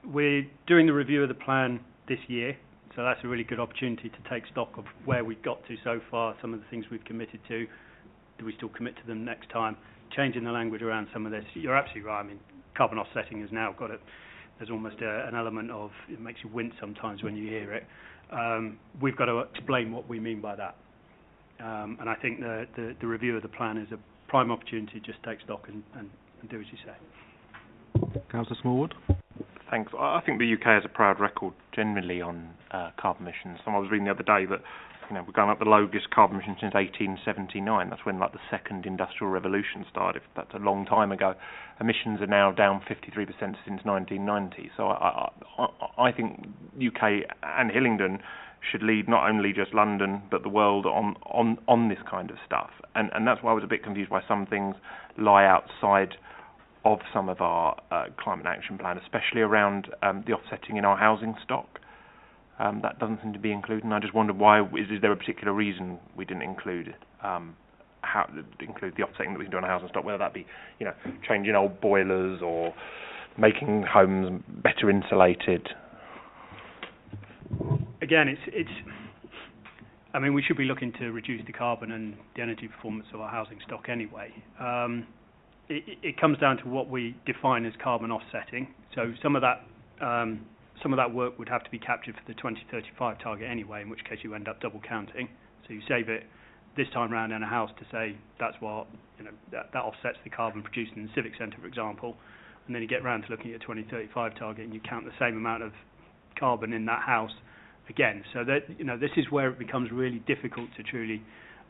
We're doing the review of the plan this year, so that's a really good opportunity to take stock of where we've got to so far, some of the things we've committed to. Do we still commit to them next time? Changing the language around some of this. You're absolutely right. I mean, carbon offsetting has now got there's almost an element of, it makes you wince sometimes when you hear it. We've got to explain what we mean by that. And I think the review of the plan is a prime opportunity to just take stock and do as you say. Councillor Smallwood. Thanks. I think the UK has a proud record generally on carbon emissions. I was reading the other day that we're going up the lowest carbon emissions since 1879. That's when the second industrial revolution started. That's a long time ago. Emissions are now down 53% since 1990. So I think UK and Hillingdon should lead not only just London but the world on this kind of stuff. And that's why I was a bit confused why some things lie outside of some of our climate action plan, especially around the offsetting in our housing stock. That doesn't seem to be included, and I just wondered why. Is there a particular reason we didn't include include the offsetting that we can do on our housing stock, whether that be changing old boilers or making homes better insulated? Again, it's. I mean, we should be looking to reduce the carbon and the energy performance of our housing stock anyway. It comes down to what we define as carbon offsetting. So some of that work would have to be captured for the 2035 target anyway, in which case you end up double counting. So you save it this time round in a house to say that's what that offsets the carbon produced in the civic centre, for example, and then you get round to looking at your 2035 target and you count the same amount of carbon in that house again. So that this is where it becomes really difficult to truly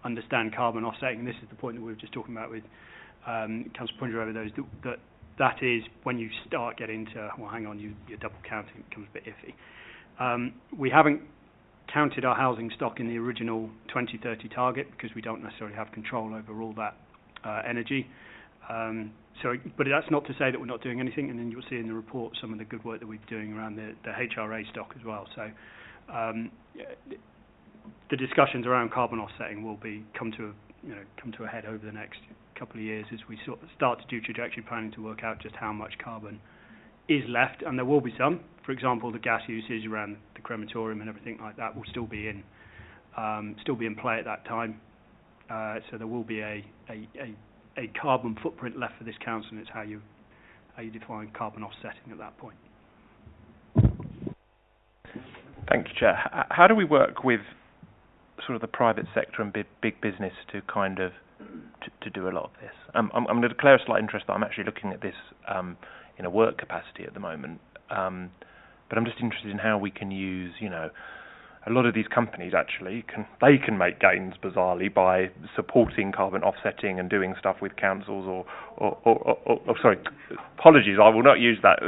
understand carbon offsetting. And this is the point that we were just talking about with Councillor Punja over those, that is when you start getting to, well, hang on, you're double counting, it becomes a bit iffy. We haven't counted our housing stock in the original 2030 target because we don't necessarily have control over all that energy. But that's not to say that we're not doing anything, and then you'll see in the report some of the good work that we're doing around the HRA stock as well. So the discussions around carbon offsetting will come to a head over the next couple of years as we start to do trajectory planning to work out just how much carbon is left, and there will be some. For example, the gas usage around the crematorium and everything like that will still be in play at that time. So there will be a carbon footprint left for this council, and it's how you define carbon offsetting at that point. Thank you, Chair. How do we work with sort of the private sector and big business to kind of to do a lot of this? I'm going to declare a slight interest that I'm actually looking at this in a work capacity at the moment, but I'm just interested in how we can use, a lot of these companies actually can make gains bizarrely by supporting carbon offsetting and doing stuff with councils or sorry, apologies, I will not use that.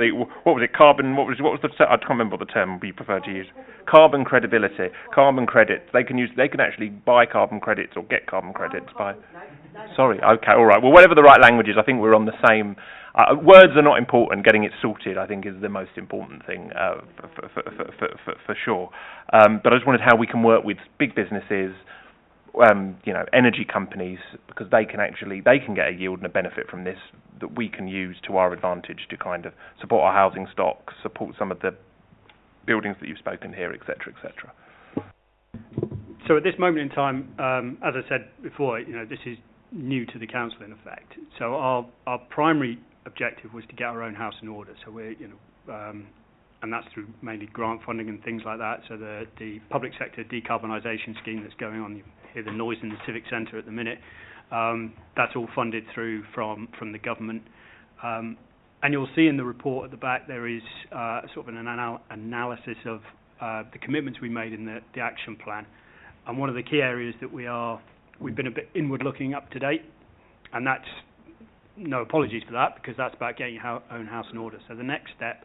What was it? Carbon? What was the? I can't remember what the term we prefer to use. Carbon credibility, carbon credits. They can actually buy carbon credits or get carbon credits by. Sorry. Okay. All right. Well, whatever the right language is, I think we're on the same. Words are not important. Getting it sorted, I think, is the most important thing for sure. But I just wondered how we can work with big businesses, energy companies, because they can get a yield and a benefit from this that we can use to our advantage to kind of support our housing stock, support some of the buildings that you've spoken here, etc., etc. So at this moment in time, as I said before, this is new to the council in effect. So our primary objective was to get our own house in order. So we're, and that's through mainly grant funding and things like that. So the public sector decarbonisation scheme that's going on, you hear the noise in the civic centre at the minute. That's all funded through from the government. And you'll see in the report at the back there is sort of an analysis of the commitments we made in the action plan. And one of the key areas that we've been a bit inward looking up to date, and that's no apologies for that, because that's about getting your own house in order. So the next step,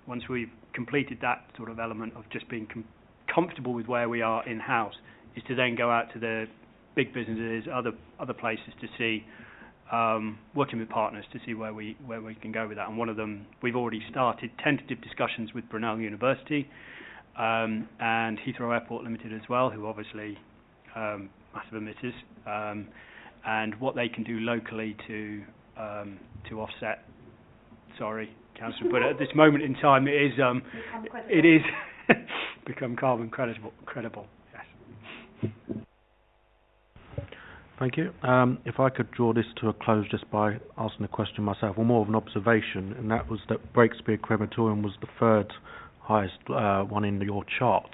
once we've completed that sort of element of just being comfortable with where we are in-house, is to then go out to the big businesses, other places to see working with partners to see where we can go with that. And one of them, we've already started tentative discussions with Brunel University and Heathrow Airport Limited as well, who obviously massive emitters, and what they can do locally to offset. Sorry, Councillor, but at this moment in time, it is become carbon credible. Yes. Thank you. If I could draw this to a close just by asking a question myself, or more of an observation, and that was that Breakspear Crematorium was the third highest one in your chart.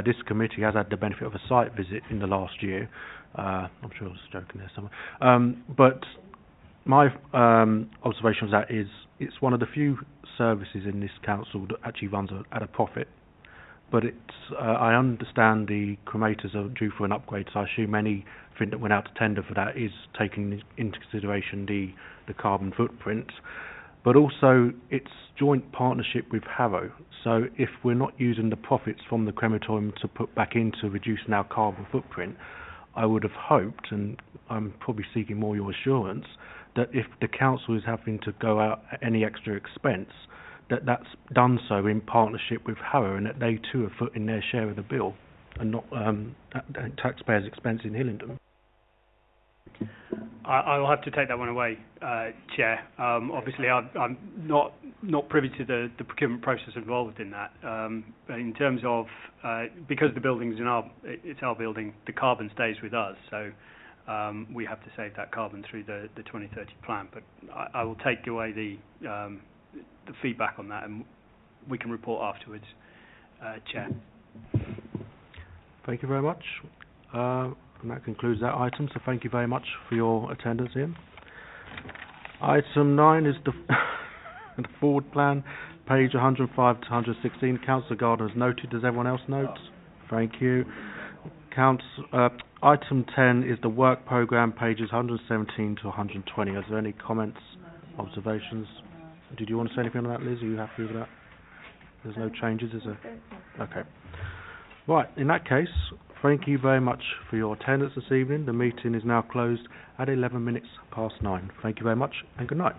This committee has had the benefit of a site visit in the last year. I'm sure I was joking there somewhere. But my observation of that is it's one of the few services in this council that actually runs at a profit. But I understand the cremators are due for an upgrade, so I assume anything that went out to tender for that is taking into consideration the carbon footprint. But also, it's joint partnership with Harrow. So if we're not using the profits from the crematorium to put back into reducing our carbon footprint, I would have hoped, and I'm probably seeking more your assurance, that if the council is having to go out at any extra expense, that's done so in partnership with Harrow, and that they too are footing their share of the bill, and not at taxpayers' expense in Hillingdon. I will have to take that one away, Chair. Obviously, I'm not privy to the procurement process involved in that. But in terms of because the building's it's our building, the carbon stays with us. So we have to save that carbon through the 2030 plan. But I will take away the feedback on that, and we can report afterwards, Chair. Thank you very much. And that concludes that item, so thank you very much for your attendance here. Item 9 is the forward plan, page 105 to 116. Councillor Gardner has noted. Does everyone else note? Thank you. Item 10 is the work programme, pages 117 to 120. Is there any comments, observations? Did you want to say anything on that, Liz? Are you happy with that? There's no changes, is there? Okay. Right, in that case, thank you very much for your attendance this evening. The meeting is now closed at 11 minutes past 9. Thank you very much and good night.